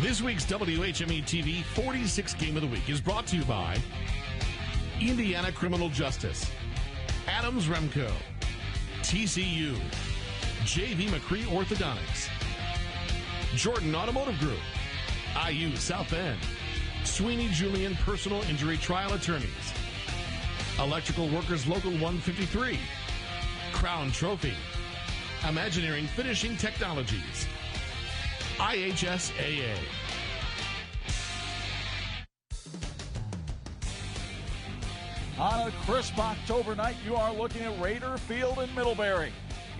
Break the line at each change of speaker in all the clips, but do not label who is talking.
This week's WHME TV 46 Game of the Week is brought to you by Indiana Criminal Justice, Adams Remco, TCU, J.V. McCree Orthodontics, Jordan Automotive Group, IU South Bend, Sweeney Julian Personal Injury Trial Attorneys, Electrical Workers Local 153, Crown Trophy, Imagineering Finishing Technologies, IHSAA.
On a crisp October night, you are looking at Raider Field in Middlebury.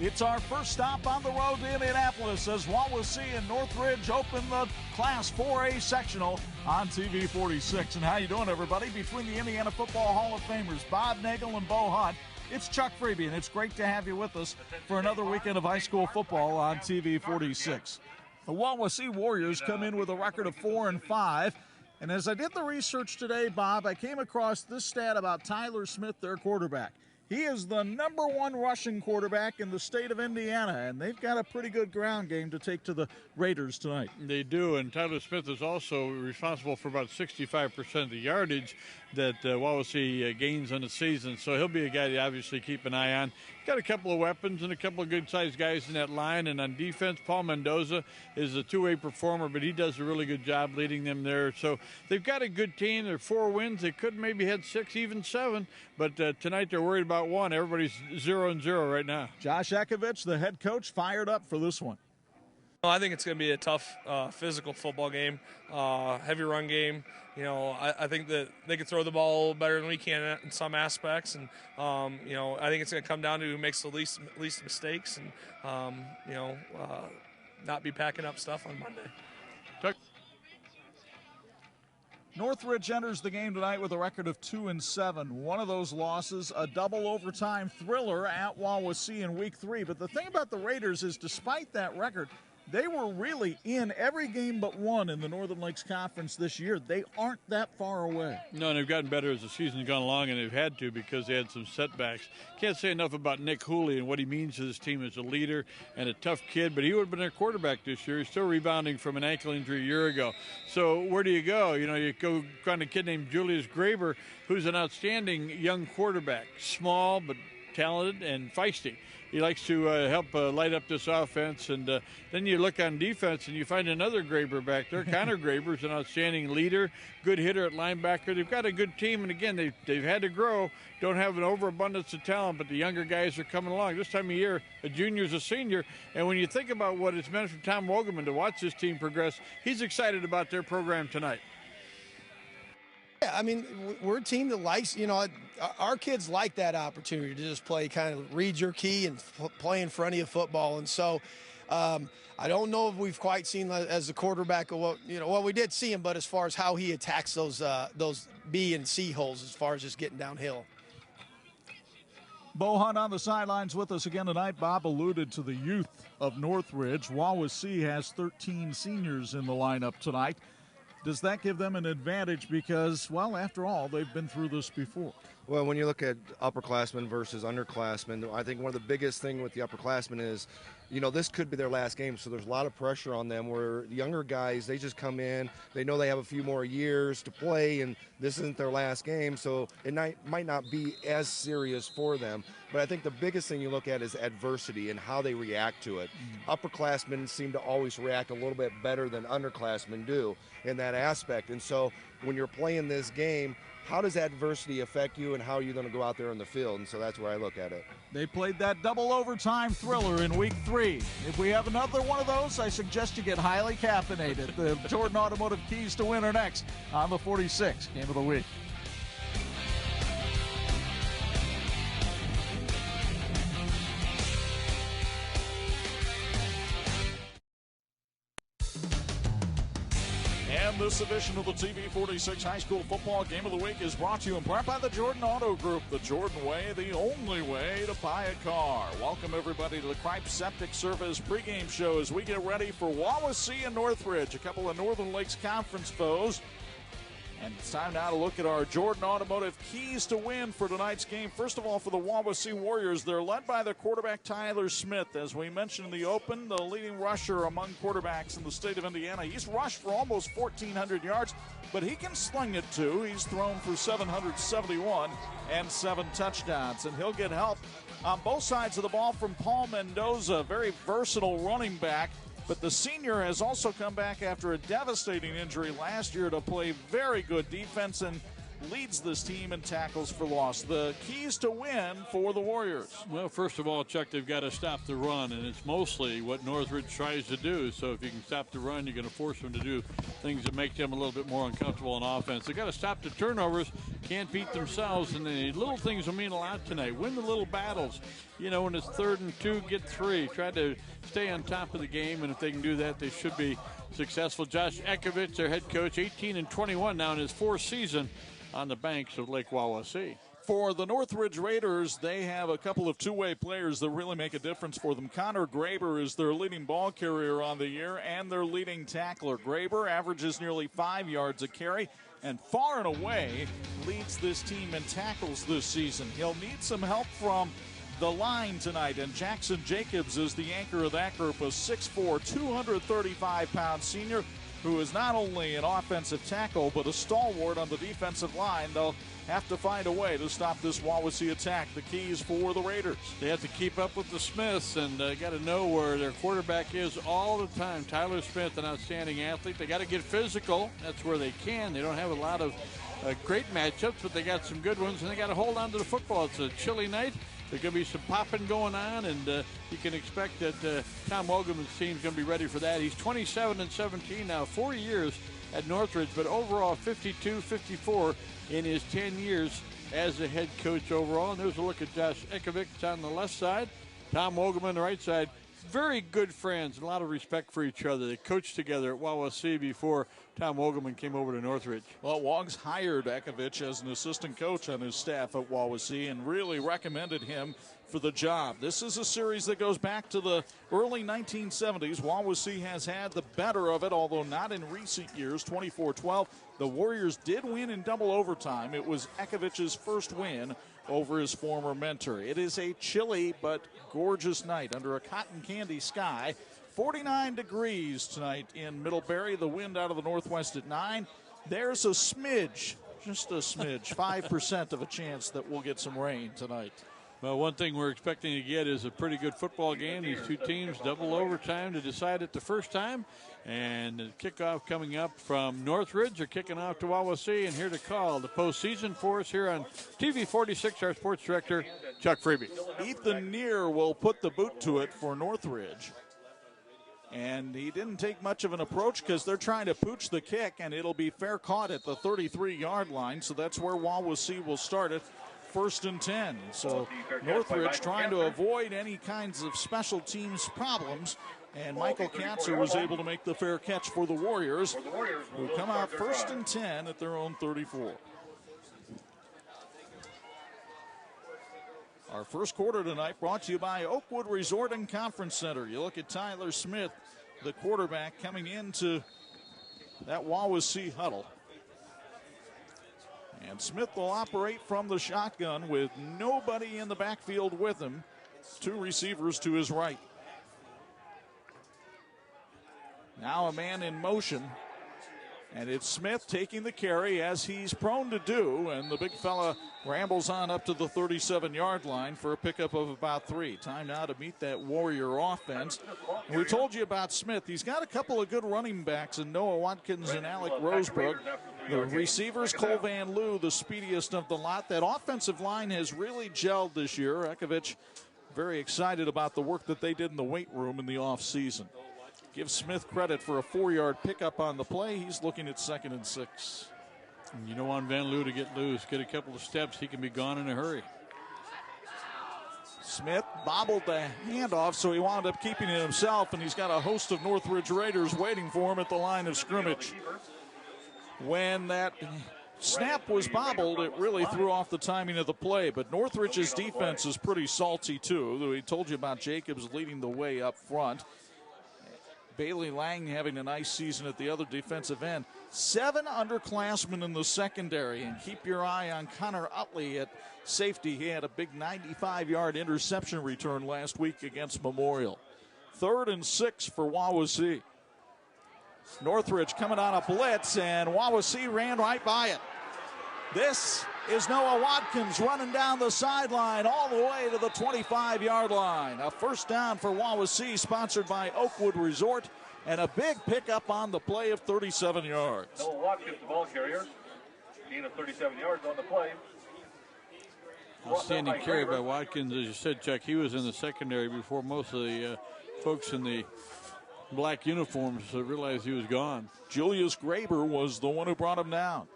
It's our first stop on the road to Indianapolis as Wawasse and Northridge open the Class 4A sectional on TV 46. And how you doing, everybody? Between the Indiana Football Hall of Famers, Bob Nagel and Bo Hunt, it's Chuck Freeby, and it's great to have you with us for another weekend of high school football on TV 46. The Wawasse Warriors come in with a record of 4-5. And as I did the research today, Bob, I came across this stat about Tyler Smith, their quarterback. He is the #1 rushing quarterback in the state of Indiana, and they've got a pretty good ground game to take to the Raiders tonight.
They do, and Tyler Smith is also responsible for about 65% of the yardage that Wawasee gains in the season, so he'll be a guy to obviously keep an eye on. Got a couple of weapons and a couple of good-sized guys in that line, and on defense, Paul Mendoza is a two-way performer, but he does a really good job leading them there. So they've got a good team. They're 4 wins. They could maybe had 6, even 7, but tonight they're worried about 1. Everybody's 0-0 right now.
Josh Ekovich, the head coach, fired up for this one.
I think it's going to be a tough physical football game, heavy run game. You know, I think that they can throw the ball better than we can in some aspects, and you know, I think it's going to come down to who makes the least mistakes, and you know, not be packing up stuff on Monday.
Northridge enters the game tonight with a record of 2-7. One of those losses, a double overtime thriller at Wawasse in week 3. But the thing about the Raiders is, despite that record, they were really in every game but one in the Northern Lakes Conference this year. They aren't that far away.
No, and they've gotten better as the season's gone along, and they've had to because they had some setbacks. Can't say enough about Nick Hooley and what he means to this team as a leader and a tough kid, but he would have been their quarterback this year. He's still rebounding from an ankle injury a year ago. So where do you go? You know, you go find a kid named Julius Graber, who's an outstanding young quarterback, small but talented and feisty. He likes to help light up this offense, and then you look on defense and you find another Graber back there. Connor Graber's an outstanding leader, good hitter at linebacker. They've got a good team, and again, they've had to grow. Don't have an overabundance of talent, but the younger guys are coming along. This time of year, a junior's a senior, and when you think about what it's meant for Tom Wogelman to watch this team progress, he's excited about their program tonight.
I mean, we're a team that likes, you know, our kids like that opportunity to just play, kind of read your key and play in front of you football. And so I don't know if we've quite seen as a quarterback of what, you know, well, we did see him, but as far as how he attacks those B and C holes as far as just getting downhill.
Bo Hunt on the sidelines with us again tonight. Bob alluded to the youth of Northridge. Wawasse has 13 seniors in the lineup tonight. Does that give them an advantage because, well, after all, they've been through this before?
Well, when you look at upperclassmen versus underclassmen, I think one of the biggest thing with the upperclassmen is, you know, this could be their last game, so there's a lot of pressure on them where the younger guys, they just come in, they know they have a few more years to play, and this isn't their last game, so it might not be as serious for them. But I think the biggest thing you look at is adversity and how they react to it. Upperclassmen seem to always react a little bit better than underclassmen do in that aspect. And so when you're playing this game, how does adversity affect you and how are you going to go out there on the field? And so that's where I look at it.
They played that double overtime thriller in week 3. If we have another one of those, I suggest you get highly caffeinated. The Jordan Automotive Keys to Win are next on the 46 Game of the Week. And this edition of the TV 46 High School Football Game of the Week is brought to you in part by the Jordan Auto Group. The Jordan Way, the only way to buy a car. Welcome, everybody, to the Cripe Septic Service pregame show as we get ready for Wawasse and Northridge, a couple of Northern Lakes Conference foes. And it's time now to look at our Jordan Automotive keys to win for tonight's game. First of all, for the Wawasee Warriors, they're led by their quarterback, Tyler Smith. As we mentioned in the open, the leading rusher among quarterbacks in the state of Indiana. He's rushed for almost 1,400 yards, but he can sling it too. He's thrown for 771 and 7 touchdowns, and he'll get help on both sides of the ball from Paul Mendoza, very versatile running back. But the senior has also come back after a devastating injury last year to play very good defense and leads this team in tackles for loss. The keys to win for the Warriors.
Well, first of all, Chuck, they've got to stop the run, and it's mostly what Northridge tries to do. So if you can stop the run, you're going to force them to do things that make them a little bit more uncomfortable on offense. They've got to stop the turnovers, can't beat themselves, and the little things will mean a lot tonight. Win the little battles. You know, when it's 3rd and 2, get 3. Try to stay on top of the game, and if they can do that, they should be successful. Josh Ekovich, their head coach, 18-21 now in his 4th season on the banks of Lake Wawasee.
For the Northridge Raiders, they have a couple of two-way players that really make a difference for them. Connor Graber is their leading ball carrier on the year and their leading tackler. Graber averages nearly 5 yards a carry and far and away leads this team in tackles this season. He'll need some help from the line tonight, and Jackson Jacobs is the anchor of that group, a 6'4", 235-pound senior who is not only an offensive tackle but a stalwart on the defensive line. They'll have to find a way to stop this Wawasee attack. The keys for the Raiders.
They have to keep up with the Smiths and got to know where their quarterback is all the time. Tyler Smith, an outstanding athlete. They got to get physical. That's where they can. They don't have a lot of great matchups, but they got some good ones, and they got to hold on to the football. It's a chilly night. There's going to be some popping going on, and you can expect that Tom Wogelman's team is going to be ready for that. He's 27-17 now, 4 years at Northridge, but overall 52-54 in his 10 years as a head coach overall. And there's a look at Josh Ekovich on the left side, Tom Wogelman on the right side. Very good friends, a lot of respect for each other. They coached together at Wawasee before Tom Wogelman came over to Northridge.
Well, Wogs hired Ekovich as an assistant coach on his staff at Wawasee and really recommended him for the job. This is a series that goes back to the early 1970s. Wawasee has had the better of it, although not in recent years, 24-12. The Warriors did win in double overtime. It was Ekovich's first win over his former mentor. It is a chilly but gorgeous night under a cotton candy sky. 49 degrees tonight in Middlebury. The wind out of the northwest at 9. There's a smidge, just a smidge, 5% of a chance that we'll get some rain tonight.
Well, one thing we're expecting to get is a pretty good football game. These two teams double overtime to decide it the first time. And the kickoff coming up from Northridge. They're kicking off to Wawasee, and here to call the postseason for us here on TV 46, our sports director, Chuck Freeby.
Ethan Neer will put the boot to it for Northridge. And he didn't take much of an approach because they're trying to pooch the kick, and it'll be fair caught at the 33-yard line. So that's where Wawasee will start it. 1st and 10. So Northridge trying to avoid any kinds of special teams problems. And Michael Katzer was able to make the fair catch for the Warriors, who come out 1st and 10 at their own 34. Our first quarter tonight brought to you by Oakwood Resort and Conference Center. You look at Tyler Smith, the quarterback, coming into that Wawasee huddle. And Smith will operate from the shotgun with nobody in the backfield with him. 2 receivers to his right. Now a man in motion. And it's Smith taking the carry as he's prone to do. And the big fella rambles on up to the 37-yard line for a pickup of about 3. Time now to meet that Warrior offense. And we told you about Smith. He's got a couple of good running backs in Noah Watkins and Alec Rosebrook. The receivers, Cole Van Loo, the speediest of the lot. That offensive line has really gelled this year. Ekovich very excited about the work that they did in the weight room in the offseason. Give Smith credit for a 4-yard pickup on the play. He's looking at 2nd and 6.
And you don't want Van Loo to get loose, get a couple of steps. He can be gone in a hurry.
Smith bobbled the handoff, so he wound up keeping it himself, and he's got a host of Northridge Raiders waiting for him at the line of scrimmage. When that snap was bobbled, it really threw off the timing of the play, but Northridge's defense is pretty salty too. We told you about Jacobs leading the way up front. Bailey Lang having a nice season at the other defensive end. 7 underclassmen in the secondary, and keep your eye on Connor Utley at safety. He had a big 95-yard interception return last week against Memorial. 3rd and 6 for Wawasee. Northridge coming on a blitz, and Wawasee ran right by it. This is Noah Watkins running down the sideline all the way to the 25-yard line. A first down for Wawasee, sponsored by Oakwood Resort, and a big pickup on the play of 37 yards.
Noah Watkins, the ball carrier, gain of 37 yards on the play.
Outstanding carry by Watkins, as you said, Chuck. He was in the secondary before most of the folks in the black uniforms realized he was gone.
Julius Graber was the one who brought him down.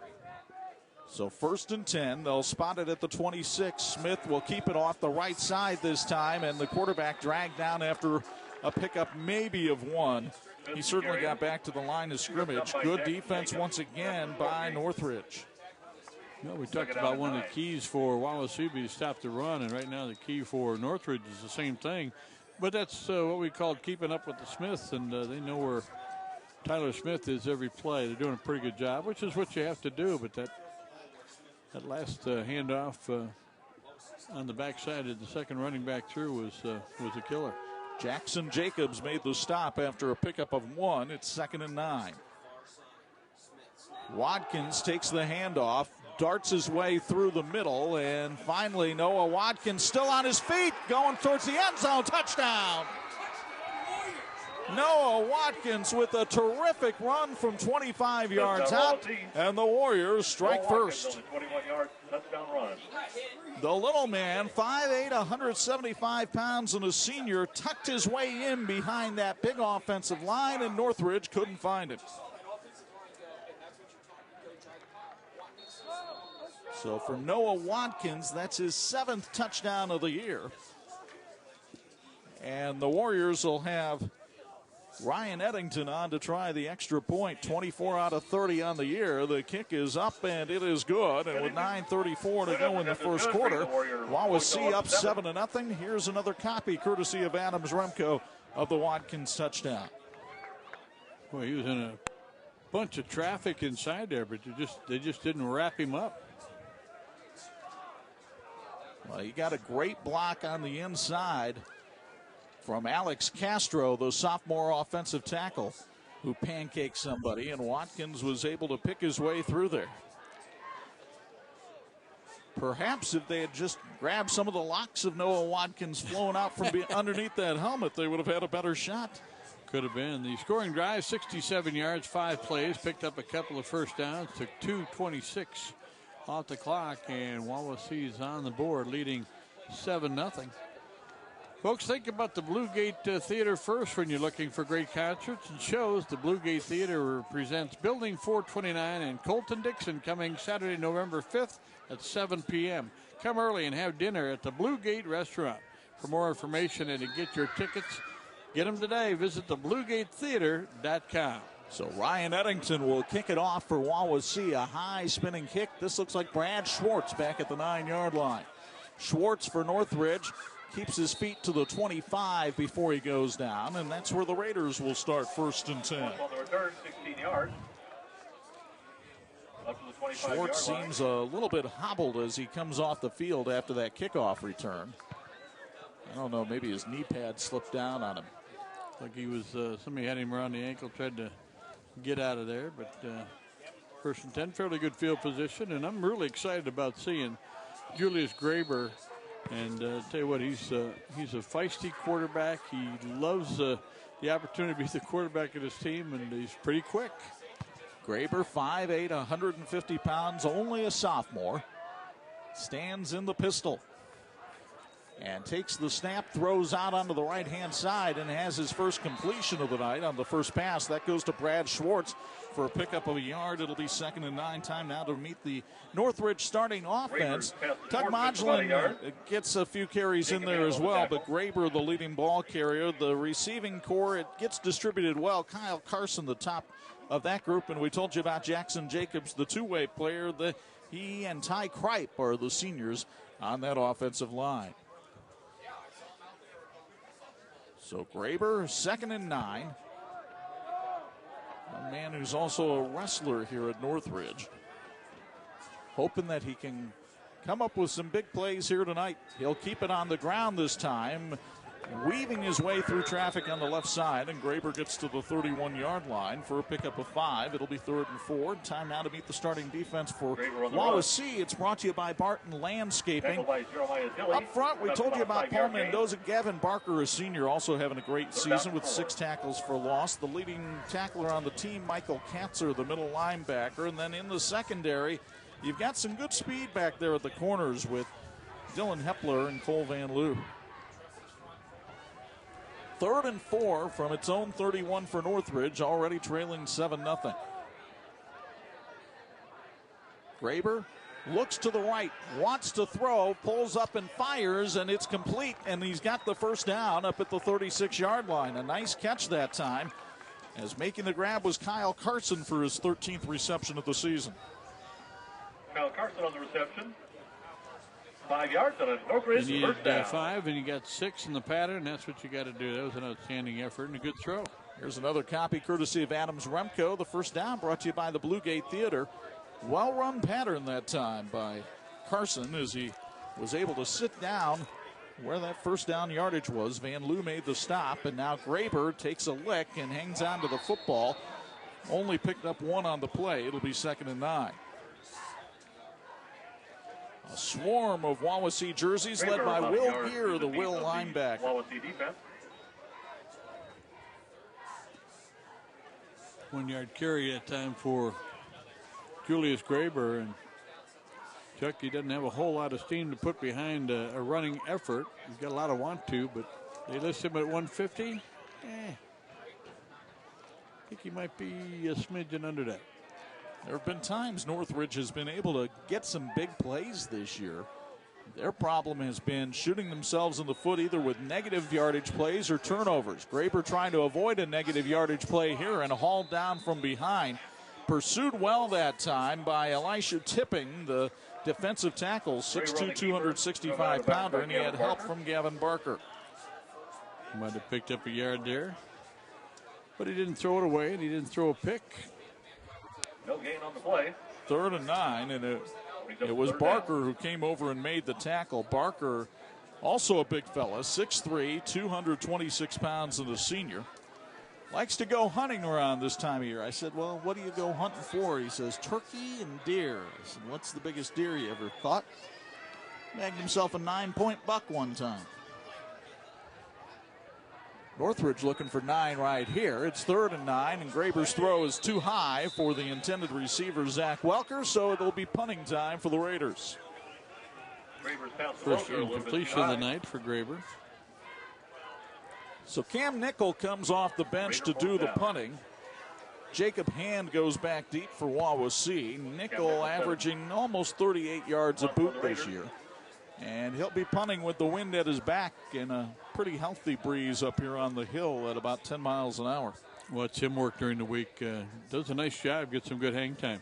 So 1st and 10, they'll spot it at the 26. Smith will keep it off the right side this time, and the quarterback dragged down after a pickup maybe of 1. He certainly got back to the line of scrimmage. Good defense once again by Northridge.
Well, we talked about one of the keys for Wawasee to stop the run, and right now the key for Northridge is the same thing. But that's what we call keeping up with the Smiths, and they know where Tyler Smith is every play. They're doing a pretty good job, which is what you have to do. But that last handoff on the backside of the second running back through was a killer.
Jackson Jacobs made the stop after a pickup of 1. It's 2nd and 9. Watkins takes the handoff, darts his way through the middle, and finally Noah Watkins still on his feet, going towards the end zone. Touchdown! Noah Watkins with a terrific run from 25 yards out, and the Warriors strike first. The little man, 5'8", 175 pounds, and a senior, tucked his way in behind that big offensive line, and Northridge couldn't find him. So for Noah Watkins, that's his 7th touchdown of the year. And the Warriors will have Ryan Eddington on to try the extra point. 24 out of 30 on the year. The kick is up, and it is good. And with 9:34 to go in the first quarter, Wawasee up 7-0. Here's another copy, courtesy of Adams Remco, of the Watkins touchdown.
Well, he was in a bunch of traffic inside there, but they just didn't wrap him up.
Well, he got a great block on the inside from Alex Castro, the sophomore offensive tackle, who pancaked somebody, and Watkins was able to pick his way through there. Perhaps if they had just grabbed some of the locks of Noah Watkins flowing out from underneath that helmet, they would have had a better shot.
Could have been. The scoring drive, 67 yards, 5 plays, picked up a couple of first downs, took 2:26 off the clock, and Wawasee's on the board, leading 7-0. Folks, think about the Blue Gate Theater first when you're looking for great concerts and shows. The Blue Gate Theater presents Building 429 in Colton-Dixon, coming Saturday, November 5th at 7 p.m. Come early and have dinner at the Blue Gate Restaurant. For more information and to get your tickets, get them today. Visit thebluegatetheater.com.
So Ryan Eddington will kick it off for Wawasee. A high spinning kick. This looks like Brad Schwartz back at the 9-yard line. Schwartz for Northridge keeps his feet to the 25 before he goes down, and that's where the Raiders will start 1st and 10.
On the return, 16 yards. Up to the 25-yard
Schwartz seems a little bit hobbled as he comes off the field after that kickoff return. I don't know, maybe his knee pad slipped down on him.
Like he was, somebody had him around the ankle, tried to get out of there, but 1st and 10, fairly good field position, and I'm really excited about seeing Julius Graber. And tell you what, he's a feisty quarterback. He loves the opportunity to be the quarterback of his team, and he's pretty quick.
Graber, 5'8", 150 pounds, only a sophomore. Stands in the pistol and takes the snap, throws out onto the right-hand side, and has his first completion of the night on the first pass. That goes to Brad Schwartz for a pickup of a yard. It'll be 2nd and 9. Time now to meet the Northridge starting offense. Tug Modulin gets a few carries in there as well, but Graber, the leading ball carrier. The receiving core, it gets distributed well. Kyle Carson, the top of that group, and we told you about Jackson Jacobs, the two-way player. He and Ty Kripe are the seniors on that offensive line. So Graber, 2nd and 9. a man who's also a wrestler here at Northridge. Hoping that he can come up with some big plays here tonight. He'll keep it on the ground this time, weaving his way through traffic on the left side, and Graber gets to the 31-yard line for a pickup of 5. It'll be 3rd and 4. Time now to meet the starting defense for Wawasee. It's brought to you by Barton Landscaping. Up front, we told you about Paul Mendoza. Gavin Barker, a senior, also having a great season with 6 tackles for loss. The leading tackler on the team, Michael Katzer, the middle linebacker. And then in the secondary, you've got some good speed back there at the corners with Dylan Hepler and Cole Van Loo. 3rd and 4 from its own 31 for Northridge, already trailing 7-0. Graber looks to the right, wants to throw, pulls up and fires, and it's complete, and he's got the first down up at the 36-yard line. A nice catch that time, as making the grab was Kyle Carson for his 13th reception of the season.
Kyle Carson on the reception. 5 yards on a Northridge.
You needed 5, and you got 6 in the pattern. That's what you got to do. That was an outstanding effort and a good throw.
Here's another copy courtesy of Adams Remco. The first down brought to you by the Blue Gate Theater. Well-run pattern that time by Carson as he was able to sit down where that first down yardage was. Van Loo made the stop, and now Graber takes a lick and hangs on to the football. Only picked up 1 on the play. It'll be 2nd and 9. A swarm of Wawasee jerseys led by Will Gear, the Will linebacker.
Wawasee defense.
1-yard carry that time for Julius Graber. And Chuck, he doesn't have a whole lot of steam to put behind a running effort. He's got a lot of want to, but they list him at 150. I think he might be a smidgen under that.
There have been times Northridge has been able to get some big plays this year. Their problem has been shooting themselves in the foot either with negative yardage plays or turnovers. Graber trying to avoid a negative yardage play here and hauled down from behind. Pursued well that time by Elisha Tipping, the defensive tackle, 6'2", 265-pounder, and he had help from Gavin Barker.
Might have picked up a yard there, but he didn't throw it away, and he didn't throw a pick.
No gain on the play.
3rd and 9, and it was Barker who came over and made the tackle. Barker, also a big fella, 6'3", 226 pounds, and a senior. Likes to go hunting around this time of year. I said, well, what do you go hunting for? He says, turkey and deer. I said, what's the biggest deer you ever caught? Bagged himself a 9-point buck one time. Northridge looking for 9 right here. It's 3rd and 9, and Graber's throw is too high for the intended receiver, Zach Welker, so it'll be punting time for the Raiders.
First incompletion of the night for Graber.
So Cam Nickel comes off the bench to do the punting. Jacob Hand goes back deep for Wawasee. Nickel averaging almost 38 yards a boot this year. And he'll be punting with the wind at his back and a pretty healthy breeze up here on the hill at about 10 miles an hour.
Watch him work during the week. Does a nice job, gets some good hang time.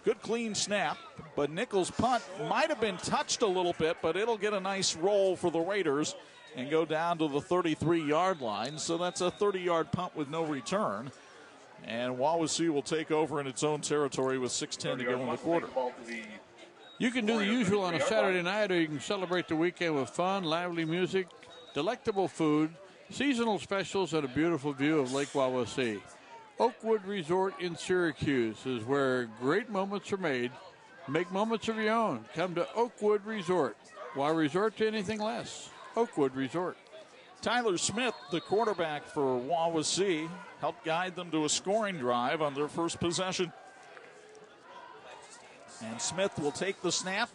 Good clean snap, but Nickel's punt might have been touched a little bit, but it'll get a nice roll for the Raiders and go down to the 33-yard line. So that's a 30-yard punt with no return. And Wawasee will take over in its own territory with 6:10 to go in the quarter.
You can do the usual on a Saturday night, or you can celebrate the weekend with fun, lively music, delectable food, seasonal specials, and a beautiful view of Lake Wawasee. Oakwood Resort in Syracuse is where great moments are made. Make moments of your own. Come to Oakwood Resort. Why resort to anything less? Oakwood Resort.
Tyler Smith, the quarterback for Wawasee, helped guide them to a scoring drive on their first possession. And Smith will take the snap,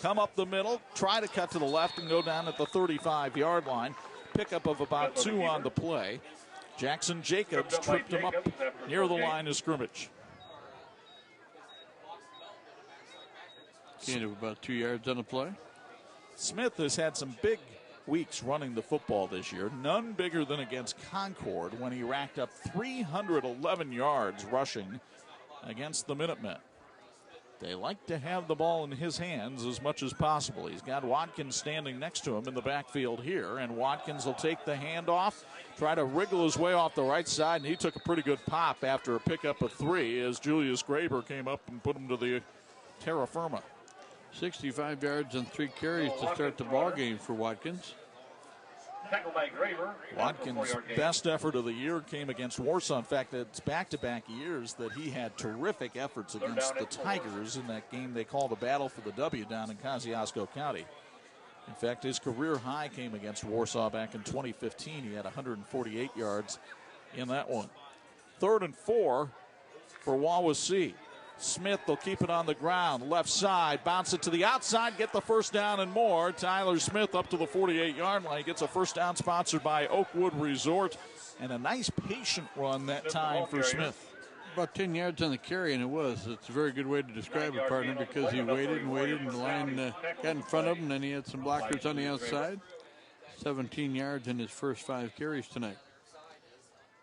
come up the middle, try to cut to the left and go down at the 35-yard line. Pickup of about 2 on the play. Jackson Jacobs tripped him up near the line of scrimmage.
Gain of about 2 yards on the play.
Smith has had some big weeks running the football this year. None bigger than against Concord when he racked up 311 yards rushing against the Minutemen. They like to have the ball in his hands as much as possible. He's got Watkins standing next to him in the backfield here, and Watkins will take the handoff, try to wriggle his way off the right side, and he took a pretty good pop after a pickup of 3 as Julius Graber came up and put him to the terra firma.
65 yards and 3 carries to start the ball game for Watkins.
Watkins' best effort of the year came against Warsaw. In fact, it's back-to-back years that he had terrific efforts against the Tigers in that game they called a battle for the W down in Kosciuszko County. In fact, his career high came against Warsaw back in 2015. He had 148 yards in that one. 3rd and 4 for Wawasee. Smith will keep it on the ground, left side, bounce it to the outside, get the first down and more. Tyler Smith up to the 48-yard line. He gets a first down sponsored by Oakwood Resort, and a nice patient run that time for Smith.
About 10 yards on the carry, and it's a very good way to describe it, partner, because he waited and waited, and the line got in front of him, and then he had some blockers on the outside. 17 yards in his first 5 carries tonight.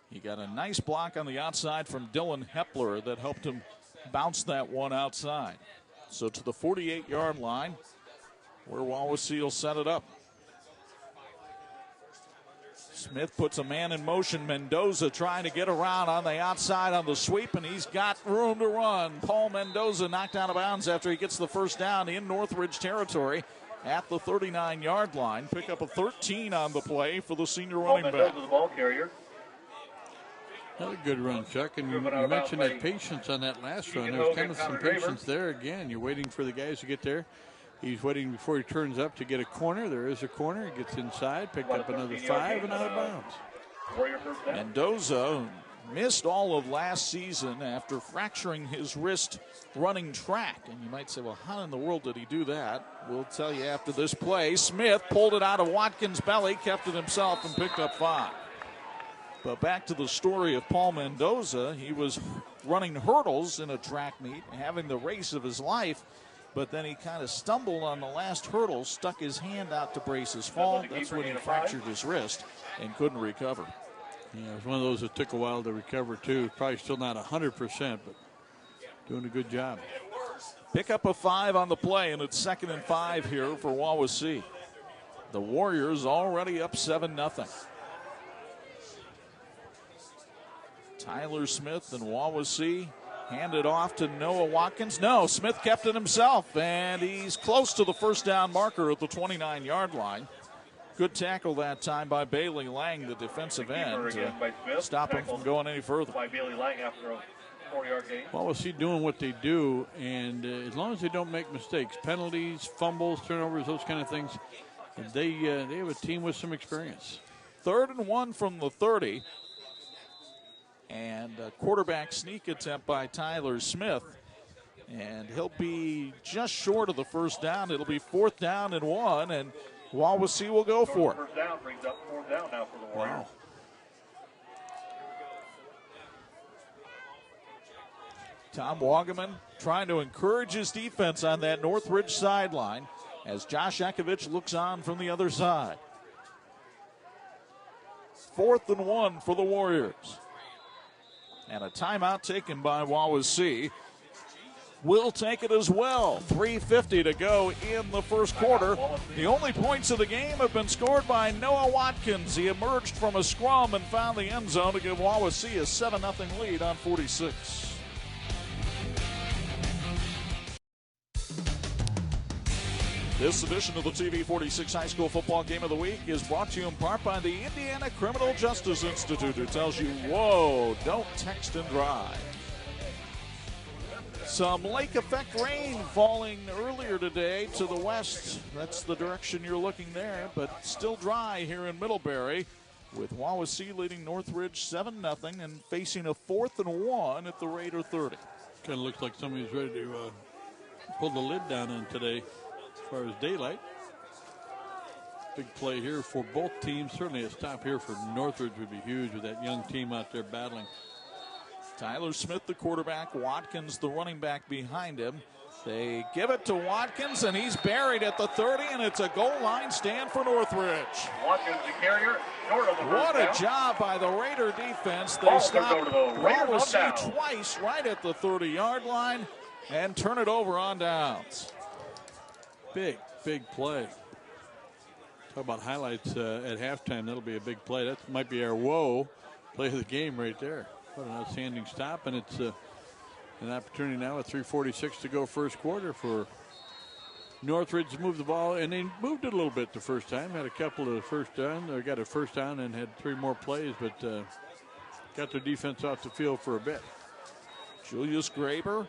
He got a nice block on the outside from Dylan Hepler that helped him bounce that one outside. So to the 48-yard line, where Wawasee will set it up. Smith puts a man in motion. Mendoza trying to get around on the outside on the sweep, and he's got room to run. Paul Mendoza knocked out of bounds after he gets the first down in Northridge territory at the 39-yard line. Pick up a 13 on the play for the senior running back.
Mendoza, the ball carrier.
Another good run, Chuck. And you mentioned that patience on that last run. There's kind of some patience there again. You're waiting for the guys to get there. He's waiting before he turns up to get a corner. There is a corner. He gets inside, picked up another 5 and out of bounds.
Mendoza missed all of last season after fracturing his wrist running track. And you might say, well, how in the world did he do that? We'll tell you after this play. Smith pulled it out of Watkins' belly, kept it himself, and picked up 5. But back to the story of Paul Mendoza. He was running hurdles in a track meet, having the race of his life, but then he kind of stumbled on the last hurdle, stuck his hand out to brace his fall. That's when he fractured his wrist and couldn't recover.
Yeah, it was one of those that took a while to recover, too. Probably still not 100%, but doing a good job.
Pick up a 5 on the play, and it's 2nd and 5 here for Wawasee. The Warriors already up 7-0. Tyler Smith and Wawasee handed off to Noah Watkins. No, Smith kept it himself, and he's close to the first down marker at the 29-yard line. Good tackle that time by Bailey Lang, the defensive end, to stop him from going any further.
By Bailey Lang after a 4-yard gain.
Wawasee doing what they do, and as long as they don't make mistakes, penalties, fumbles, turnovers, those kind of things, they have a team with some experience.
3rd and 1 from the 30. And a quarterback sneak attempt by Tyler Smith. And he'll be just short of the first down. It'll be 4th down and 1, and Wawasee will go for it.
First down brings up 4th down now for the Warriors.
Wow. Tom Wagaman trying to encourage his defense on that Northridge sideline as Josh Ekovich looks on from the other side. 4th and 1 for the Warriors. And a timeout taken by Wawasee. Will take it as well. 3:50 to go in the first quarter. The only points of the game have been scored by Noah Watkins. He emerged from a scrum and found the end zone to give Wawasee a 7-0 lead on 46. This edition of the TV 46 High School Football Game of the Week is brought to you in part by the Indiana Criminal Justice Institute, who tells you, whoa, don't text and drive. Some lake effect rain falling earlier today to the west. That's the direction you're looking there, but still dry here in Middlebury, with Wawasee leading Northridge 7-0 and facing a 4th and 1 at the Raider 30.
Kind of looks like somebody's ready to pull the lid down on today. As far as daylight, big play here for both teams. Certainly a stop here for Northridge would be huge with that young team out there battling.
Tyler Smith, the quarterback, Watkins, the running back behind him. They give it to Watkins, and he's buried at the 30, and it's a goal line stand for Northridge.
Watkins, the carrier, short of the
What
first
a
down.
job by the Raider defense. They stopped
Wawasee
twice right at the 30-yard line. and turn it over on downs.
Big play. Talk about highlights at halftime. That'll be a big play. That might be our play of the game right there. What an outstanding stop, and it's an opportunity now with 3:46 to go first quarter for Northridge to move the ball, and they moved it a little bit the first time. Had a couple of first down, or got a first down and had 3 more plays, but got their defense off the field for a bit.
Julius Graber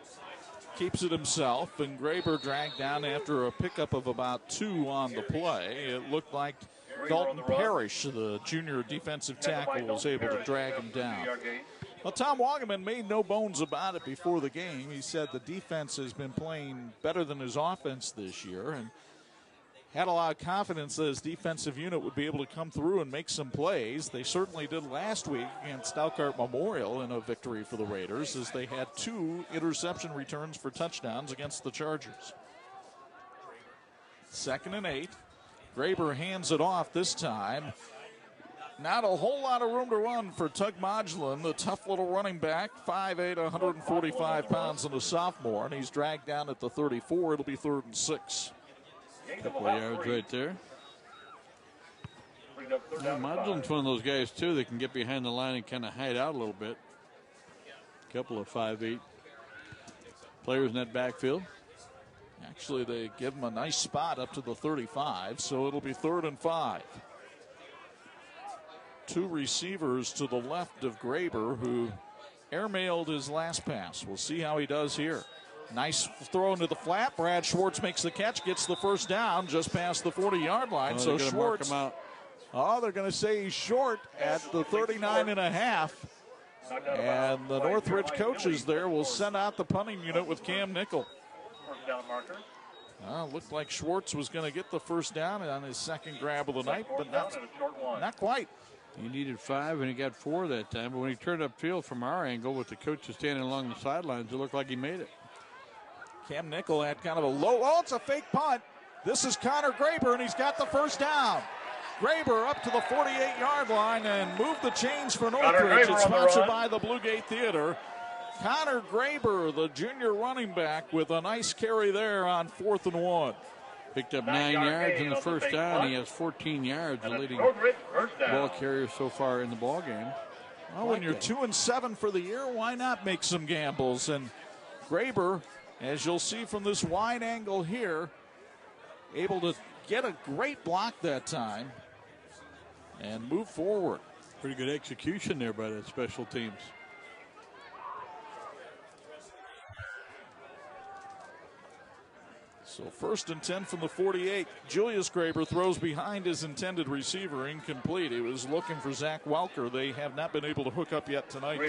keeps it himself, and Graber dragged down after a pickup of about 2 on the play. It looked like Dalton Parrish, the junior defensive tackle, was able to drag him down. Well, Tom Wagaman made no bones about it before the game. He said the defense has been playing better than his offense this year and had a lot of confidence that his defensive unit would be able to come through and make some plays. They certainly did last week against Elkhart Memorial in a victory for the Raiders, as they had 2 interception returns for touchdowns against the Chargers. 2nd and 8. Graber hands it off this time. Not a whole lot of room to run for Tug Modulin, the tough little running back, 5'8", 145 pounds, and a sophomore, and he's dragged down at the 34. It'll be 3rd and 6.
Couple of yards right there. Modulin's one of those guys, too, that can get behind the line and kind of hide out a little bit. A couple of 5'8" players in that backfield.
Actually, they give him a nice spot up to the 35, so it'll be 3rd and 5. 2 receivers to the left of Graber, who airmailed his last pass. We'll see how he does here. Nice throw into the flat. Brad Schwartz makes the catch, gets the first down just past the 40-yard line. So Schwartz, they're going to say he's short at the 39.5. And the Northridge coaches there will send out the punting unit with Cam Nickel. Looked like Schwartz was going to get the first down on his second grab of the night, but not quite.
He needed 5, and he got 4 that time. But when he turned upfield from our angle with the coaches standing along the sidelines, it looked like he made it.
Cam Nickel had kind of a low, it's a fake punt. This is Connor Graber, and he's got the first down. Graber up to the 48-yard line and moved the chains for Northridge. It's sponsored by the Blue Gate Theater. Connor Graber, the junior running back, with a nice carry there on 4th and 1.
Picked up 9 yards in the first down. He has 14 yards, the leading ball carrier so far in the ball game.
Well, when you're 2-7 for the year, why not make some gambles? And Graber, as you'll see from this wide angle here, able to get a great block that time and move forward.
Pretty good execution there by the special teams.
So 1st and 10 from the 48. Julius Graber throws behind his intended receiver, incomplete. He was looking for Zach Welker. They have not been able to hook up yet tonight.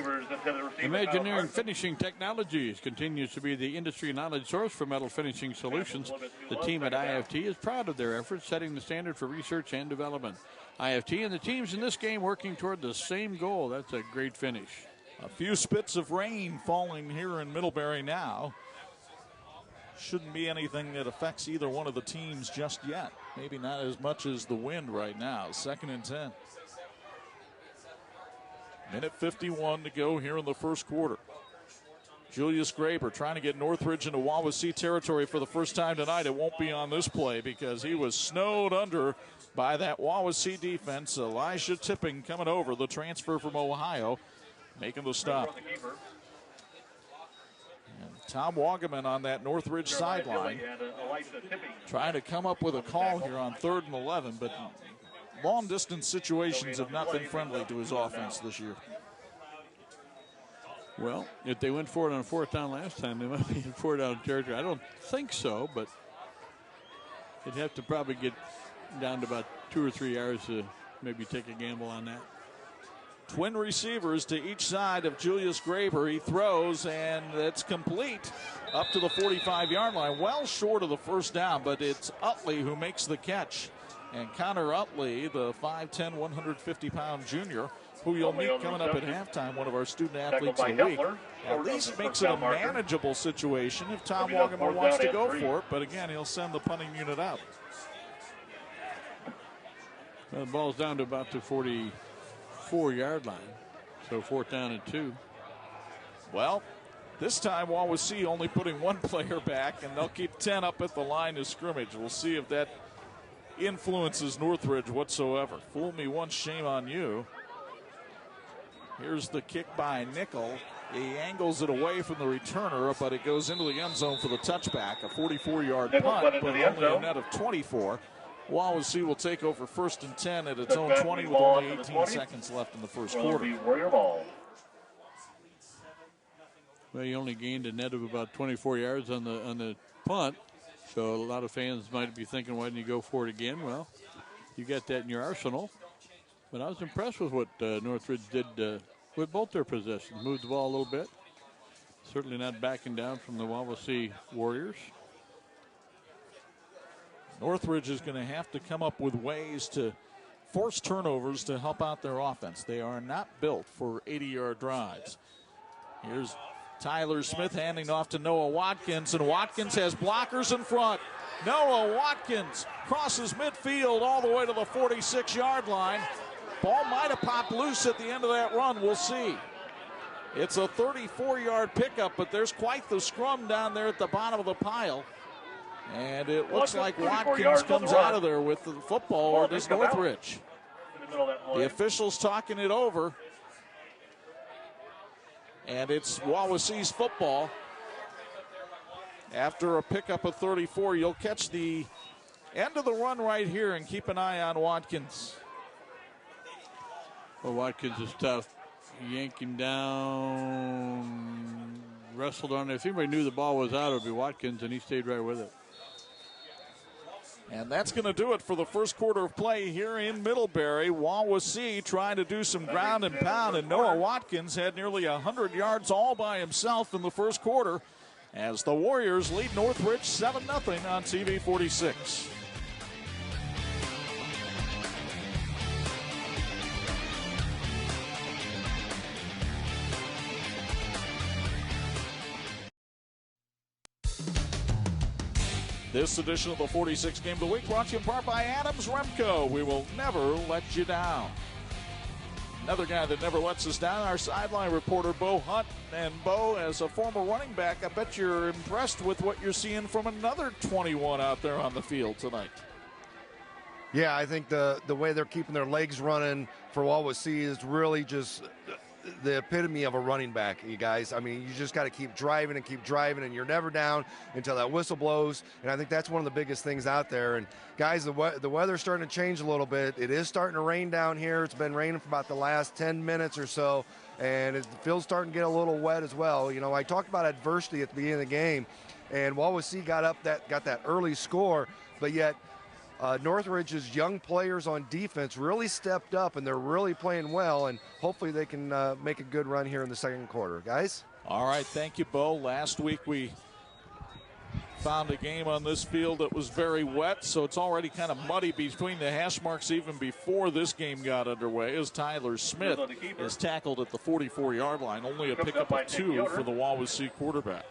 Imagineering Finishing Technologies continues to be the industry knowledge source for metal finishing solutions. The team at IFT is proud of their efforts, setting the standard for research and development. IFT and the teams in this game working toward the same goal. That's a great finish.
A few spits of rain falling here in Middlebury now. Shouldn't be anything that affects either one of the teams just yet. Maybe not as much as the wind right now. 2nd and 10. Minute 51 to go here in the first quarter. Julius Graber trying to get Northridge into Wawasee territory for the first time tonight. It won't be on this play because he was snowed under by that Wawasee defense. Elijah Tipping coming over, the transfer from Ohio, making the stop. Tom Wagaman on that Northridge sideline trying to come up with a call here on 3rd and 11, but long-distance situations have not been friendly to his offense this year.
Well, if they went for it on 4th down last time, they might be in 4th down territory. I don't think so, but they'd have to probably get down to about 2 or 3 yards to maybe take a gamble on that.
Twin receivers to each side of Julius Graber. He throws, and it's complete up to the 45-yard line. Well short of the first down, but it's Utley who makes the catch. And Connor Utley, the 5'10", 150-pound junior, who you'll meet coming up at halftime, one of our student athletes of the week, at least makes it a manageable situation if Tom Wagaman wants to go for it. But again, he'll send the punting unit out.
Well, the ball's down to about the 44-yard line. So 4th down and 2.
Well, This time, Wawasee only putting one player back, and they'll keep 10 up at the line of scrimmage. We'll see if that influences Northridge whatsoever. Fool me once, shame on you. Here's the kick by Nickel. He angles it away from the returner, but it goes into the end zone for the touchback. A 44-yard punt, but only a net of 24. Wawasee will take over 1st and 10 at its own 20 with only 18 seconds left in the first quarter.
Well, he only gained a net of about 24 yards on the punt. So a lot of fans might be thinking, why didn't you go for it again? Well, you got that in your arsenal. But I was impressed with what Northridge did with both their possessions. Moved the ball a little bit. Certainly not backing down from the Wawasee Warriors.
Northridge is going to have to come up with ways to force turnovers to help out their offense. They are not built for 80-yard drives. Here's Tyler Smith handing off to Noah Watkins, and Watkins has blockers in front. Noah Watkins crosses midfield all the way to the 46-yard line. Ball might have popped loose at the end of that run. We'll see. It's a 34-yard pickup, but there's quite the scrum down there at the bottom of the pile. And it looks like Watkins comes out of there with the football, or does Northridge. The officials talking it over. And it's Wawasee's football. After a pickup of 34, you'll catch the end of the run right here and keep an eye on Watkins.
Well, Watkins is tough. Yank him down, wrestled on it. If anybody knew the ball was out, it would be Watkins, and he stayed right with it.
And that's going to do it for the first quarter of play here in Middlebury. Wawasee trying to do some ground and pound, and Noah Watkins had nearly 100 yards all by himself in the first quarter as the Warriors lead Northridge 7-0 on TV 46. This edition of the 46 Game of the Week brought to you in part by Adams Remco. We will never let you down. Another guy that never lets us down, our sideline reporter, Bo Hunt. And Bo, as a former running back, I bet you're impressed with what you're seeing from another 21 out there on the field tonight.
Yeah, I think the way they're keeping their legs running for Wawasee is really just the epitome of a running back, you guys. I mean, you just got to keep driving, and you're never down until that whistle blows. And I think that's one of the biggest things out there. And guys, the weather's starting to change a little bit. It is starting to rain down here. It's been raining for about the last 10 minutes or so, and the field's starting to get a little wet as well. You know, I talked about adversity at the beginning of the game, and Wawasee got that early score, but yet Northridge's young players on defense really stepped up, and they're really playing well, and hopefully they can make a good run here in the second quarter. Guys?
All right, thank you, Bo. Last week we found a game on this field that was very wet, so it's already kind of muddy between the hash marks even before this game got underway, as Tyler Smith is tackled at the 44-yard line. Only a pickup of 2 for the Wawasee quarterback.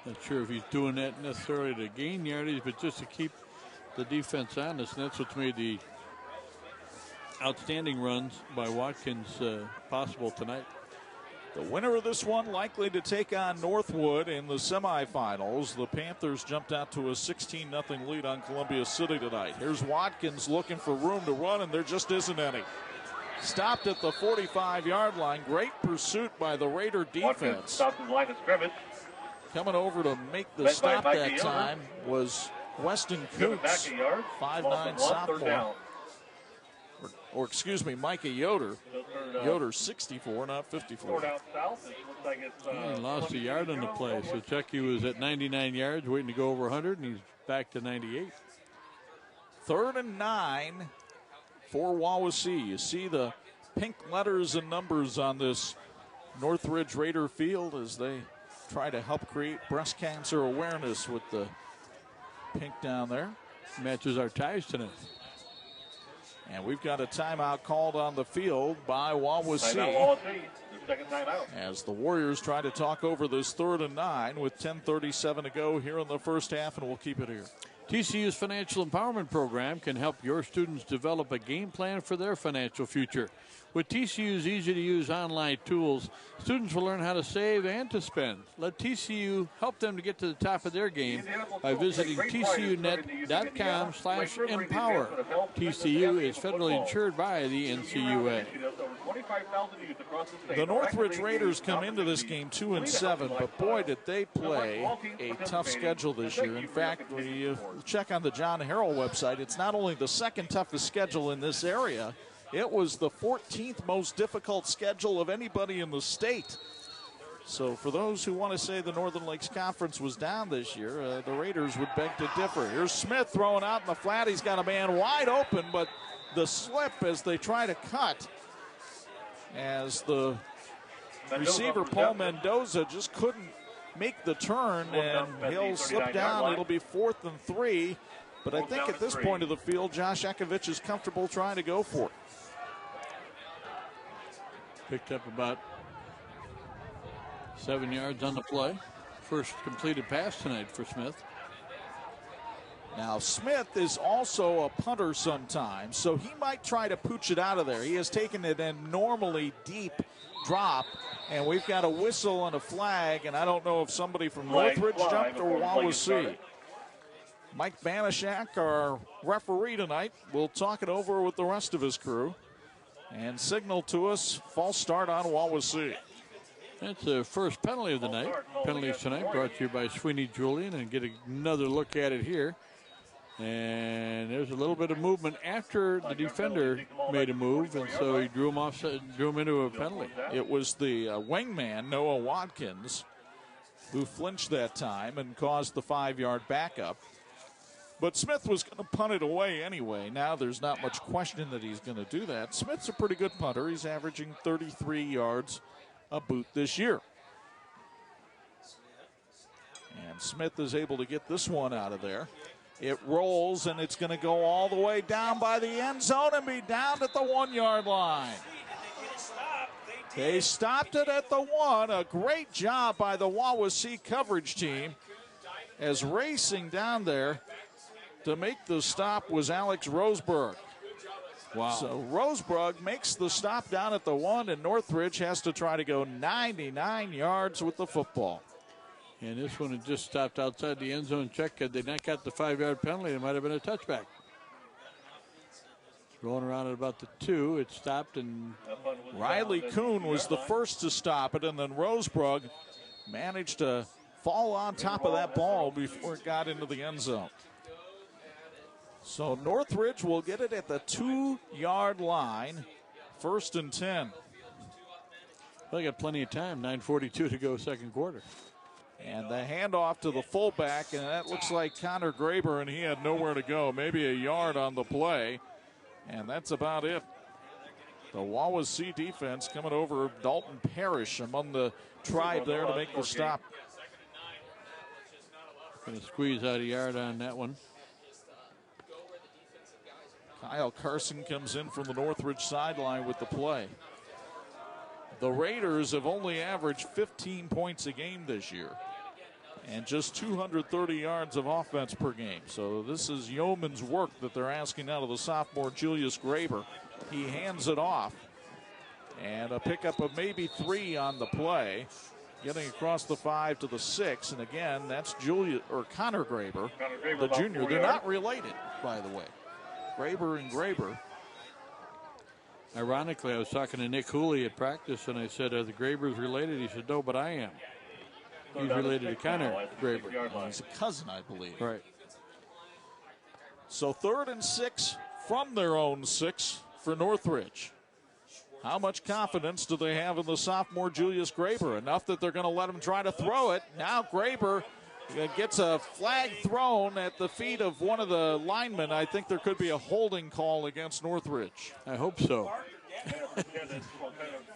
Not sure if he's doing that necessarily to gain yardage, but just to keep the defense honest. And that's what's made the outstanding runs by Watkins possible tonight.
The winner of this one likely to take on Northwood in the semifinals. The Panthers jumped out to a 16-0 lead on Columbia City tonight. Here's Watkins looking for room to run, and there just isn't any. Stopped at the 45-yard line. Great pursuit by the Raider defense.
Stopped in the line of scrimmage.
Coming over to make the stop that time was Weston Coots, 5'9" sophomore. Or excuse me, Micah Yoder. Yoder 64, not 54.
He lost a yard on the play. So Chucky was at 99 yards, waiting to go over 100, and he's back to 98.
3rd and 9 for Wawasee. You see the pink letters and numbers on this Northridge Raider field as they try to help create breast cancer awareness with the pink down there.
Matches our ties tonight.
And we've got a timeout called on the field by Wawasee.
Second timeout.
As the Warriors try to talk over this 3rd and 9 with 10:37 to go here in the first half, and we'll keep it here.
TCU's Financial Empowerment Program can help your students develop a game plan for their financial future. With TCU's easy-to-use online tools, students will learn how to save and to spend. Let TCU help them to get to the top of their game by visiting tcunet.com/empower. TCU is federally insured by the NCUA.
The Northridge Raiders come into this game 2-7, but boy, did they play a tough schedule this year. In fact, when you check on the John Harrell website, it's not only the second toughest schedule in this area, it was the 14th most difficult schedule of anybody in the state. So for those who want to say the Northern Lakes Conference was down this year, the Raiders would beg to differ. Here's Smith throwing out in the flat. He's got a man wide open, but the slip as they try to cut, as the receiver Paul Mendoza just couldn't make the turn, and he'll slip down. It'll be 4th and 3. But I think at this point of the field, Josh Ekovich is comfortable trying to go for it.
Picked up about 7 yards on the play. First completed pass tonight for Smith.
Now, Smith is also a punter sometimes, so he might try to pooch it out of there. He has taken an abnormally deep drop, and we've got a whistle and a flag, and I don't know if somebody from Northridge jumped or Wawasee. Mike Banishak, our referee tonight, will talk it over with the rest of his crew and signal to us false start on Wawasee.
That's the first penalty of the night. Penalties tonight brought to you by Sweeney Julian, and get another look at it here. And there's a little bit of movement after the defender made a move, and so he drew him into a penalty.
It was the wingman, Noah Watkins, who flinched that time and caused the 5-yard backup. But Smith was going to punt it away anyway. Now there's not much question that he's going to do that. Smith's a pretty good punter. He's averaging 33 yards a boot this year. And Smith is able to get this one out of there. It rolls, and it's going to go all the way down by the end zone and be down at the 1-yard line. They stopped it at the 1. A great job by the Wawasee coverage team, as racing down there to make the stop was Alex Roseburg.
Wow.
So Roseburg makes the stop down at the 1, and Northridge has to try to go 99 yards with the football.
And this one had just stopped outside the end zone check. Had they not got the 5-yard penalty, it might have been a touchback. Rolling around at about the 2, it stopped, and
Riley Kuhn was the first to stop it, and then Roseburg managed to fall on top of that ball before it got into the end zone. So Northridge will get it at the 2-yard line, 1st and 10.
They got plenty of time, 9:42 to go, second quarter.
And the handoff to the fullback, and that looks like Connor Graber, and he had nowhere to go. Maybe a yard on the play, and that's about it. The Wawasee defense coming over Dalton Parrish among the tribe there to make the stop.
Going to squeeze out a yard on that one.
Kyle Carson comes in from the Northridge sideline with the play. The Raiders have only averaged 15 points a game this year and just 230 yards of offense per game. So this is yeoman's work that they're asking out of the sophomore Julius Graber. He hands it off, and a pickup of maybe 3 on the play, getting across the 5 to the 6. And again, that's Connor Graber, the junior. They're not related, by the way. Graber and Graber.
Ironically, I was talking to Nick Hooley at practice, and I said, are the Grabers related? He said, no, but I am. He's related to Connor Graber.
He's a cousin, I believe.
Right.
So 3rd and 6 from their own 6 for Northridge. How much confidence do they have in the sophomore Julius Graber? Enough that they're going to let him try to throw it. Now Graber gets a flag thrown at the feet of one of the linemen. I think there could be a holding call against Northridge.
I hope so.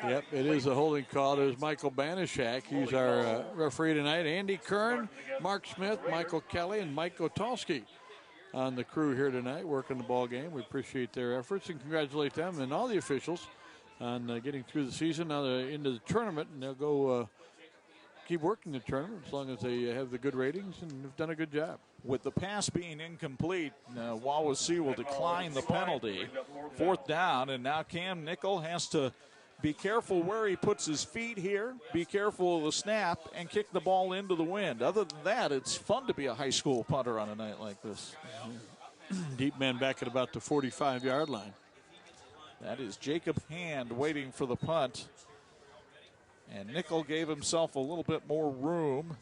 Yep, it is a holding call. There's Michael Banishak. He's our referee tonight. Andy Kern, Mark Smith, Michael Kelly, and Mike Gotolski on the crew here tonight working the ball game. We appreciate their efforts and congratulate them and all the officials on getting through the season. Now they're into the tournament, and they'll go keep working the tournament as long as they have the good ratings and have done a good job.
With the pass being incomplete, Wawasee will decline the penalty. 4th down, and now Cam Nickel has to be careful where he puts his feet here, be careful of the snap, and kick the ball into the wind. Other than that, it's fun to be a high school punter on a night like this.
Deep man back at about the 45-yard line.
That is Jacob Hand waiting for the punt. And Nickel gave himself a little bit more room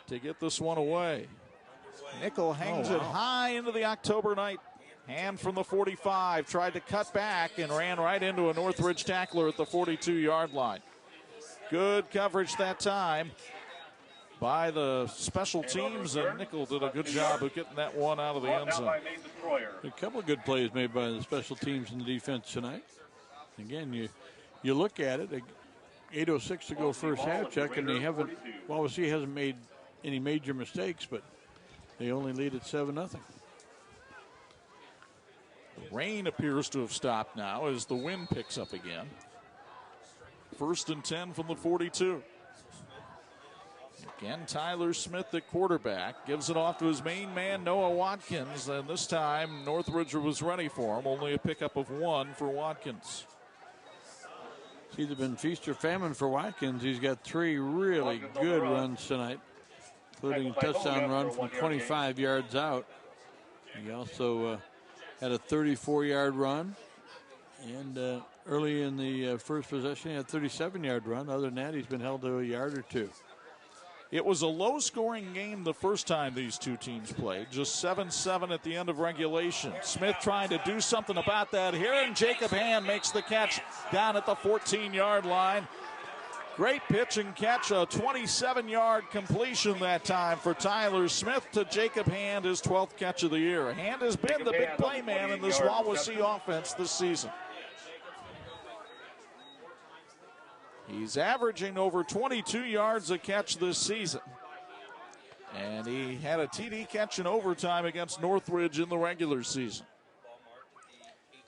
to get this one away. Nickel hangs it high into the October night. Hand from the 45, tried to cut back and ran right into a Northridge tackler at the 42-yard line. Good coverage that time by the special teams, and Nickel did a good job of getting that one out of the end zone.
A couple of good plays made by the special teams and the defense tonight. Again, you look at it, 8:06 to go first half, Chuck, and Wawasee hasn't made any major mistakes, but they only lead at 7-0.
The rain appears to have stopped now as the wind picks up again. 1st and 10 from the 42. Again, Tyler Smith at quarterback. Gives it off to his main man, Noah Watkins. And this time, Northridge was ready for him. Only a pickup of 1 for Watkins.
It's either been feast or famine for Watkins. He's got 3 really good runs tonight, including a touchdown run from 25 yards out. He also had a 34-yard run. And early in the first possession, he had a 37-yard run. Other than that, he's been held to a yard or 2.
It was a low-scoring game the first time these two teams played, just 7-7 at the end of regulation. Smith trying to do something about that here, and Jacob Hand makes the catch down at the 14-yard line. Great pitch and catch, a 27-yard completion that time for Tyler Smith to Jacob Hand, his 12th catch of the year. Hand has been the big play man in this Wawasee offense this season. He's averaging over 22 yards a catch this season. And he had a TD catch in overtime against Northridge in the regular season.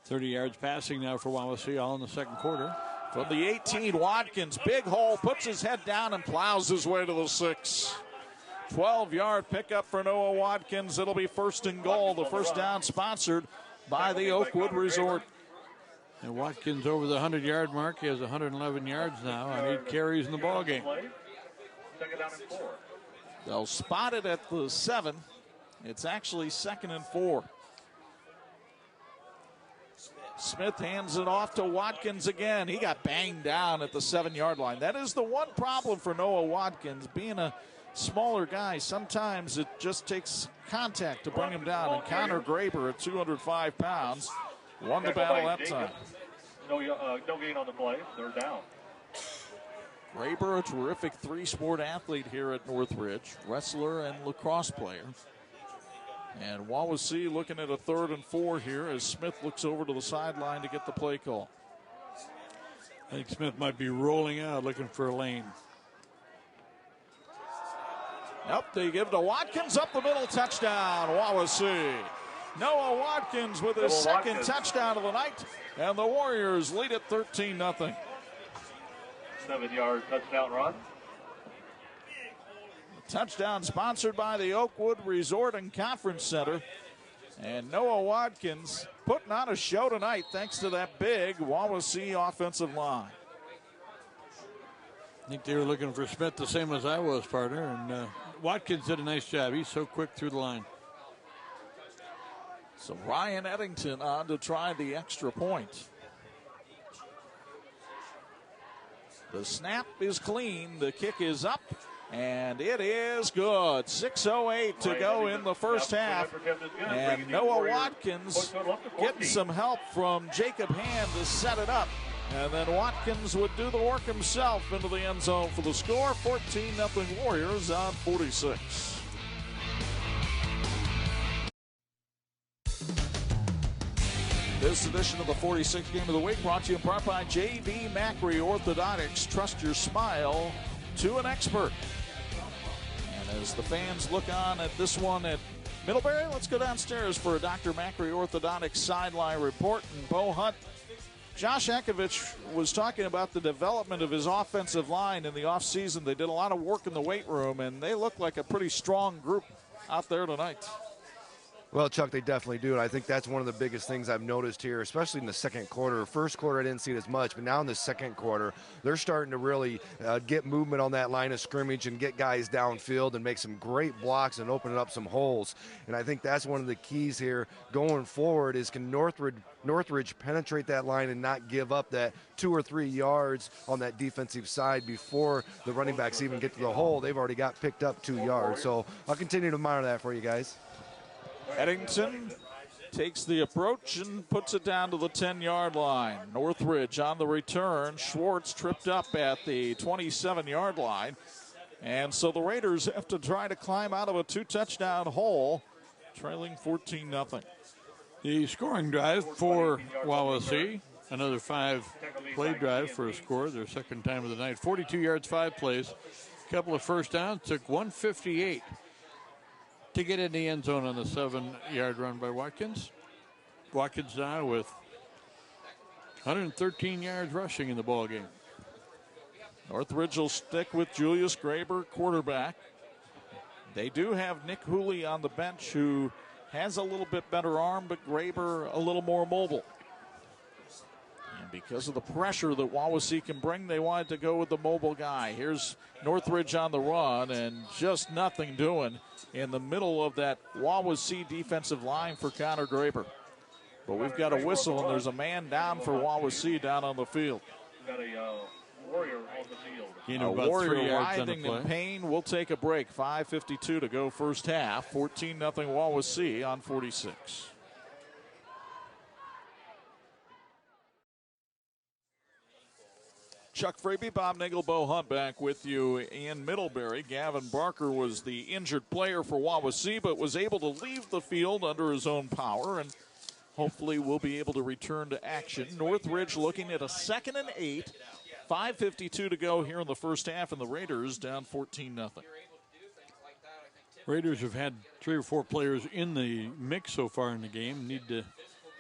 30 yards passing now for Wawasee, all in the second quarter.
From the 18, Watkins, big hole, puts his head down and plows his way to the 6. 12-yard pickup for Noah Watkins. It'll be 1st and goal. The first down sponsored by the Oakwood Resort.
And Watkins over the 100-yard mark. He has 111 yards now on 8 carries in the ballgame.
They'll spot it at the 7. It's actually 2nd and 4. Smith hands it off to Watkins again. He got banged down at the 7-yard line. That is the one problem for Noah Watkins. Being a smaller guy, sometimes it just takes contact to bring him down. And Connor Graber at 205 pounds won the battle that time.
No gain on the play. They're down.
Graber, a terrific 3-sport athlete here at Northridge, wrestler and lacrosse player. And Wawasee looking at a 3rd and 4 here as Smith looks over to the sideline to get the play call.
I think Smith might be rolling out looking for a lane.
Nope, they give to Watkins up the middle, touchdown, Wawasee. Noah Watkins with his second touchdown of the night, and the Warriors lead at 13-0.
7-yard touchdown run.
Touchdown sponsored by the Oakwood Resort and Conference Center. And Noah Watkins putting on a show tonight thanks to that big Wawasee offensive line.
I think they were looking for Smith the same as I was, partner. And Watkins did a nice job. He's so quick through the line.
So Ryan Eddington on to try the extra point. The snap is clean. The kick is up. And it is good. 6:08 to go in the first half. And Noah Watkins getting some help from Jacob Hand to set it up. And then Watkins would do the work himself into the end zone for the score. 14-0 Warriors on 46. This edition of the 46th Game of the Week brought to you in part by J.V. Macri Orthodontics. Trust your smile to an expert. And as the fans look on at this one at Middlebury, let's go downstairs for a Dr. Macri Orthodontics sideline report. And Bo Hunt Josh Ankovich was talking about the development of his offensive line in the offseason. They did a lot of work in the weight room, and they look like a pretty strong group out there tonight.
Well, Chuck, they definitely do, and I think that's one of the biggest things I've noticed here, especially in the second quarter. First quarter, I didn't see it as much, but now in the second quarter, they're starting to really get movement on that line of scrimmage and get guys downfield and make some great blocks and open up some holes. And I think that's one of the keys here going forward is can Northridge penetrate that line and not give up that 2 or 3 yards on that defensive side before the running backs even get to the hole. They've already got picked up 2 yards. So I'll continue to monitor that for you guys.
Eddington takes the approach and puts it down to the 10-yard line. Northridge on the return. Schwartz tripped up at the 27-yard line. And so the Raiders have to try to climb out of a 2-touchdown hole, trailing 14-0.
The scoring drive for Wawasee, another 5-play drive for a score, their second time of the night. 42 yards, 5 plays, a couple of first downs, took 158 to get in the end zone on the 7-yard run by Watkins. Watkins now with 113 yards rushing in the ball game.
Northridge will stick with Julius Graber, quarterback. They do have Nick Hooley on the bench, who has a little bit better arm, but Graber a little more mobile. And because of the pressure that Wawasee can bring, they wanted to go with the mobile guy. Here's Northridge on the run, and just nothing doing in the middle of that Wawasee defensive line for Connor Graber. But we've got a whistle, and there's a man down for Wawasee down on the field.
We've got a Warrior on the field.
A Warrior writhing in pain. We'll take a break. 5:52 to go first half. 14-0 Wawasee on 46. Chuck Fraby, Bob Nagel, Bo Hunt back with you in Middlebury. Gavin Barker was the injured player for Wawasee, but was able to leave the field under his own power, and hopefully will be able to return to action. Northridge looking at a 2nd and 8. 5:52 to go here in the first half, and the Raiders down 14-0.
Raiders have had 3 or 4 players in the mix so far in the game. Need to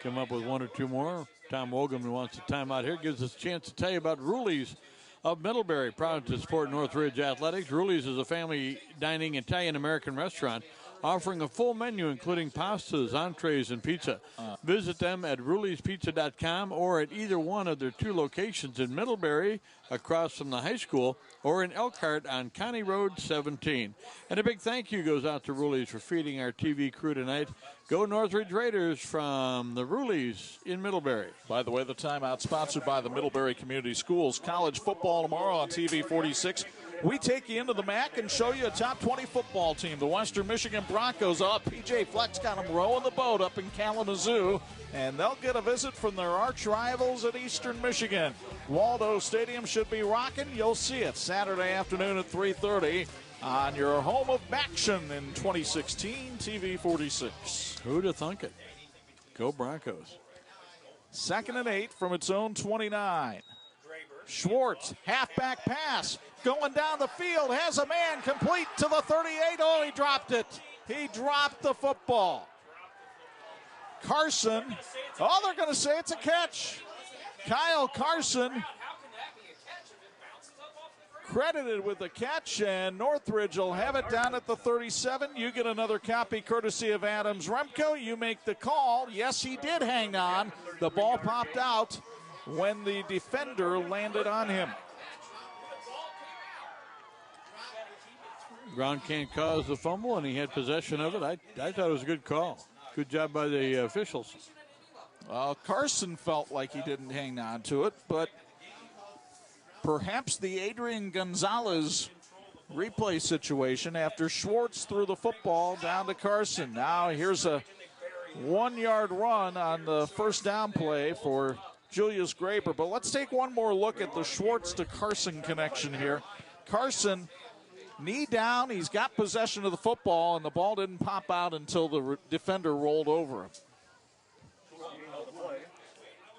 come up with 1 or 2 more. Tom Wogan wants a timeout here. Gives us a chance to tell you about Ruli's of Middlebury, proud to support Northridge Athletics. Ruli's is a family dining Italian-American restaurant offering a full menu including pastas, entrees, and pizza. Visit them at rulispizza.com or at either one of their 2 locations in Middlebury across from the high school or in Elkhart on County Road 17. And a big thank you goes out to Ruli's for feeding our TV crew tonight. Go Northridge Raiders from the Ruli's in Middlebury.
By the way, the timeout sponsored by the Middlebury Community Schools. College football tomorrow on TV 46. We take you into the MAC and show you a top 20 football team. The Western Michigan Broncos up. PJ Fleck's got them rowing the boat up in Kalamazoo, and they'll get a visit from their arch rivals at Eastern Michigan. Waldo Stadium should be rocking. You'll see it Saturday afternoon at 3:30 on your home of action in 2016, TV 46.
Who'd have thunk it? Go Broncos.
2nd and 8 from its own 29. Schwartz, halfback pass, going down the field, has a man complete to the 38. Oh, he dropped it. He dropped the football. Carson, oh, they're going to say it's a catch. Kyle Carson credited with the catch, and Northridge will have it down at the 37. You get another copy courtesy of Adams Remco. You make the call. Yes, he did hang on. The ball popped out when the defender landed on him.
Ground can't cause the fumble, and he had possession of it. I thought it was a good call. Good job by the officials.
Carson felt like he didn't hang on to it, but perhaps the Adrian Gonzalez replay situation after Schwartz threw the football down to Carson. Now here's a 1-yard run on the first down play for Julius Graber. But let's take one more look at the Schwartz to Carson connection here. Carson, knee down, he's got possession of the football, and the ball didn't pop out until the defender rolled over him.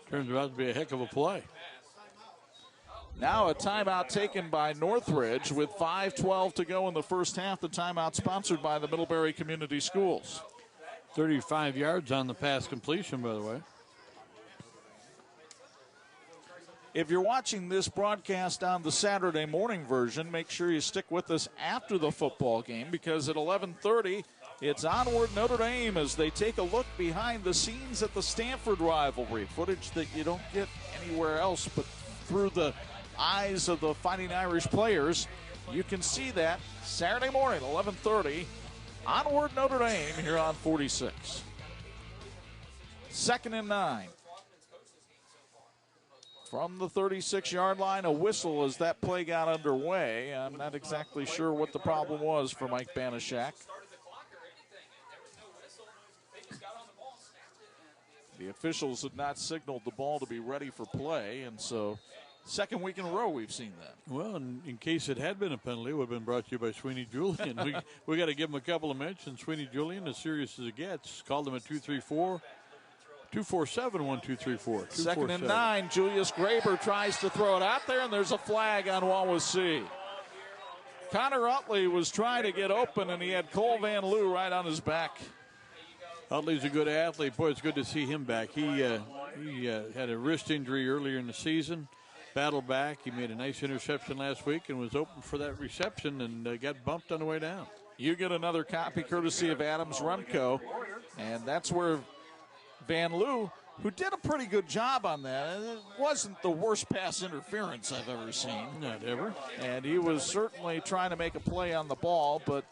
Turns out to be a heck of a play.
Now a timeout taken by Northridge with 5:12 to go in the first half. The timeout sponsored by the Middlebury Community Schools.
35 yards on the pass completion, by the way.
If you're watching this broadcast on the Saturday morning version, make sure you stick with us after the football game, because at 11:30, it's Onward Notre Dame as they take a look behind the scenes at the Stanford rivalry. Footage that you don't get anywhere else but through the eyes of the Fighting Irish players. You can see that Saturday morning, 11:30, Onward Notre Dame here on 46. 2nd and 9. From the 36-yard line, a whistle as that play got underway. I'm not exactly sure what the problem was for Mike Banashak. The officials had not signaled the ball to be ready for play, and so second week in a row we've seen that.
Well, in case it had been a penalty, it would have been brought to you by Sweeney Julian. we got to give him a couple of mentions. Sweeney Julian, as serious as it gets, called him a 247-1234.
2nd and 9. Julius Graber tries to throw it out there, and there's a flag on Wawasee. Connor Utley was trying to get open, and he had Cole Van Loo right on his back.
Utley's a good athlete. Boy, it's good to see him back. He had a wrist injury earlier in the season, battled back. He made a nice interception last week and was open for that reception and got bumped on the way down.
You get another copy courtesy of Adams Remco, and that's where Van Loo, who did a pretty good job on that. It wasn't the worst pass interference I've ever seen.
Not ever.
And he was certainly trying to make a play on the ball, but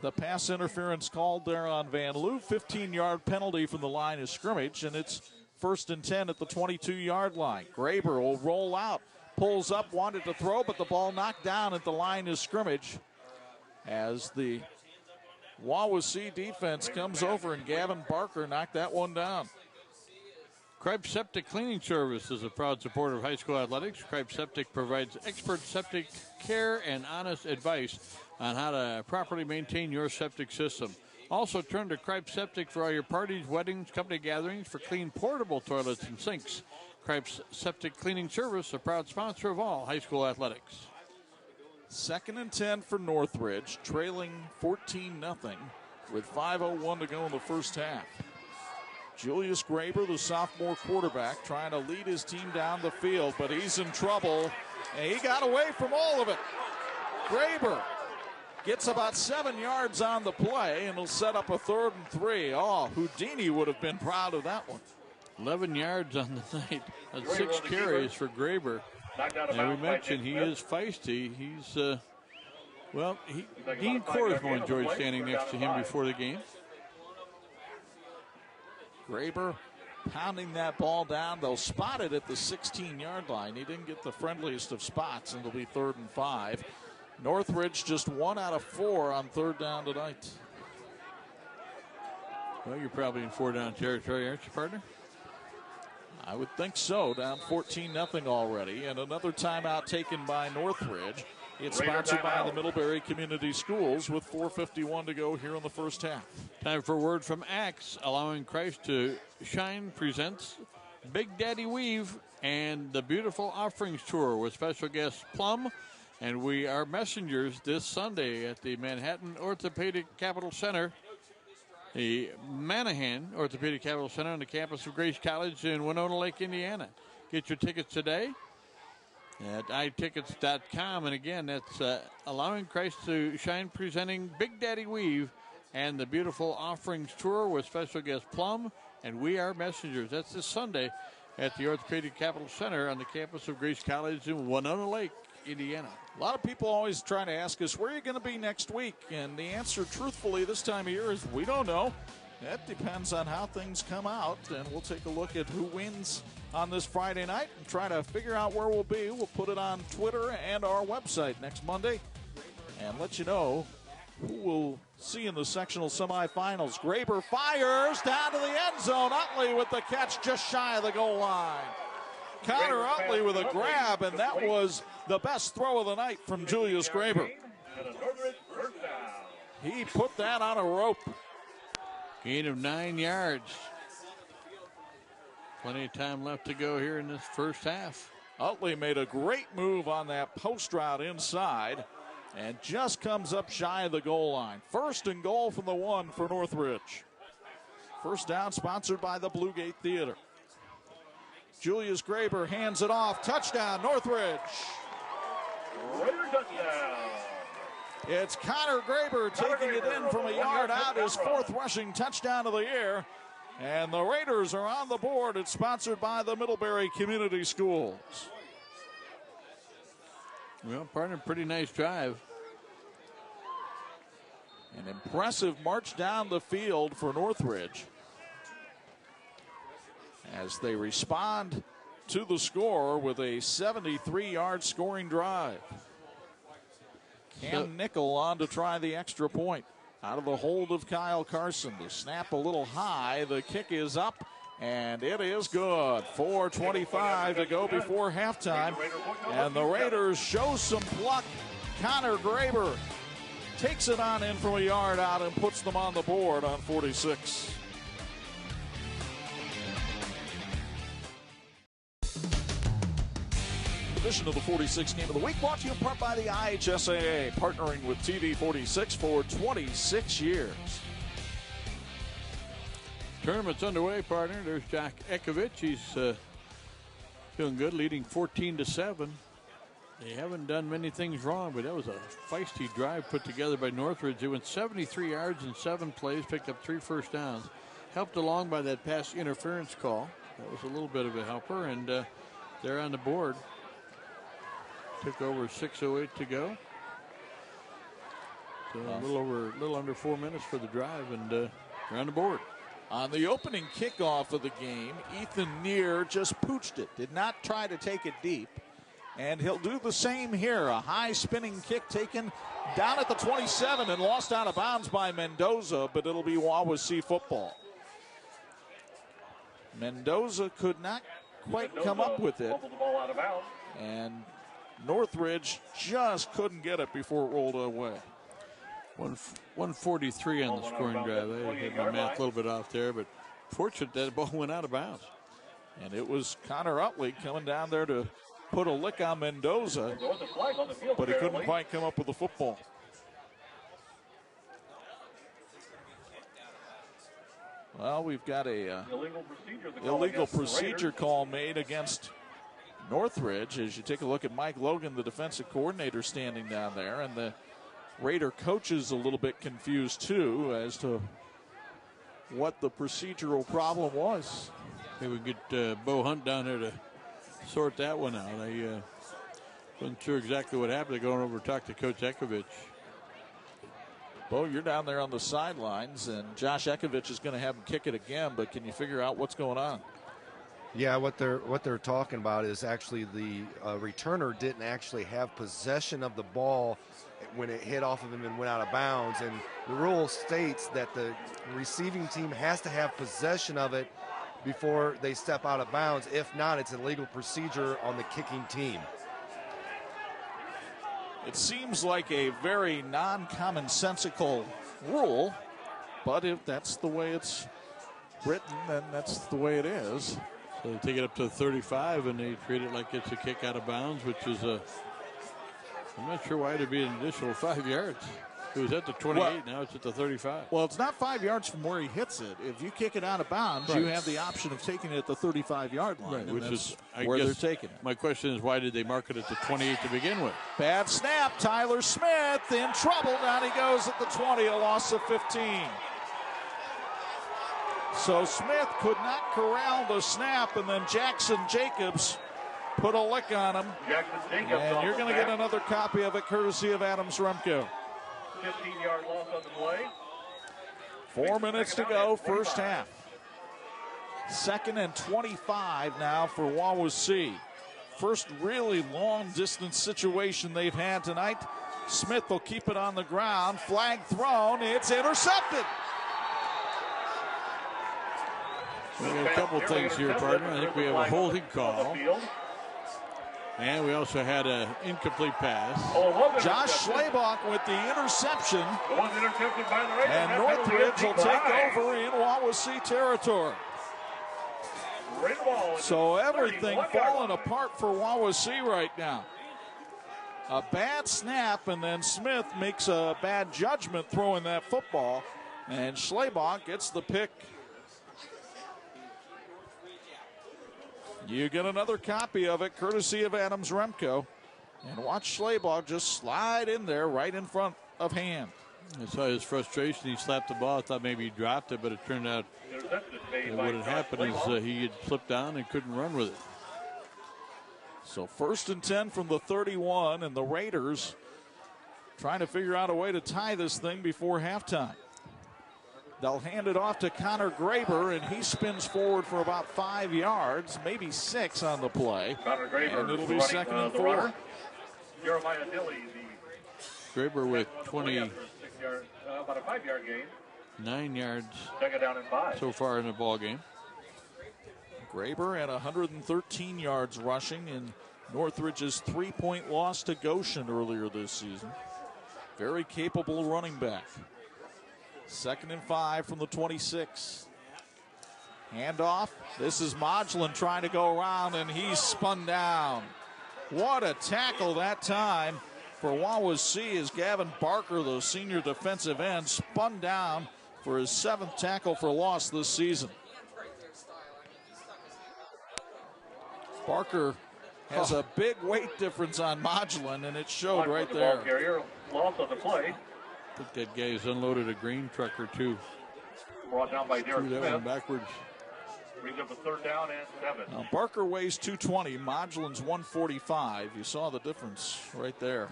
the pass interference called there on Van Loo. 15-yard penalty from the line of scrimmage, and it's 1st and 10 at the 22-yard line. Graber will roll out, pulls up, wanted to throw, but the ball knocked down at the line of scrimmage as the Wawasee defense comes over, and Gavin Barker knocked that one down.
Kripe Septic Cleaning Service is a proud supporter of high school athletics. Kripe Septic provides expert septic care and honest advice on how to properly maintain your septic system. Also, turn to Kripe Septic for all your parties, weddings, company gatherings, for clean portable toilets and sinks. Kripe Septic Cleaning Service, a proud sponsor of all high school athletics.
2nd and 10 for Northridge, trailing 14-0 with 5:01 to go in the first half. Julius Graber, the sophomore quarterback, trying to lead his team down the field, but he's in trouble, and he got away from all of it. Graber gets about 7 yards on the play, and he'll set up a 3rd and 3. Oh, Houdini would have been proud of that one.
11 yards on the night. That's 6 carries for Graber. And we mentioned he is feisty. He's, Dean Korsmo enjoyed standing next to him before the game.
Graber pounding that ball down. They'll spot it at the 16-yard line. He didn't get the friendliest of spots, and it'll be 3rd and 5. Northridge just 1 out of 4 on 3rd down tonight.
Well, you're probably in 4-down territory, aren't you, partner?
I would think so. Down 14-0 already. And another timeout taken by Northridge. It's sponsored by the Middlebury Community Schools with 4:51 to go here in the first half.
Time for a word from Axe. Allowing Christ to Shine presents Big Daddy Weave and the Beautiful Offerings Tour with special guest Plum. And we are messengers this Sunday at the Manhattan Orthopedic Capital Center, the Manahan Orthopedic Capital Center on the campus of Grace College in Winona Lake, Indiana. Get your tickets today at itickets.com. And again, that's Allowing Christ to Shine presenting Big Daddy Weave and the Beautiful Offerings Tour with special guest Plum and We Are Messengers. That's this Sunday at the Orthopedic Capital Center on the campus of Grace College in Winona Lake, Indiana.
A lot of people always trying to ask us, where are you going to be next week? And the answer, truthfully, this time of year is we don't know. That depends on how things come out, and we'll take a look at who wins on this Friday night and try to figure out where we'll be. We'll put it on Twitter and our website next Monday and let you know who we'll see in the sectional semifinals. Graber fires down to the end zone. Utley with the catch just shy of the goal line. Connor Utley with a grab, and that was the best throw of the night from Julius Graber. He put that on a rope.
Gain of 9 yards. Plenty of time left to go here in this first half.
Utley made a great move on that post route inside and just comes up shy of the goal line. 1st and goal from the 1 for Northridge. First down sponsored by the Blue Gate Theater. Julius Graber hands it off. Touchdown, Northridge.
Raider touchdown.
It's Connor Graber taking it in from a yard out, his 4th rushing touchdown of the year. And the Raiders are on the board. It's sponsored by the Middlebury Community Schools.
Well, partner, pretty nice drive.
An impressive march down the field for Northridge as they respond to the score with a 73-yard scoring drive. Cam Nickel on to try the extra point. Out of the hold of Kyle Carson. The snap a little high. The kick is up, and it is good. 4:25 to go before halftime. And the Raiders show some pluck. Connor Graber takes it on in from a yard out and puts them on the board on 46. Edition of the 46 Game of the Week brought to you in part by the IHSAA, partnering with TV 46 for 26 years.
Tournament's underway, partner. There's Jack Ekovich. He's feeling good, leading 14-7. They haven't done many things wrong, but that was a feisty drive put together by Northridge. They went 73 yards in 7 plays, picked up 3 first downs. Helped along by that pass interference call. That was a little bit of a helper, and they're on the board. Took over 6:08 to go. So a little under 4 minutes for the drive, and they're on the board.
On the opening kickoff of the game, Ethan Neer just pooched it, did not try to take it deep. And he'll do the same here. A high spinning kick taken down at the 27 and lost out of bounds by Mendoza, but it'll be Wawasee football. Mendoza could not quite come up with it. And Northridge just couldn't get it before it rolled away.
143 on the scoring drive. I had my math a little bit off there, but fortunate that ball went out of bounds.
And it was Connor Utley coming down there to put a lick on Mendoza, but he couldn't quite come up with the football. Well, we've got a illegal procedure call made against Northridge as you take a look at Mike Logan, the defensive coordinator, standing down there, and the Raider coach is a little bit confused too as to what the procedural problem was.
Maybe we get Bo Hunt down there to sort that one out. I wasn't sure exactly what happened. They're going over to talk to Coach Ekovich.
Bo, you're down there on the sidelines, and Josh Ekovich is going to have him kick it again, but can you figure out what's going on?
Yeah, what they're talking about is actually the returner didn't actually have possession of the ball when it hit off of him and went out of bounds. And the rule states that the receiving team has to have possession of it before they step out of bounds. If not, it's a legal procedure on the kicking team.
It seems like a very non-commonsensical rule, but if that's the way it's written, then that's the way it is.
So they take it up to 35, and they treat it like it's a kick out of bounds, which is I'm not sure why it'd be an additional 5 yards. It was at the 28, now it's at the 35.
Well, it's not 5 yards from where he hits it. If you kick it out of bounds, you have the option of taking it at the 35-yard line,
right, which is
where they're taking it.
My question is, why did they mark it at the 28 to begin with?
Bad snap. Tyler Smith in trouble. Down he goes at the 20, a loss of 15. So Smith could not corral the snap, and then Jackson Jacobs put a lick on him. And you're going to get another copy of it courtesy of Adams Remco.
15-yard loss on the play.
4 minutes to go, first half. 2nd and 25 now for Wawasee. First really long-distance situation they've had tonight. Smith will keep it on the ground. Flag thrown. It's intercepted.
We got a couple things here, partner. I think we have a holding call. And we also had an incomplete pass.
Josh Schlabach with the interception. And Northridge will take over in Wawasee territory. So everything falling apart for Wawasee right now. A bad snap, and then Smith makes a bad judgment throwing that football. And Schlabach gets the pick. You get another copy of it, courtesy of Adams Remco. And watch Schleybaugh just slide in there right in front of Hand.
I saw his frustration. He slapped the ball. I thought maybe he dropped it, but it turned out what had happened is he had slipped down and couldn't run with it.
So 1st and 10 from the 31, and the Raiders trying to figure out a way to tie this thing before halftime. They'll hand it off to Connor Graber, and he spins forward for about 5 yards, maybe 6 on the play.
Connor Graber,
and it'll be 2nd and 4.
Jeremiah Dilly,
Graber with 20.
About a 5-yard gain.
9 yards
2nd down and 5.
so far in the ball game.
Graber at 113 yards rushing in Northridge's 3-point loss to Goshen earlier this season. Very capable running back. 2nd and 5 from the 26. Handoff. This is Modulin trying to go around, and he's spun down. What a tackle that time for Wawasee as Gavin Barker, the senior defensive end, spun down for his 7th tackle for loss this season. Barker has a big weight difference on Modulin, and it showed right there.
Ball carrier, loss on the play.
I think that guy's unloaded a green truck or two.
Brought down by Derek
Threw that one
Smith.
backwards.
Brings up a 3rd down and 7.
Now Barker weighs 220, Modulin's 145. You saw the difference right there.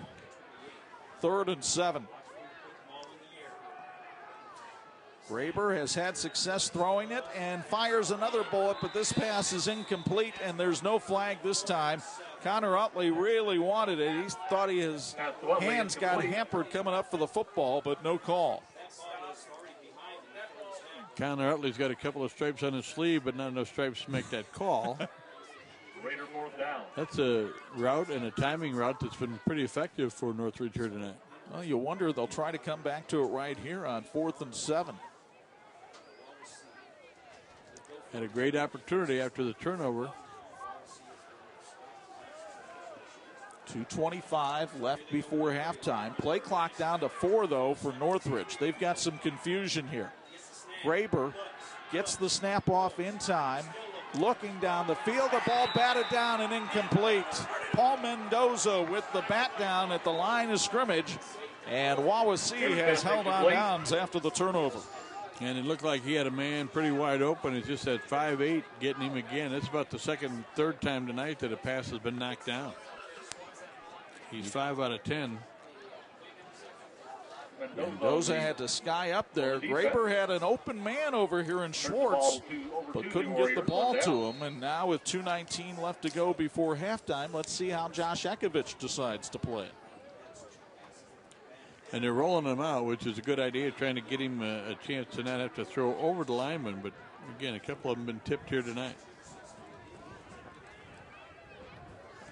3rd and 7. Graber has had success throwing it and fires another bullet, but this pass is incomplete, and there's no flag this time. Connor Utley really wanted it. He thought his hands got hampered coming up for the football, but no call.
Connor Utley's got a couple of stripes on his sleeve, but not enough stripes to make that call.
Raider 4th down.
That's a route and a timing route that's been pretty effective for Northridge here tonight.
Well, you wonder they'll try to come back to it right here on 4th and 7.
Had a great opportunity after the turnover.
2:25 left before halftime. Play clock down to 4, though, for Northridge. They've got some confusion here. Graber gets the snap off in time. Looking down the field, the ball batted down and incomplete. Paul Mendoza with the bat down at the line of scrimmage. And Wawasee has held on downs after the turnover.
And it looked like he had a man pretty wide open. It's just that 5'8" getting him again. It's about the 2nd and 3rd time tonight that a pass has been knocked down. He's 5 out of 10.
Mendoza had to sky up there. Graber had an open man over here in Schwartz, but couldn't get the ball to him. And now with 2:19 left to go before halftime, let's see how Josh Ekovich decides to play.
And they're rolling him out, which is a good idea, trying to get him a chance to not have to throw over the lineman. But again, a couple of them been tipped here tonight.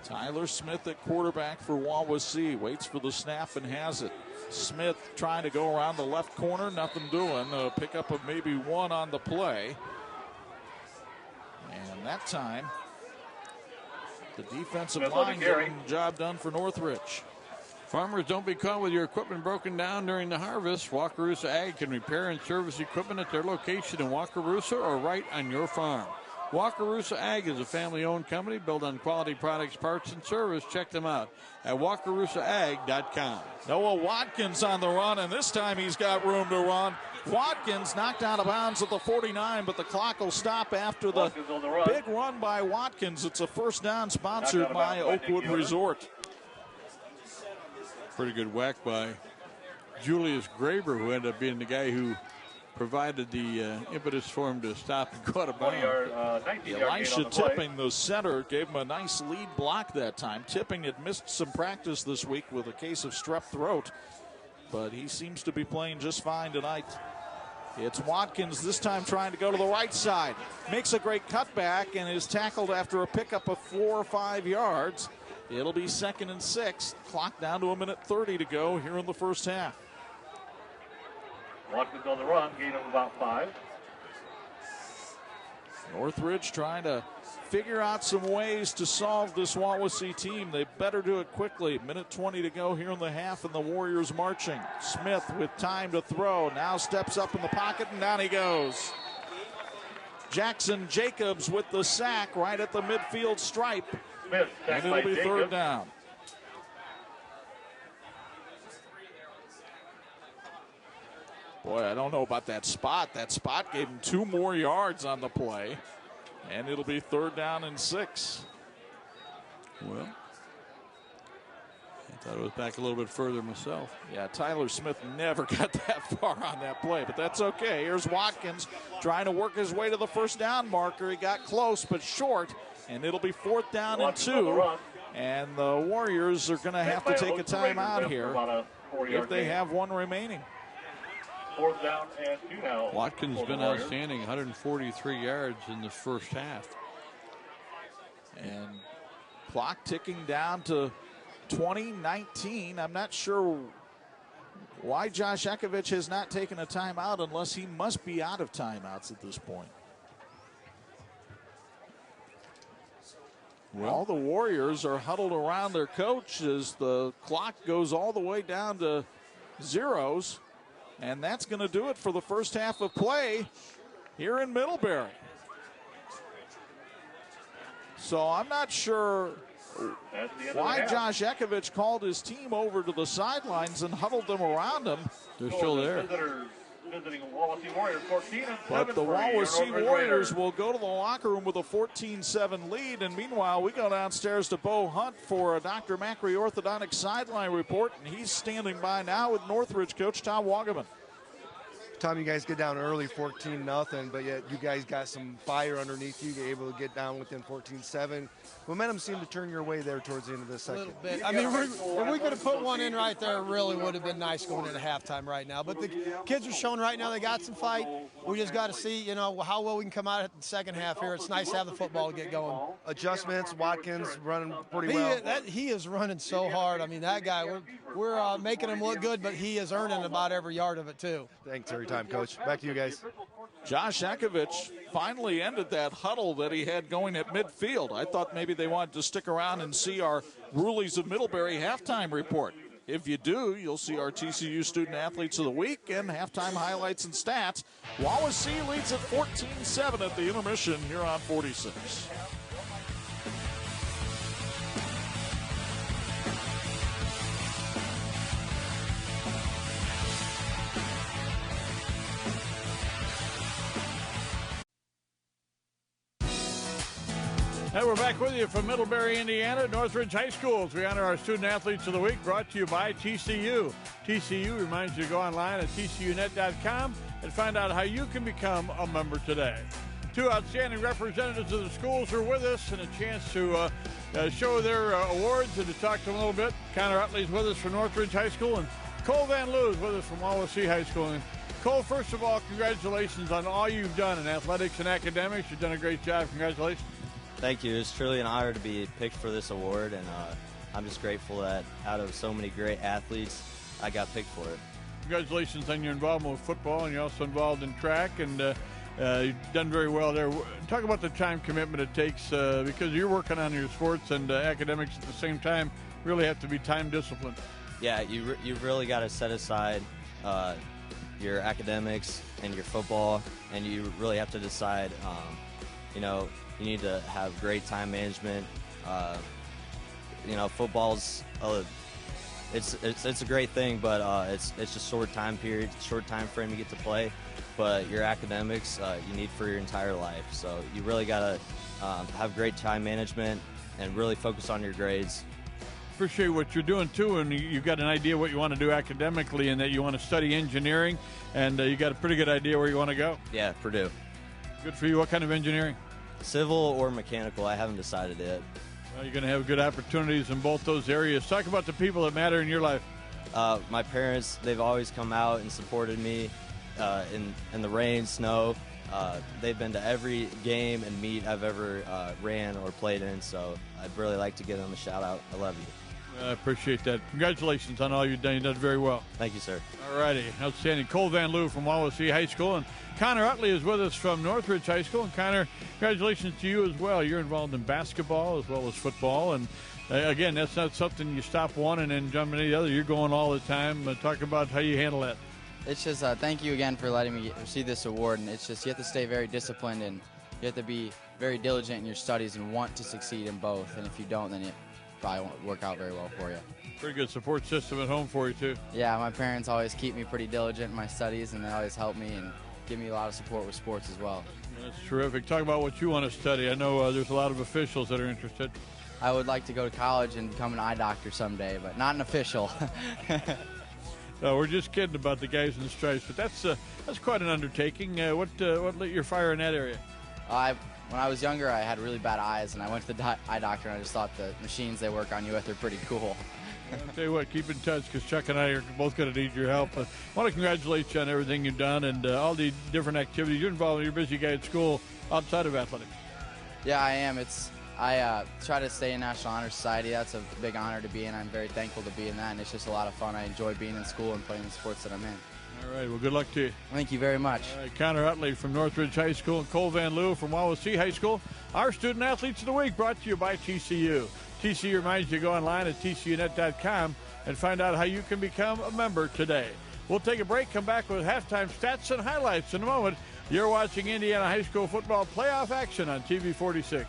Tyler Smith at quarterback for Wawasee. Waits for the snap and has it. Smith trying to go around the left corner. Nothing doing. A pickup of maybe 1 on the play. And that time, the defensive line getting the job done for Northridge.
Farmers, don't be caught with your equipment broken down during the harvest. Wakarusa Ag can repair and service equipment at their location in Wakarusa or right on your farm. Wakarusa Ag is a family-owned company built on quality products, parts, and service. Check them out at wakarusaag.com.
Noah Watkins on the run, and this time he's got room to run. Watkins knocked out of bounds at the 49, but the clock will stop after the big run by Watkins. It's a 1st down sponsored by Oakwood Resort.
Pretty good whack by Julius Graber, who ended up being the guy who provided the impetus for him to stop and go out of bounds.
Elisha Tipping, the center, gave him a nice lead block that time. Tipping had missed some practice this week with a case of strep throat, but he seems to be playing just fine tonight. It's Watkins this time trying to go to the right side. Makes a great cutback and is tackled after a pickup of 4 or 5 yards. It'll be 2nd and 6. Clock down to 1:30 to go here in the first half.
Watkins on the run, gain of about 5.
Northridge trying to figure out some ways to solve this Wawasee team. They better do it quickly. 1:20 to go here in the half, and the Warriors marching. Smith with time to throw. Now steps up in the pocket, and down he goes. Jackson Jacobs with the sack right at the midfield stripe.
Smith,
And it'll be third down. Boy, I don't know about that spot. That spot gave him 2 more yards on the play. And it'll be third down and 6.
Well, I thought it was back a little bit further myself.
Yeah, Tyler Smith never got that far on that play, but that's okay. Here's Watkins trying to work his way to the first down marker. He got close, but short, and it'll be fourth down and 2. And the Warriors are going to have to take a timeout here if they have one remaining.
Fourth down and 2 now.
Watkins has been outstanding, 143 yards in the first half.
And clock ticking down to 20-19. I'm not sure why Josh Ekovich has not taken a timeout unless he must be out of timeouts at this point. Well, all the Warriors are huddled around their coach as the clock goes all the way down to zeros. And that's going to do it for the first half of play here in Middlebury. So I'm not sure why Josh Ekovich called his team over to the sidelines and huddled them around him.
They're still there.
Visiting Wawasse Warriors 14 and 7.
But the Wawasee Warriors will go to the locker room with a 14-7 lead. And meanwhile, we go downstairs to Bo Hunt for a Dr. Macri orthodontic sideline report. And he's standing by now with Northridge coach Tom Wagaman.
Tom, you guys get down early, 14-0, but yet you guys got some fire underneath you. You're able to get down within 14-7. Momentum seemed to turn your way there towards the end of the second.
A little bit. I mean, if we could have put one in right there, it really would have been nice going into halftime right now. But the kids are showing right now they got some fight. We just got to see, you know, how well we can come out at the second half here. It's nice to have the football get going.
Adjustments, Watkins running pretty well.
He is running so hard. I mean, that guy, we're making him look good, but he is earning about every yard of it, too.
Thanks every time, Coach. Back to you guys.
Josh Ekovich finally ended that huddle that he had going at midfield. I thought maybe they wanted to stick around and see our Ruleys of Middlebury halftime report. If you do, you'll see our TCU Student Athletes of the Week and halftime highlights and stats. Wawasee leads at 14-7 at the intermission here on 46.
Hey, we're back with you from Middlebury, Indiana, Northridge High School. We honor our Student Athletes of the Week, brought to you by TCU. TCU reminds you to go online at tcunet.com and find out how you can become a member today. 2 outstanding representatives of the schools are with us, and a chance to show their awards and to talk to them a little bit. Connor Utley's with us from Northridge High School, and Cole Van Loo is with us from Wawasee High School. And Cole, first of all, congratulations on all you've done in athletics and academics. You've done a great job. Congratulations.
Thank you. It's truly an honor to be picked for this award, and I'm just grateful that out of so many great athletes, I got picked for it.
Congratulations on your involvement with football, and you're also involved in track, and you've done very well there. Talk about the time commitment it takes, because you're working on your sports and academics at the same time. Really have to be time disciplined.
Yeah, you really got to set aside your academics and your football, and you really have to decide, you need to have great time management. Football's it's a great thing, but it's just short time period, short time frame to get to play. But your academics you need for your entire life. So you really got to have great time management and really focus on your grades.
Appreciate what you're doing too, and you've got an idea what you want to do academically, and that you want to study engineering, and you got a pretty good idea where you want to go.
Yeah, Purdue.
Good for you. What kind of engineering?
Civil or mechanical, I haven't decided yet.
Well, you're going to have good opportunities in both those areas. Talk about the people that matter in your life.
My parents, they've always come out and supported me in the rain, snow. They've been to every game and meet I've ever ran or played in, so I'd really like to give them a shout out. I love you.
I appreciate that. Congratulations on all you've done. You've done very well.
Thank you, sir.
All righty. Outstanding. Cole Van Loo from Wawasee High School. And Connor Utley is with us from Northridge High School. And Connor, congratulations to you as well. You're involved in basketball as well as football. And again, that's not something you stop one and then jump into the other. You're going all the time. Talk about how you handle that.
It's just thank you again for letting me receive this award. And it's just you have to stay very disciplined and you have to be very diligent in your studies and want to succeed in both. And if you don't, then it probably won't work out very well for you. Pretty good support system at home for you, too. Yeah, my parents always keep me pretty diligent in my studies, and they always help me and give me a lot of support with sports as well. That's terrific. Talk about what you want to study. I know there's a lot of officials that are interested. I would like to go to college and become an eye doctor someday, but not an official. No, we're just kidding about the guys in the stripes, but that's quite an undertaking. What lit your fire in that area? When I was younger, I had really bad eyes, and I went to the eye doctor, and I just thought the machines they work on you with are pretty cool. I'll tell you what, keep in touch, because Chuck and I are both going to need your help. I want to congratulate you on everything you've done and all the different activities you're involved in. You're a busy guy at school outside of athletics. Yeah, I am. I try to stay in National Honor Society. That's a big honor to be in. I'm very thankful to be in that, and it's just a lot of fun. I enjoy being in school and playing the sports that I'm in. All right, well, good luck to you. Thank you very much. All right, Connor Utley from Northridge High School and Cole Van Leeuwen from Wawasee High School. Our Student Athletes of the Week brought to you by TCU. TCU reminds you to go online at tcunet.com and find out how you can become a member today. We'll take a break, come back with halftime stats and highlights in a moment. You're watching Indiana High School football playoff action on TV 46.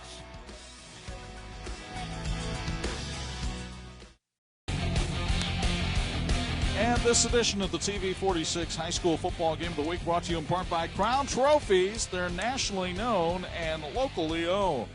And this edition of the TV 46 High School Football Game of the Week brought to you in part by Crown Trophies. They're nationally known and locally owned.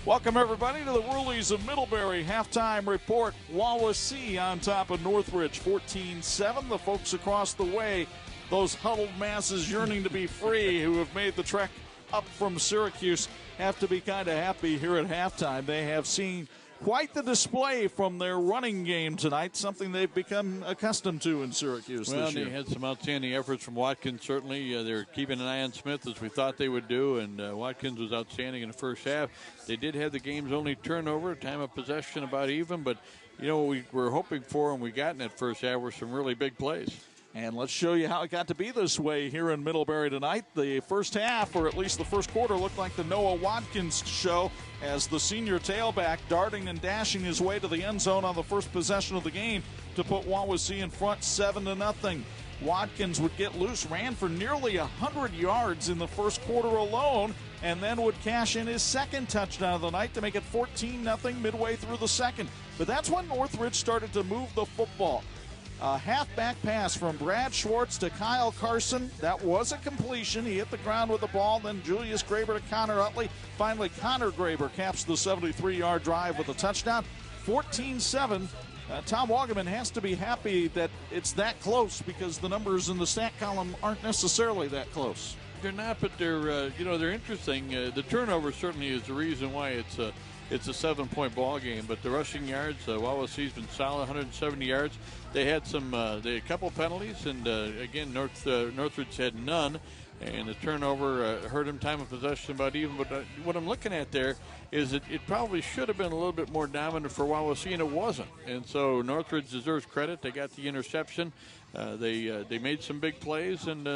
Welcome, everybody, to the Whirlies of Middlebury halftime report. Wawasee on top of Northridge, 14-7. The folks across the way, those huddled masses yearning to be free who have made the trek up from Syracuse, have to be kind of happy here at halftime. They have seen quite the display from their running game tonight, something they've become accustomed to in Syracuse this year. They had some outstanding efforts from Watkins, certainly. They're keeping an eye on Smith, as we thought they would do, and Watkins was outstanding in the first half. They did have the game's only turnover, time of possession about even, but, you know, what we were hoping for and we got in that first half were some really big plays. And let's show you how it got to be this way here in Middlebury tonight. The first half, or at least the first quarter, looked like the Noah Watkins show as the senior tailback darting and dashing his way to the end zone on the first possession of the game to put Wawasee in front 7-0. Watkins would get loose, ran for nearly 100 yards in the first quarter alone, and then would cash in his second touchdown of the night to make it 14-0 midway through the second. But that's when Northridge started to move the football. A halfback pass from Brad Schwartz to Kyle Carson. That was a completion. He hit the ground with the ball. Then Julius Graber to Connor Utley. Finally, Connor Graber caps the 73-yard drive with a touchdown. 14-7. Tom Wagaman has to be happy that it's that close, because the numbers in the stat column aren't necessarily that close. They're not, but they're they're interesting. The turnover certainly is the reason why it's a 7-point ball game, but the rushing yards, Wawasee's been solid, 170 yards. They had a couple penalties, and again, Northridge had none, and the turnover hurt him time of possession about even. But what I'm looking at there is that it probably should have been a little bit more dominant for Wawasee, and it wasn't. And so Northridge deserves credit. They got the interception. They made some big plays, and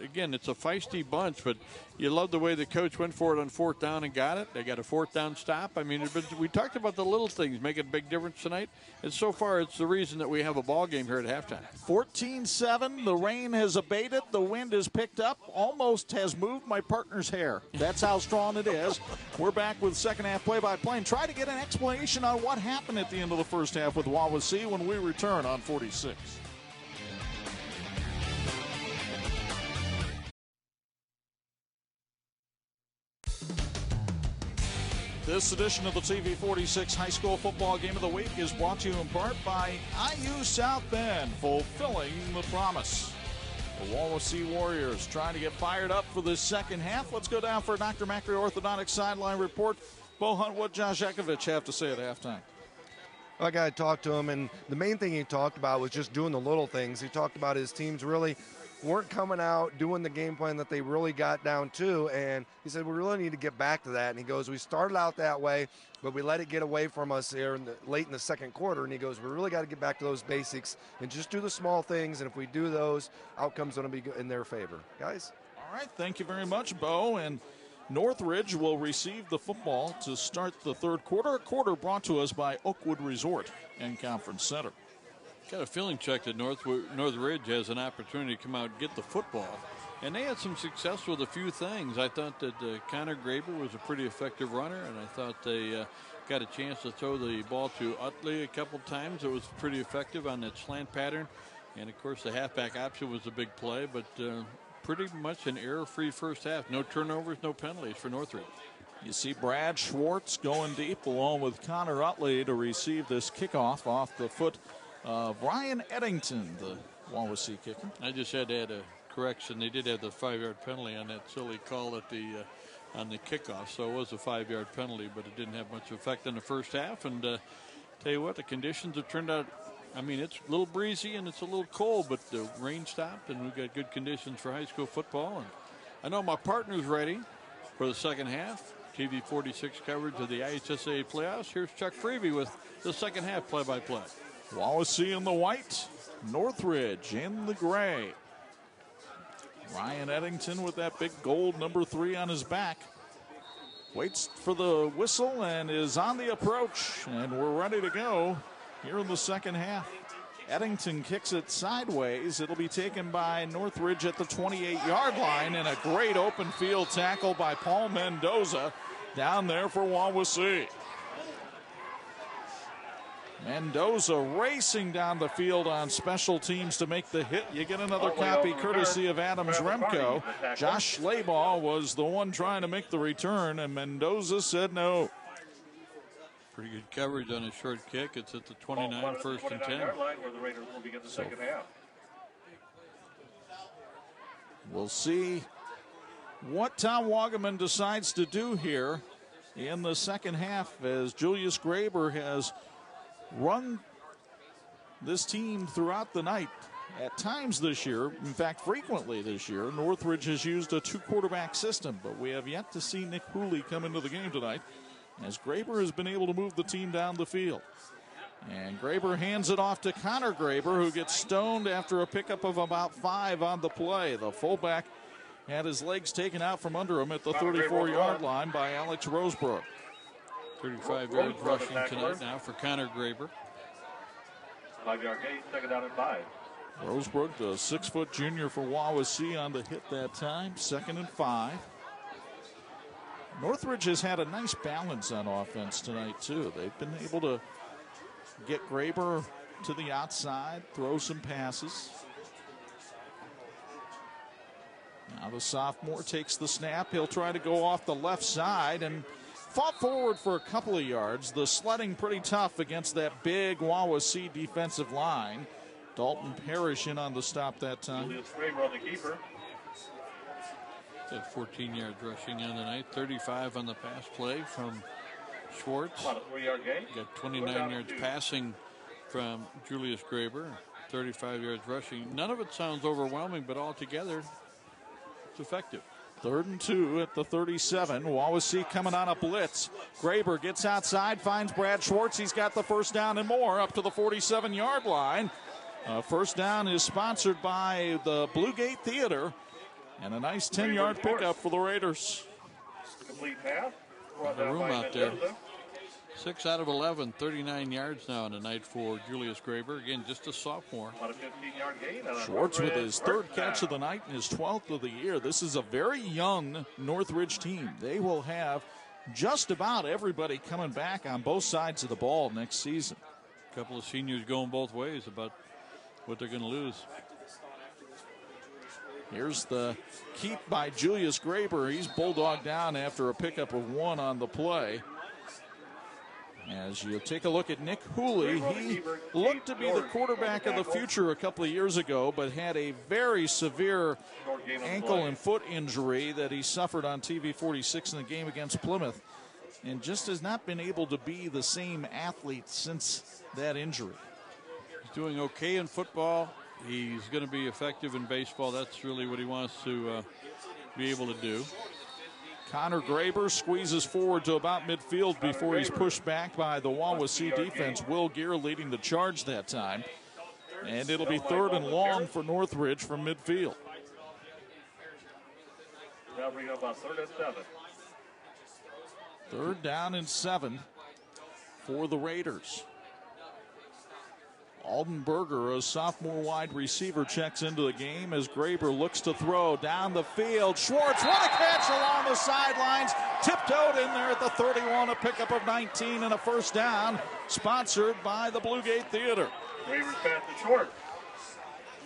again, it's a feisty bunch, but you love the way the coach went for it on fourth down and got it. They got a fourth down stop. I mean, we talked about the little things making a big difference tonight, and so far it's the reason that we have a ball game here at halftime. 14-7, the rain has abated, the wind has picked up, almost has moved my partner's hair. That's how strong it is. We're back with second half play-by-play and try to get an explanation on what happened at the end of the first half with Wawasee when we return on 46. This edition of the TV 46 High School Football Game of the Week is brought to you in part by IU South Bend, fulfilling the promise. The Wawasee Warriors trying to get fired up for this second half. Let's go down for Dr. Macri Orthodontic Sideline Report. Bo Hunt, what Josh Ekovich have to say at halftime?
I got to talk to him, and the main thing he talked about was just doing the little things. He talked about his teams really weren't coming out doing the game plan that they really got down to, and he said we really need to get back to that. And he goes, we started out that way, but we let it get away from us here late in the second quarter. And he goes, we really got to get back to those basics and just do the small things, and if we do those, outcomes going to be in their favor. Guys?
All right, thank you very much, Bo. And Northridge will receive the football to start the third quarter. A quarter brought to us by Oakwood Resort and Conference Center.
Got a feeling, Chuck, that Northridge has an opportunity to come out and get the football And they had some success with a few things. I thought that Connor Graber was a pretty effective runner, and I thought they got a chance to throw the ball to Utley a couple times. It was pretty effective on that slant pattern. And, of course, the halfback option was a big play, but pretty much an error-free first half. No turnovers, no penalties for Northridge.
You see Brad Schwartz going deep along with Connor Utley to receive this kickoff off the foot of Ryan Eddington, the Wawasee kicker.
I just had to add a correction. They did have the 5-yard penalty on that silly call at the on the kickoff, so it was a 5-yard penalty, but it didn't have much effect in the first half. And tell you what, the conditions have turned out. I mean, it's a little breezy and it's a little cold, but the rain stopped and we've got good conditions for high school football. And I know my partner's ready for the second half. TV 46 coverage of the IHSA playoffs. Here's Chuck Freeby with the second half play-by-play.
Wawasee in the white, Northridge in the gray. Ryan Eddington with that big gold number 3 on his back. Waits for the whistle and is on the approach. And we're ready to go here in the second half. Eddington kicks it sideways. It'll be taken by Northridge at the 28-yard line, and a great open field tackle by Paul Mendoza down there for Wawasee. Mendoza racing down the field on special teams to make the hit. You get another copy courtesy of Adams Remco. Josh Schleybaugh was the one trying to make the return, and Mendoza said no.
Pretty good coverage on a short kick. It's at the 29, first and 10.
So
we'll see what Tom Wagaman decides to do here in the second half, as Julius Graber has run this team throughout the night. At times this year, in fact frequently this year, Northridge has used a 2-quarterback system, but we have yet to see Nick Hooley come into the game tonight, as Graber has been able to move the team down the field. And Graber hands it off to Connor Graber, who gets stoned after a pickup of about 5 on the play. The fullback had his legs taken out from under him at the 34-yard line by Alex Rosebrook.
35 yards rushing tonight now for Connor Graber.
5-yard gain, second down and 5.
Rosebrook, the 6-foot junior for Wawasee, on the hit that time. 2nd and 5. Northridge has had a nice balance on offense tonight, too. They've been able to get Graber to the outside, throw some passes. Now the sophomore takes the snap. He'll try to go off the left side and fought forward for a couple of yards. The sledding pretty tough against that big Wawasee defensive line. Dalton Parrish in on the stop that time.
Julius Graber on the keeper.
Got 14 yards rushing on the night, 35 on the pass play from Schwartz.
About a 3-yard gain.
Got 29 yards passing from Julius Graber, 35 yards rushing. None of it sounds overwhelming, but altogether, it's effective.
3rd and 2 at the 37. Wawasee coming on a blitz. Graber gets outside, finds Brad Schwartz. He's got the first down and more up to the 47-yard line. First down is sponsored by the Blue Gate Theater. And a nice 10-yard pickup for the Raiders.
Complete pass.
The room out there. 6 out of 11, 39 yards now in the night for Julius Graber. Again, just a sophomore.
About a 15-yard gain.
Schwartz with his 3rd catch of the night and his 12th of the year. This is a very young Northridge team. They will have just about everybody coming back on both sides of the ball next season.
A couple of seniors going both ways about what they're going to lose.
Here's the keep by Julius Graber. He's bulldogged down after a pickup of 1 on the play. As you take a look at Nick Hooley, he looked to be the quarterback of the future a couple of years ago, but had a very severe ankle and foot injury that he suffered on TV 46 in the game against Plymouth, and just has not been able to be the same athlete since that injury.
He's doing okay in football. He's going to be effective in baseball. That's really what he wants to be able to do.
Connor Graber squeezes forward to about midfield before he's pushed back by the Wawasee defense. Will Gear leading the charge that time. And it'll be 3rd and long for Northridge from midfield.
Now bring up about 3rd and 7.
3rd down and 7 for the Raiders. Aldenberger, a sophomore wide receiver, checks into the game as Graber looks to throw down the field. Schwartz, what a catch along the sidelines. Tiptoed in there at the 31, a pickup of 19 and a first down, sponsored by the Blue Gate Theater.
Graber's pass to Schwartz.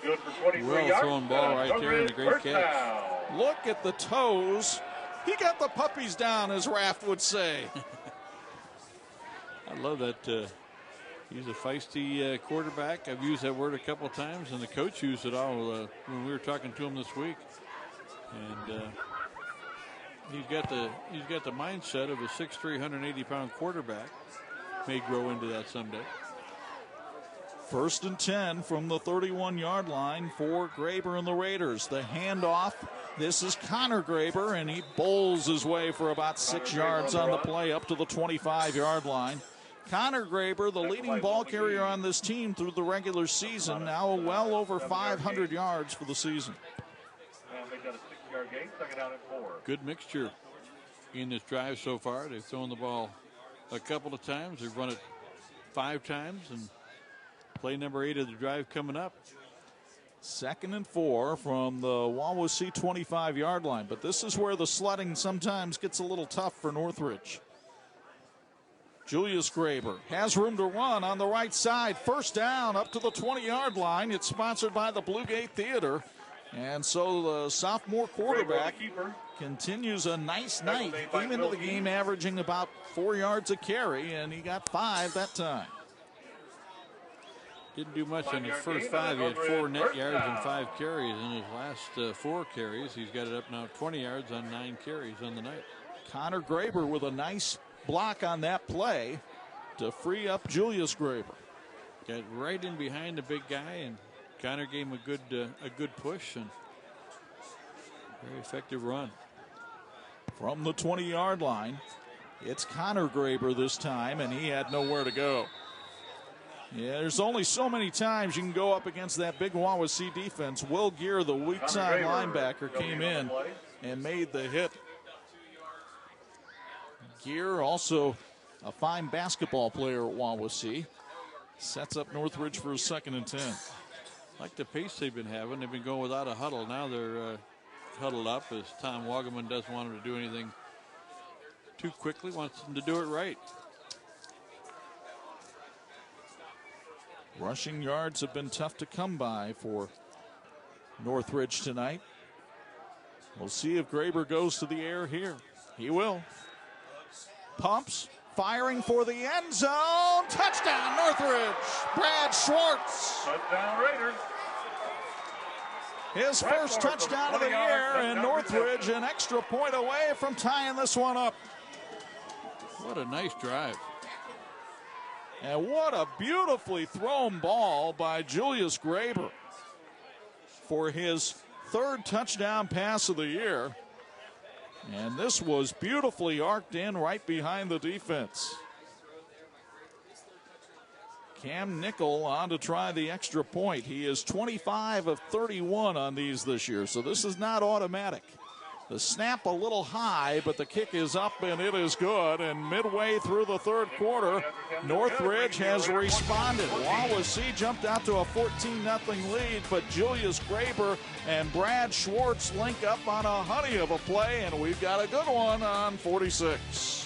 Good for 23 yards.
Well thrown ball right there and a great catch.
Look at the toes. He got the puppies down, as Raft would say.
I love that. He's a feisty quarterback. I've used that word a couple of times, and the coach used it all when we were talking to him this week. And he's got the mindset of a 6'3", 180-pound quarterback. May grow into that someday.
1st and 10 from the 31-yard line for Graber and the Raiders. The handoff. This is Connor Graber, and he bowls his way for about 6 yards on the play up to the 25-yard line. Connor Graber, the leading ball carrier on this team through the regular season, now well over 500 yards for the season.
Good mixture in this drive so far. They've thrown the ball a couple of times. They've run it 5 times, and play number 8 of the drive coming up.
2nd and 4 from the Wawasee 25-yard line. But this is where the sledding sometimes gets a little tough for Northridge. Julius Graber has room to run on the right side. First down up to the 20-yard line. It's sponsored by the Blue Gate Theater. And so the sophomore quarterback continues a nice night. He came into the game averaging about 4 yards a carry, and he got 5 that time.
Didn't do much in his first 5. He had 4 net yards and 5 carries. In his last 4 carries, he's got it up now 20 yards on 9 carries on the night.
Connor Graber with a nice block on that play to free up Julius Graber.
Got right in behind the big guy, and Connor gave him a good push and very effective run.
From the 20-yard line, it's Connor Graber this time, and he had nowhere to go. Yeah, there's only so many times you can go up against that big Wawasee defense. Will Gear, the weak side linebacker, came in and made the hit. Gear, also a fine basketball player at Wawasee, sets up Northridge for a 2nd and 10.
Like the pace they've been having. They've been going without a huddle. Now they're huddled up as Tom Wagaman doesn't want them to do anything too quickly, wants them to do it right.
Rushing yards have been tough to come by for Northridge tonight. We'll see if Graber goes to the air here. He will. Pumps, firing for the end zone. Touchdown, Northridge. Brad Schwartz.
Touchdown, Raiders.
His first touchdown of the year, and Northridge an extra point away from tying this one up.
What a nice drive.
And what a beautifully thrown ball by Julius Graber for his 3rd touchdown pass of the year. And this was beautifully arced in right behind the defense. Cam Nickel on to try the extra point. He is 25 of 31 on these this year, so this is not automatic. The snap a little high, but the kick is up and it is good. And midway through the 3rd quarter, Northridge has responded. Wawasee jumped out to a 14-0 lead, but Julius Graber and Brad Schwartz link up on a honey of a play, and we've got a good one on 46.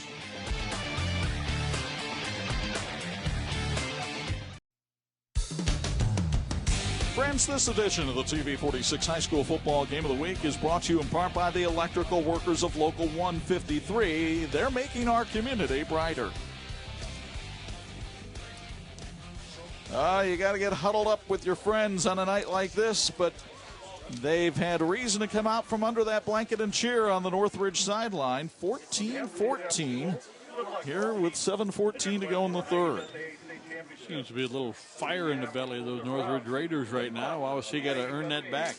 Friends, this edition of the TV46 High School Football Game of the Week is brought to you in part by the electrical workers of Local 153. They're making our community brighter. You got to get huddled up with your friends on a night like this, but they've had reason to come out from under that blanket and cheer on the Northridge sideline. 14-14 here with 7:14 to go in the 3rd.
Seems to be a little fire in the belly of those Northridge Raiders right now. Wawasee got to earn that back.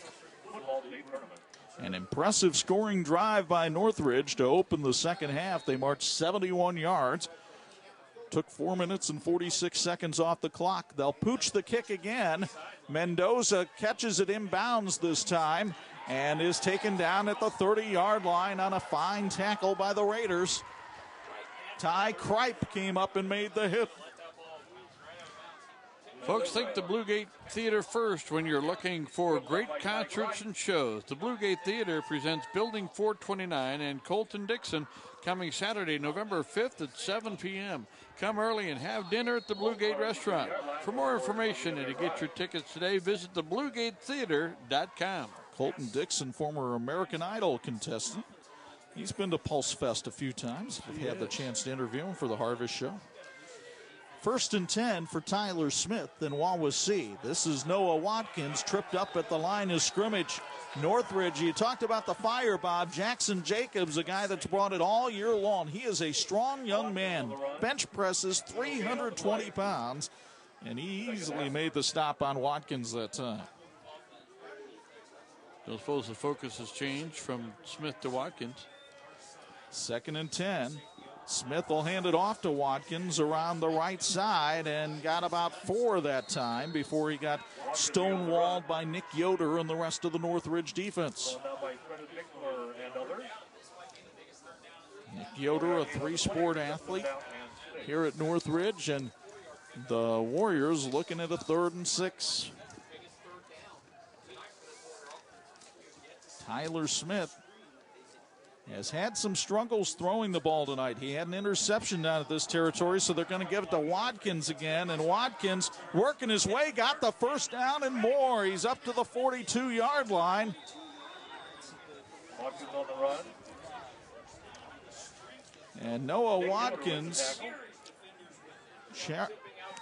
An impressive scoring drive by Northridge to open the second half. They marched 71 yards. Took 4 minutes and 46 seconds off the clock. They'll pooch the kick again. Mendoza catches it inbounds this time and is taken down at the 30-yard line on a fine tackle by the Raiders. Ty Kripe came up and made the hit.
Folks, think the Bluegate Theater first when you're looking for great concerts and shows. The Bluegate Theater presents Building 429 and Colton Dixon coming Saturday, November 5th at 7 p.m. Come early and have dinner at the Bluegate Restaurant. For more information and to get your tickets today, visit thebluegatetheater.com.
Colton Dixon, former American Idol contestant. He's been to Pulse Fest a few times. We've had the chance to interview him for the Harvest Show. 1st and 10 for Tyler Smith and Wawasee. This is Noah Watkins tripped up at the line of scrimmage. Northridge, you talked about the fire, Bob. Jackson Jacobs, a guy that's brought it all year long. He is a strong young man. Bench presses 320 pounds, and he easily made the stop on Watkins that time.
I suppose the focus has changed from Smith to Watkins.
2nd and 10. Smith will hand it off to Watkins around the right side and got about 4 that time before he got stonewalled by Nick Yoder and the rest of the Northridge defense. Nick Yoder, a 3-sport athlete here at Northridge, and the Warriors looking at a 3rd and 6. Tyler Smith has had some struggles throwing the ball tonight. He had an interception down at this territory, so they're going to give it to Watkins again. And Watkins working his way, got the first down and more. He's up to the 42-yard line.
Watkins on the run.
And Noah Watkins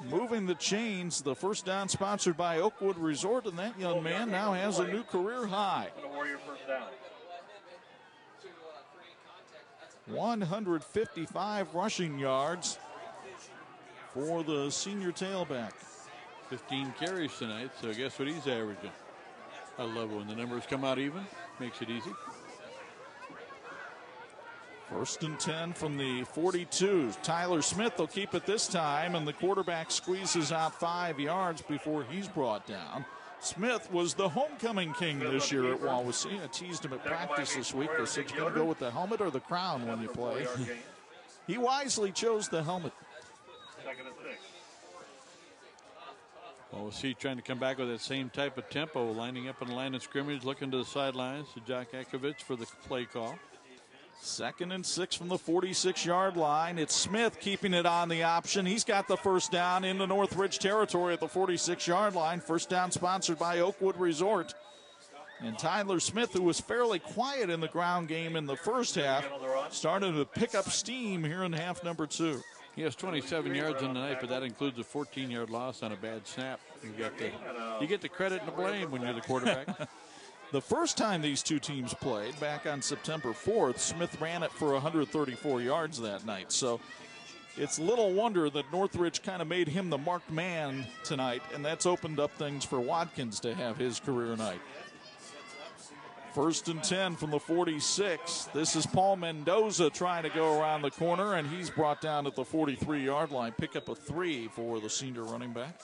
moving the chains. The first down sponsored by Oakwood Resort, and that young man now has a new career high. 155 rushing yards for the senior tailback.
15 carries tonight, so guess what he's averaging? I love it when the numbers come out even. Makes it easy.
1st and 10 from the 42. Tyler Smith will keep it this time, and the quarterback squeezes out 5 yards before he's brought down. Smith was the homecoming king this year at Wawasee. I teased him at practice this week. I said, you going to go with the helmet or the crown when you play? He wisely chose the helmet.
Wawasee trying to come back with that same type of tempo, lining up in the line of scrimmage, looking to the sidelines to Jock Akovich for the play call.
2nd and 6 from the 46-yard line. It's Smith keeping it on the option. He's got the first down into Northridge territory at the 46-yard line. First down sponsored by Oakwood Resort. And Tyler Smith, who was fairly quiet in the ground game in the first half, started to pick up steam here in half number 2.
He has 27 yards in the night, but that includes a 14-yard loss on a bad snap. You get the credit and the blame when you're the quarterback.
The first time these two teams played, back on September 4th, Smith ran it for 134 yards that night. So it's little wonder that Northridge kind of made him the marked man tonight, and that's opened up things for Watkins to have his career night. 1st and 10 from the 46. This is Paul Mendoza trying to go around the corner, and he's brought down at the 43-yard line. Pick up a 3 for the senior running back.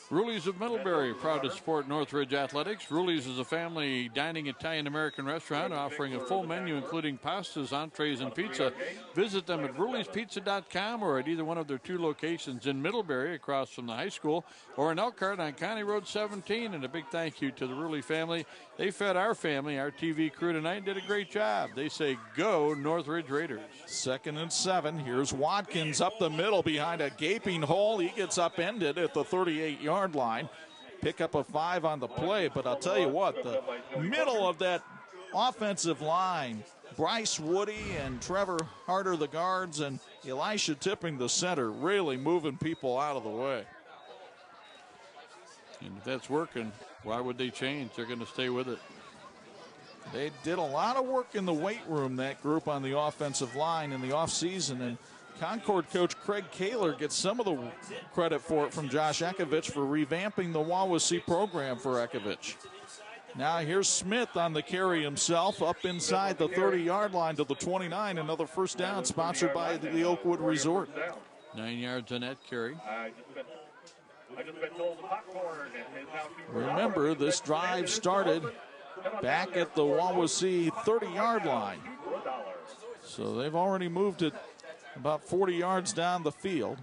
Rulli's of Middlebury, proud to support Northridge Athletics. Rulli's is a family dining Italian-American restaurant offering a full menu including pastas, entrees, and pizza. Visit them at rullispizza.com or at either one of their 2 locations in Middlebury across from the high school or in Elkhart on County Road 17. And a big thank you to the Rulli family. They fed our family, our TV crew tonight, and did a great job. They say, go Northridge Raiders.
2nd and 7. Here's Watkins up the middle behind a gaping hole. He gets upended at the 38-yard line. Pick up a 5 on the play, but I'll tell you what, the middle of that offensive line, Bryce Woody and Trevor Harder, the guards, and Elisha Tipping, the center, really moving people out of the way.
And if that's working, why would they change? They're going to stay with it.
They did a lot of work in the weight room, that group on the offensive line in the offseason, and Concord coach Craig Kaler gets some of the credit for it from Josh Akovich for revamping the Wawasee program for Akovich. Now here's Smith on the carry himself, up inside the 30-yard line to the 29. Another first down sponsored by the Oakwood Resort.
9 yards on that carry.
Remember, this drive started back at the Wawasee 30-yard line. So they've already moved it about 40 yards down the field.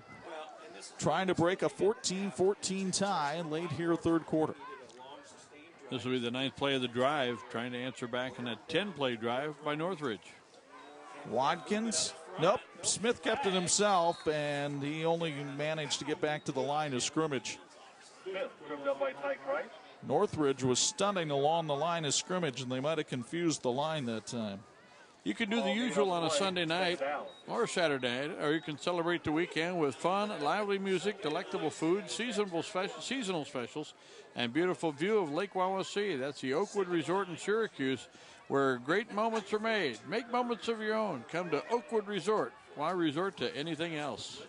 trying to break a 14-14 tie late here third quarter.
This will be the 9th play of the drive, trying to answer back in that 10-play drive by Northridge.
Watkins, nope. Smith kept it himself, and he only managed to get back to the line of scrimmage.
Smith, driven up by Tyke Price.
Northridge was stunning along the line of scrimmage, and they might have confused the line that time.
You can do the usual on a Sunday night or Saturday night, or you can celebrate the weekend with fun, lively music, delectable food, seasonal specials, and beautiful view of Lake Wawasee. That's the Oakwood Resort in Syracuse, where great moments are made. Make moments of your own. Come to Oakwood Resort. Why resort to anything else?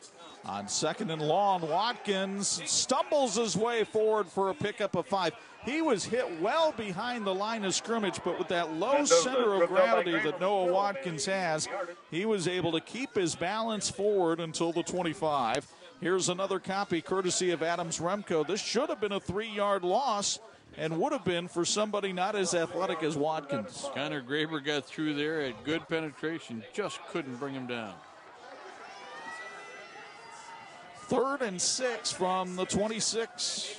On 2nd and long, Watkins stumbles his way forward for a pickup of 5. He was hit well behind the line of scrimmage, but with that low center of gravity that Noah Watkins has, he was able to keep his balance forward until the 25. Here's another copy courtesy of Adams Remco. This should have been a 3-yard loss and would have been for somebody not as athletic as Watkins.
Connor Graber got through there at good penetration, just couldn't bring him down.
3rd and 6 from the 26.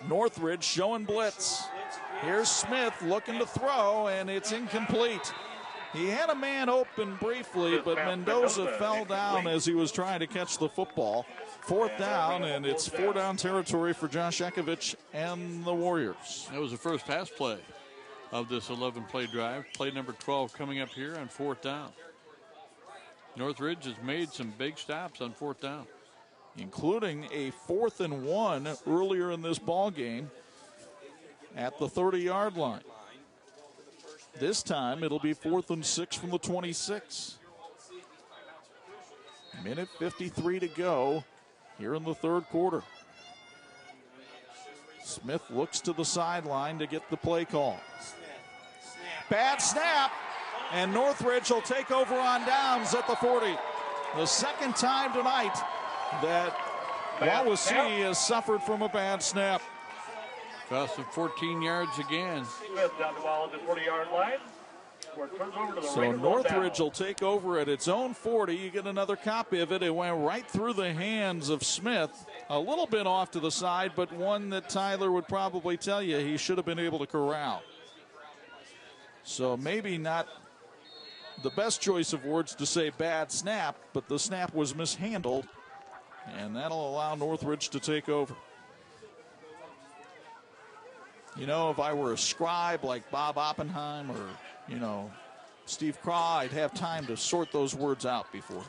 Northridge showing blitz. Here's Smith looking to throw, and it's incomplete. He had a man open briefly, but Mendoza fell down as he was trying to catch the football. 4th down, and it's 4-down territory for Josh Ekovich and the Warriors.
That was the first pass play of this 11-play drive. Play number 12 coming up here on 4th down. Northridge has made some big stops on 4th down,
including a 4th and 1 earlier in this ball game at the 30-yard line. This time it'll be 4th and 6 from the 26. Minute 53 to go here in the third quarter. Smith looks to the sideline to get the play call. Bad snap. And Northridge will take over on downs at the 40. The second time tonight that Wawasee has suffered from a bad snap.
Cost him 14 yards again.
Smith down to Wallace at 40-yard line. Where it turns over to the
So Northridge will take over at its own 40. You get another copy of it. It went right through the hands of Smith. A little bit off to the side, but one that Tyler would probably tell you he should have been able to corral. So maybe not the best choice of words to say bad snap, but the snap was mishandled, and that'll allow Northridge to take over. You know, if I were a scribe like Bob Oppenheim or, you know, Steve Craw, I'd have time to sort those words out before.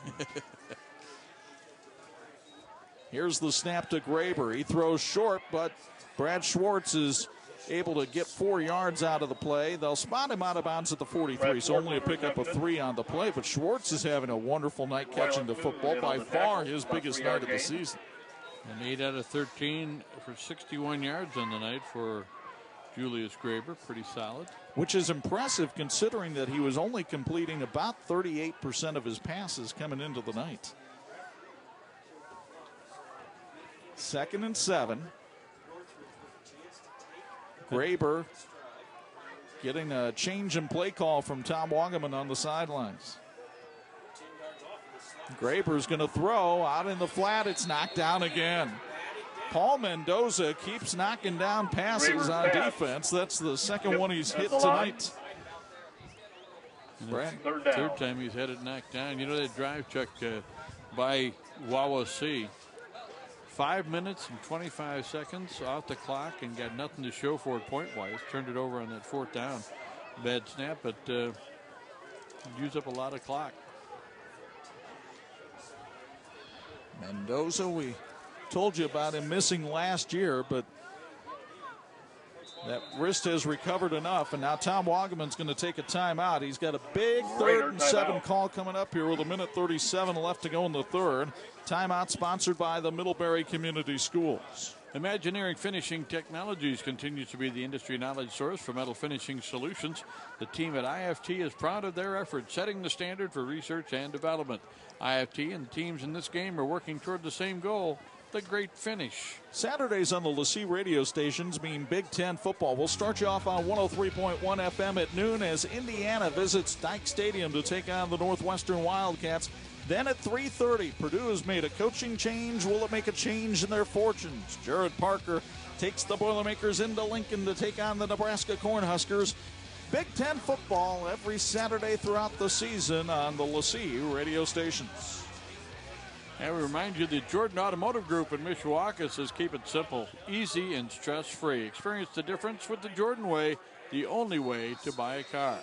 Here's the snap to Graber. He throws short, but Brad Schwartz is able to get 4 yards out of the play. They'll spot him out of bounds at the 43, so only a pickup of 3 on the play. But Schwartz is having a wonderful night catching the football, by far his biggest night of the season.
And 8 out of 13 for 61 yards on the night for Julius Graber. Pretty solid.
Which is impressive considering that he was only completing about 38% of his passes coming into the night. 2nd and 7. Graber getting a change in play call from Tom Wagaman on the sidelines. Graber's going to throw out in the flat. It's knocked down again. Paul Mendoza keeps knocking down passes on defense. That's the second one he's hit tonight.
Third time he's had it knocked down. You know that drive, Chuck, by Wawasee. 5 minutes and 25 seconds off the clock and got nothing to show for it point-wise. Turned it over on that 4th down. Bad snap, but used up a lot of clock.
Mendoza, we told you about him missing last year, but that wrist has recovered enough, and now Tom Wagaman's going to take a timeout. He's got a big 3rd and 7 call coming up here with a minute 37 left to go in the third. Timeout sponsored by the Middlebury Community Schools.
Imagineering Finishing Technologies continues to be the industry knowledge source for metal finishing solutions. The team at IFT is proud of their efforts, setting the standard for research and development. IFT and the teams in this game are working toward the same goal, the great finish.
Saturdays on the Wawasee radio stations mean Big Ten football. We'll start you off on 103.1 FM at noon as Indiana visits Dyke Stadium to take on the Northwestern Wildcats. Then at 3:30, Purdue has made a coaching change. Will it make a change in their fortunes? Jared Parker takes the Boilermakers into Lincoln to take on the Nebraska Cornhuskers. Big Ten football every Saturday throughout the season on the Wawasee radio stations.
And we remind you the Jordan Automotive Group in Mishawaka says keep it simple, easy, and stress-free. Experience the difference with the Jordan way, the only way to buy a car.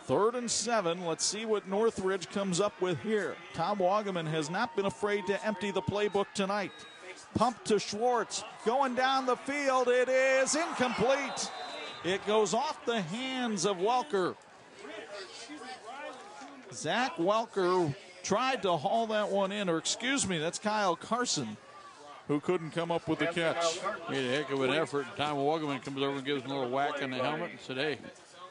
3rd and 7. Let's see what Northridge comes up with here. Tom Wagaman has not been afraid to empty the playbook tonight. Pump to Schwartz. Going down the field. It is incomplete. It goes off the hands of Welker. Zach Welker tried to haul that one in, or excuse me, that's Kyle Carson, who couldn't come up with the catch.
Made a heck of an effort. Tom Wagaman comes over and gives him a little whack on the helmet and said, hey,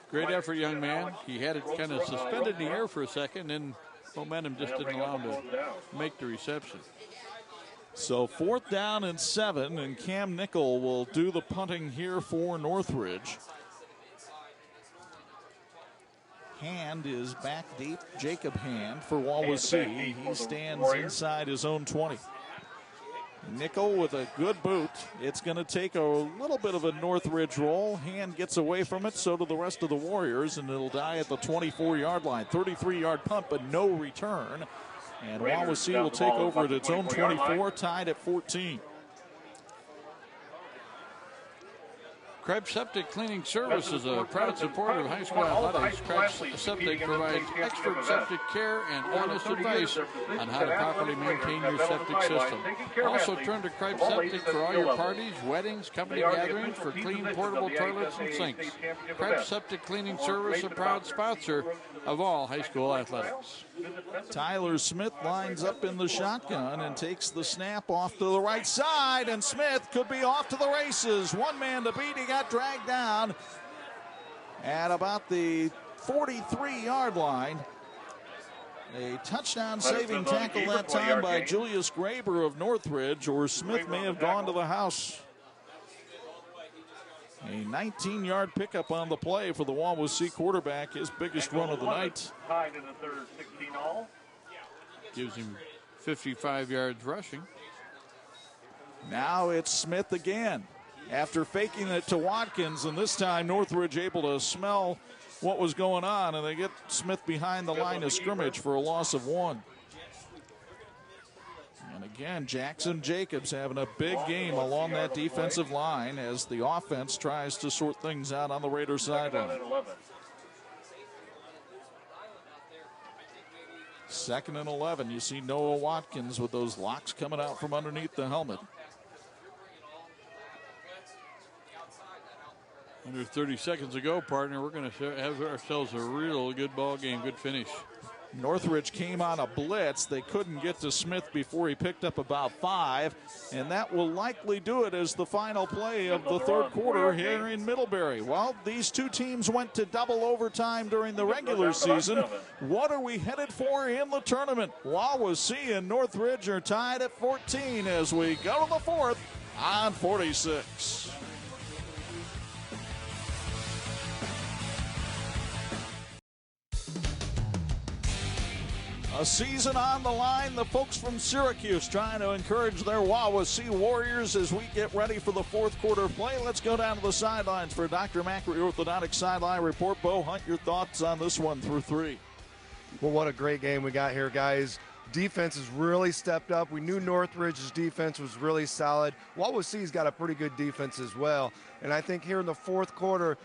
great effort, young man. He had it kind of suspended in the air for a second, and momentum just didn't allow him to make the reception.
So 4th down and 7, and Cam Nickel will do the punting here for Northridge. Hand is back deep. Jacob Hand for Wawasee. He stands inside his own 20. Nickel with a good boot. It's going to take a little bit of a Northridge roll. Hand gets away from it, so do the rest of the Warriors, and it'll die at the 24-yard line. 33-yard punt, but no return. And Wawasee will take over at its own 24, tied at 14.
Krebs Septic Cleaning Service is a proud supporter of high school athletics. Krebs Septic provides expert septic care and honest advice on how to properly maintain your septic system. Also turn to Krebs Septic for all your parties, weddings, company gatherings, for clean portable toilets and sinks. Krebs Septic Cleaning Service, a proud sponsor of all high school athletics.
Tyler Smith lines up in the shotgun and takes the snap off to the right side, and Smith could be off to the races. One man to beat. He got dragged down at about the 43-yard line. A touchdown saving tackle that time by Julius Graber of Northridge, or Smith may have gone to the house. A 19-yard pickup on the play for the Wawasee quarterback, his biggest run of the night.
Gives him 55 yards rushing.
Now it's Smith again. After faking it to Watkins, and this time Northridge able to smell what was going on, and they get Smith behind the line of scrimmage for a loss of 1. And again, Jackson Jacobs having a big game along that defensive line as the offense tries to sort things out on the Raiders sideline. 2nd and 11. You see Noah Watkins with those locks coming out from underneath the helmet.
Under 30 seconds to go, partner. We're going to have ourselves a real good ball game, good finish.
Northridge came on a blitz. They couldn't get to Smith before he picked up about 5, and that will likely do it as the final play of the 3rd quarter here in Middlebury. Well, these two teams went to double overtime during the regular season. What are we headed for in the tournament? Wawasee and Northridge are tied at 14 as we go to the 4th on 46. A season on the line. The folks from Syracuse trying to encourage their Wawasee Warriors as we get ready for the 4th quarter play. Let's go down to the sidelines for Dr. Macri Orthodontic Sideline Report. Bo Hunt, your thoughts on this one through 3?
Well, what a great game we got here, guys. Defense has really stepped up. We knew Northridge's defense was really solid. Wawasee's got a pretty good defense as well. And I think here in the 4th quarter,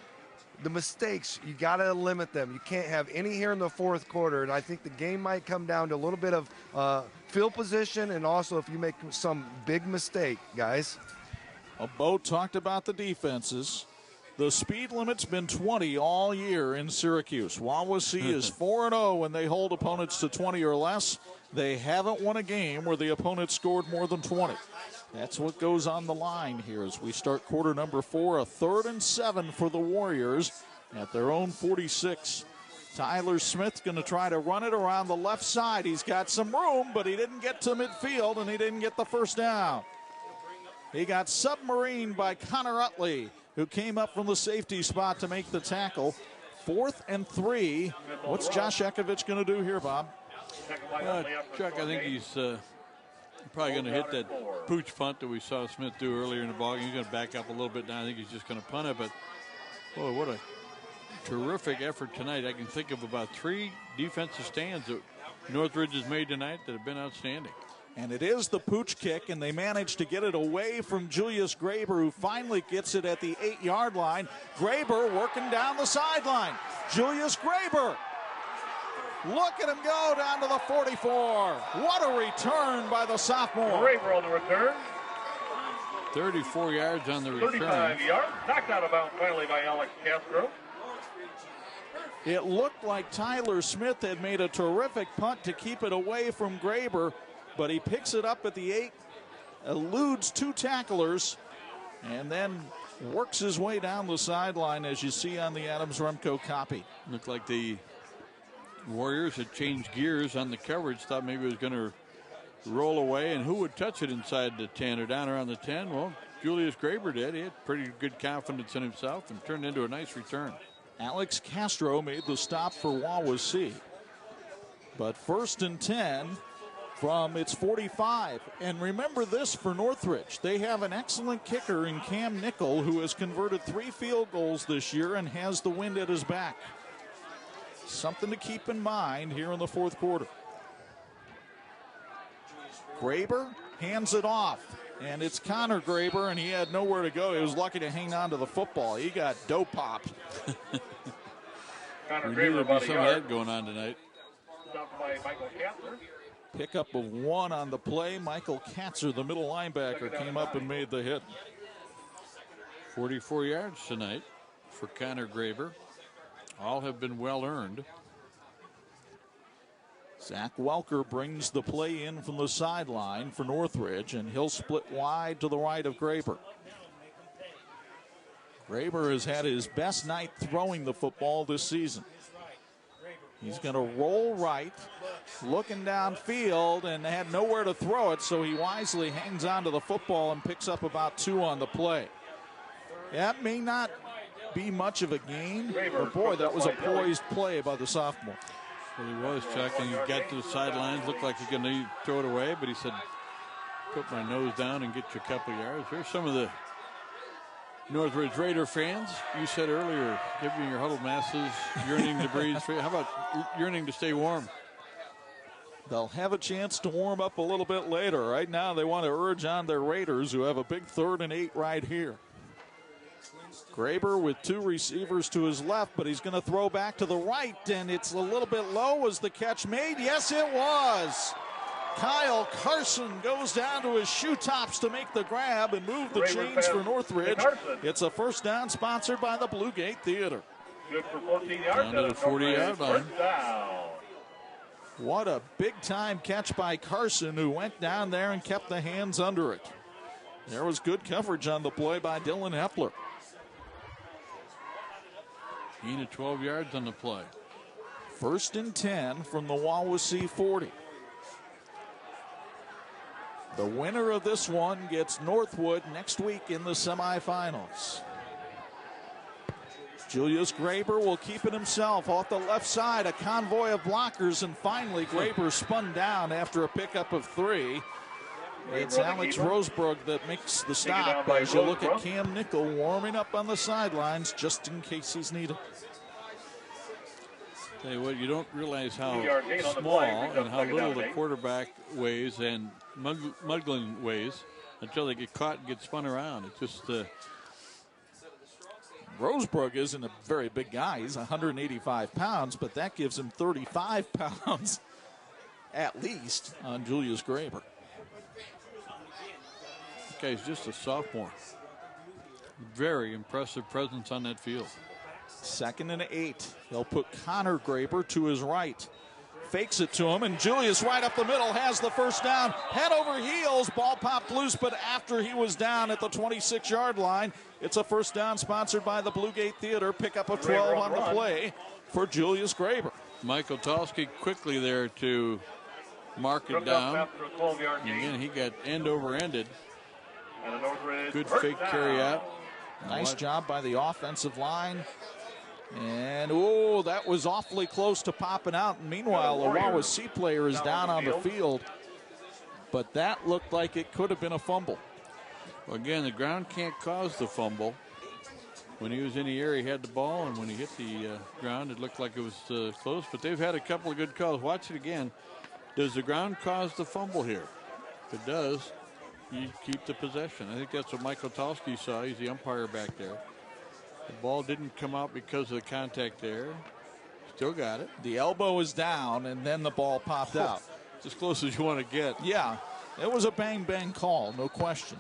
the mistakes, you got to limit them. You can't have any here in the 4th quarter. And I think the game might come down to a little bit of field position, and also if you make some big mistake, guys.
Well, Bo talked about the defenses. The speed limit's been 20 all year in Syracuse. Wawasee is 4-0 when they hold opponents to 20 or less. They haven't won a game where the opponent scored more than 20. That's what goes on the line here as we start quarter number 4, a 3rd and 7 for the Warriors at their own 46. Tyler Smith's going to try to run it around the left side. He's got some room, but he didn't get to midfield, and he didn't get the first down. He got submarined by Connor Utley, who came up from the safety spot to make the tackle. 4th and 3. What's Josh Ekovich going to do here, Bob?
Chuck, I think he's probably going to hit that pooch punt that we saw Smith do earlier in the ball game. He's going to back up a little bit now. I think he's just going to punt it. But, boy, what a terrific effort tonight. I can think of about 3 defensive stands that Northridge has made tonight that have been outstanding.
And it is the pooch kick, and they managed to get it away from Julius Graber, who finally gets it at the 8-yard line. Graber working down the sideline. Julius Graber. Look at him go down to the 44. What a return by the sophomore.
Graber on the return.
34 yards on the return.
35 yards. Knocked out of bounds finally by Alex Castro.
It looked like Tyler Smith had made a terrific punt to keep it away from Graber, but he picks it up at the 8, eludes 2 tacklers, and then works his way down the sideline, as you see on the Adams-Remco copy.
Looked like the Warriors had changed gears on the coverage, thought maybe it was going to roll away, and who would touch it inside the 10 or down around the 10? Well, Julius Graber did. He had pretty good confidence in himself and turned into a nice return.
Alex Castro made the stop for Wawasee. But 1st and 10 from its 45. And remember this for Northridge. They have an excellent kicker in Cam Nickel, who has converted 3 field goals this year and has the wind at his back. Something to keep in mind here in the 4th quarter. Graber hands it off. And it's Connor Graber, and he had nowhere to go. He was lucky to hang on to the football. He got dough popped.
Connor
We
Graber
knew there'd
about
be
a
some of
yard.
that going on tonight.
Stopped by Michael Katzler.
Pickup of 1 on the play. Michael Katzer, the middle linebacker, came up and made the hit.
44 yards tonight for Connor Graber. All have been well earned.
Zach Welker brings the play in from the sideline for Northridge, and he'll split wide to the right of Graber. Graber has had his best night throwing the football this season. He's going to roll right, looking downfield, and had nowhere to throw it, so he wisely hangs on to the football and picks up about 2 on the play. That may not be much of a gain, but boy, that was a poised play by the sophomore.
Well, he was, Chuck, and he got to the sidelines. Looked like he's going to throw it away, but he said, put my nose down and get you a couple yards. Here's some of the Northridge Raider fans. You said earlier, giving your huddled masses, yearning to breathe free. How about yearning to stay warm?
They'll have a chance to warm up a little bit later. Right now, they want to urge on their Raiders, who have a big 3rd and 8 right here. Graber with 2 receivers to his left, but he's going to throw back to the right, and it's a little bit low. Was the catch made? Yes, it was. Kyle Carson goes down to his shoe tops to make the grab and move the chains for Northridge. It's a 1st down sponsored by the Blue Gate Theater.
Good for 14 yards.
Down to the 40-yard line.
What a big-time catch by Carson, who went down there and kept the hands under it. There was good coverage on the play by Dylan Hepler.
Gain of 12 yards on the play.
1st and 10 from the Wawasee 40. The winner of this one gets Northwood next week in the semifinals. Julius Graber will keep it himself off the left side. A convoy of blockers, and finally Graber spun down after a pickup of 3. It's Alex Rosebrook that makes the stop as you look at Cam Nickel warming up on the sidelines just in case he's needed.
Tell you what, you don't realize how small and how little the quarterback weighs and Muglen weighs until they get caught and get spun around. It's just
Rosebrook isn't a very big guy. He's 185 pounds, but that gives him 35 pounds at least on Julius Graber.
This guy's just a sophomore. Very impressive presence on that field.
2nd and 8. He'll put Connor Graber to his right. Fakes it to him, and Julius right up the middle has the 1st down. Head over heels, ball popped loose, but after he was down at the 26-yard line, it's a 1st down sponsored by the Blue Gate Theater. Pickup of 12 on the play for Julius Graber.
Michael Tolsky quickly there to mark it down. And again, he got end over ended.
And a Northridge
good fake carry out.
Nice job by the offensive line. And, oh, that was awfully close to popping out. And meanwhile, a Wawasee player is down on the field. But that looked like it could have been a fumble.
Well, again, the ground can't cause the fumble. When he was in the air, he had the ball, and when he hit the ground, it looked like it was close. But they've had a couple of good calls. Watch it again. Does the ground cause the fumble here? If it does, you keep the possession. I think that's what Michael Talski saw. He's the umpire back there. The ball didn't come out because of the contact there. Still got it.
The elbow is down, and then the ball popped out.
It's as close as you want to get.
Yeah, it was a bang-bang call, no question.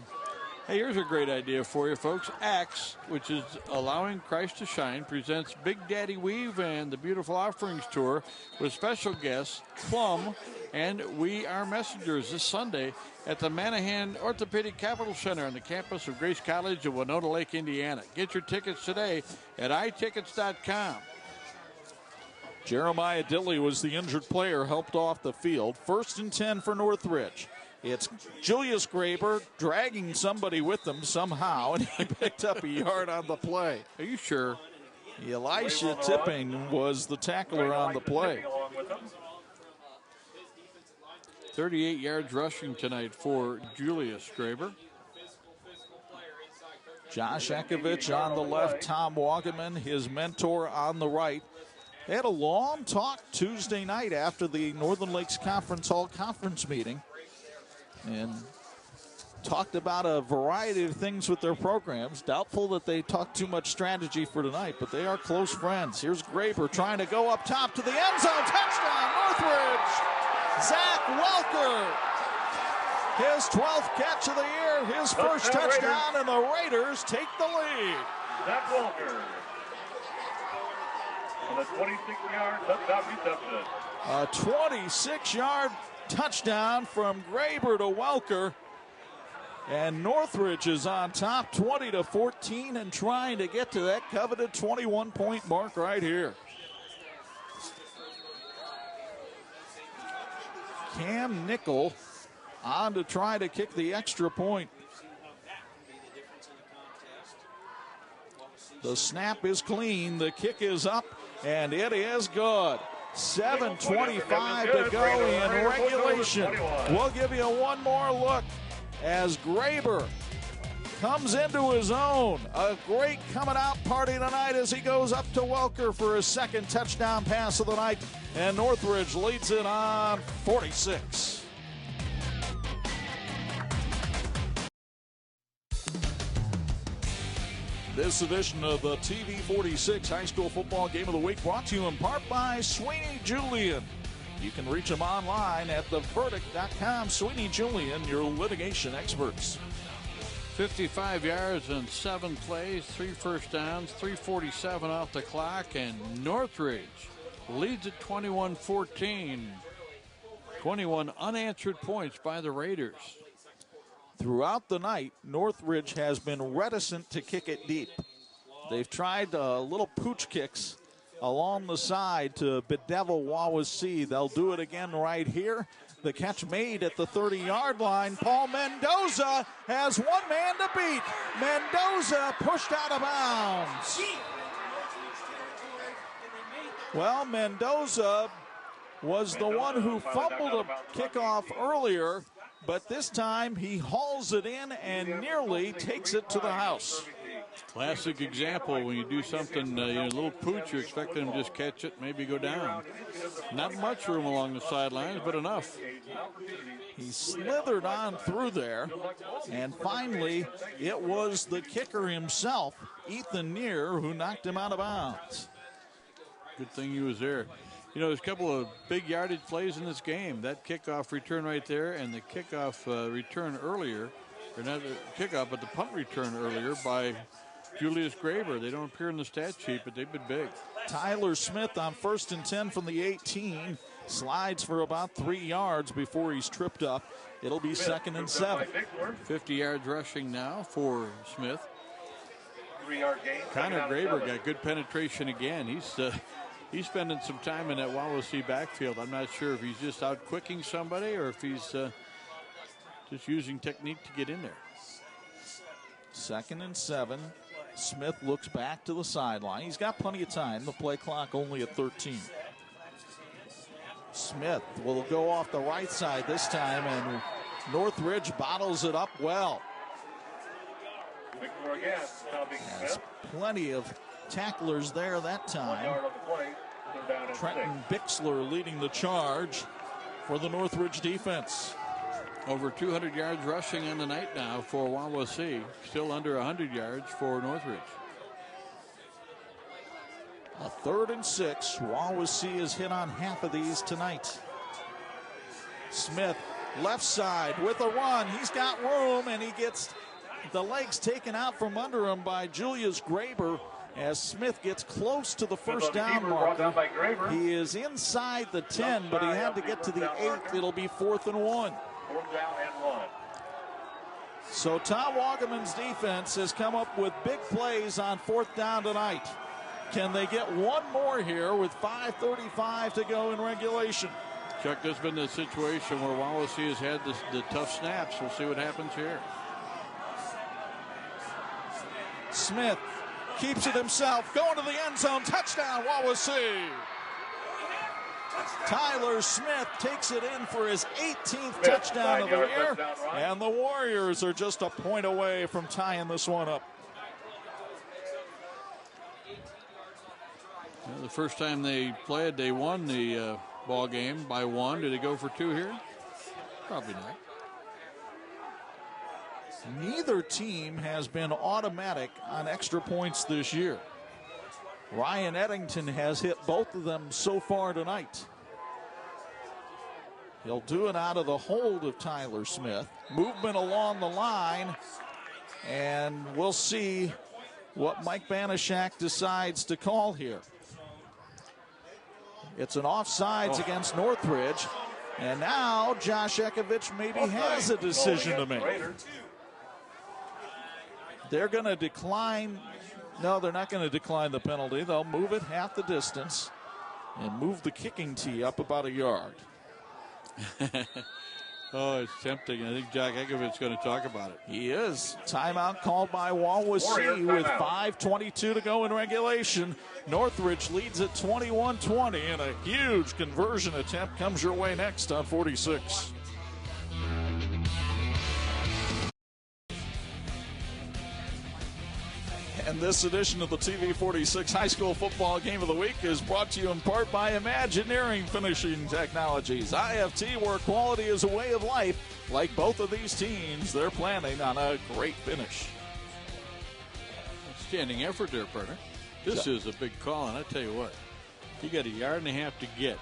Hey, here's a great idea for you, folks. Axe, which is Allowing Christ to Shine, presents Big Daddy Weave and the Beautiful Offerings Tour with special guests, Plum and We Are Messengers, this Sunday at the Manahan Orthopedic Capital Center on the campus of Grace College in Winona Lake, Indiana. Get your tickets today at itickets.com.
Jeremiah Dilley was the injured player, helped off the field. 1st and 10 for Northridge. It's Julius Graber dragging somebody with them somehow, and he picked up a yard on the play.
Are you sure?
Elisha Tipping was the tackler on the play.
38 yards rushing tonight for Julius Graber.
Josh Ekovich on the left, Tom Wagaman, his mentor, on the right. They had a long talk Tuesday night after the Northern Lakes Conference Hall conference meeting, and talked about a variety of things with their programs. Doubtful that they talked too much strategy for tonight, but they are close friends. Here's Graber trying to go up top to the end zone. Touchdown, Northridge! Zach Welker, his 12th catch of the year, his first touchdown, and the Raiders take the lead.
Zach Welker on a 26-yard touchdown reception.
A 26-yard touchdown from Graber to Welker. And Northridge is on top 20-14 and trying to get to that coveted 21-point mark right here. Cam Nickel on to try to kick the extra point. The snap is clean, the kick is up, and it is good. 7:25 to go in regulation. We'll give you one more look as Graber comes into his own. A great coming out party tonight as he goes up to Welker for his second touchdown pass of the night, and Northridge leads it on 46. This edition of the TV46 High School Football Game of the Week brought to you in part by Sweeney Julian. You can reach them online at theverdict.com. Sweeney Julian, your litigation experts.
55 yards and 7 plays, 3 first downs, 3:47 off the clock, and Northridge leads at 21-14. 21 unanswered points by the Raiders.
Throughout the night, Northridge has been reticent to kick it deep. They've tried little pooch kicks along the side to bedevil Wawasee. They'll do it again right here. The catch made at the 30-yard line. Paul Mendoza has one man to beat. Mendoza pushed out of bounds. Well, Mendoza was the one who fumbled a kickoff earlier, but this time he hauls it in and nearly takes it to the house.
Classic example, when you do something, a little pooch, you expect them to just catch it, maybe go down. Not much room along the sidelines, but enough.
He slithered on through there, and finally it was the kicker himself, Ethan Neer, who knocked him out of bounds.
Good thing he was there. You know, there's a couple of big yardage plays in this game. That kickoff return right there and the kickoff return earlier, or not the kickoff, but the punt return earlier by Julius Graber. They don't appear in the stat sheet, but they've been big.
Tyler Smith on 1st and 10 from the 18. Slides for about 3 yards before he's tripped up. It'll be 2nd and 7.
50 yards rushing now for Smith.
3-yard gain.
Connor Graber got good penetration again. He's spending some time in that Wawasee backfield. I'm not sure if he's just out quicking somebody or if he's just using technique to get in there.
2nd and 7. Smith looks back to the sideline. He's got plenty of time. The play clock only at 13. Smith will go off the right side this time, and Northridge bottles it up well. Has plenty of tacklers there that time. Trenton Bixler leading the charge for the Northridge defense.
Over 200 yards rushing in the night now for Wawasee. Still under 100 yards for Northridge.
A 3rd and 6. Wawasee has hit on half of these tonight. Smith, left side with a run. He's got room, and he gets the legs taken out from under him by Julius Graber as Smith gets close to the first down marker. He is inside the 10, but he had to get to the 8. It'll be 4th and 1.
4th down and 1.
So Tom Wagaman's defense has come up with big plays on 4th down tonight. Can they get one more here with 5:35 to go in regulation?
Chuck, there's been this situation where Wawasee has had the tough snaps. We'll see what happens here.
Smith keeps it himself, going to the end zone. Touchdown, Wawasee. Tyler Smith takes it in for his 18th touchdown of the year, and the Warriors are just a point away from tying this one up.
Well, the first time they played, they won the ball game by 1. Did they go for 2 here? Probably not.
Neither team has been automatic on extra points this year. Ryan Eddington has hit both of them so far tonight. He'll do it out of the hold of Tyler Smith. Movement along the line, and we'll see what Mike Banashak decides to call here. It's an offsides against Northridge, and now Josh Ekovich maybe has a decision to make. They're going to decline. No, they're not going to decline the penalty. They'll move it half the distance and move the kicking tee up about a yard.
Oh, it's tempting. I think Jack Ekovich is going to talk about it.
He is. Timeout called by Wawasee with 5:22 to go in regulation. Northridge leads at 21-20, and a huge conversion attempt comes your way next on 46. And this edition of the TV 46 High School Football Game of the Week is brought to you in part by Imagineering Finishing Technologies. IFT, where quality is a way of life. Like both of these teams, they're planning on a great finish.
Outstanding effort there, partner. This is a big call, and I tell you what, you got a yard and a half to get.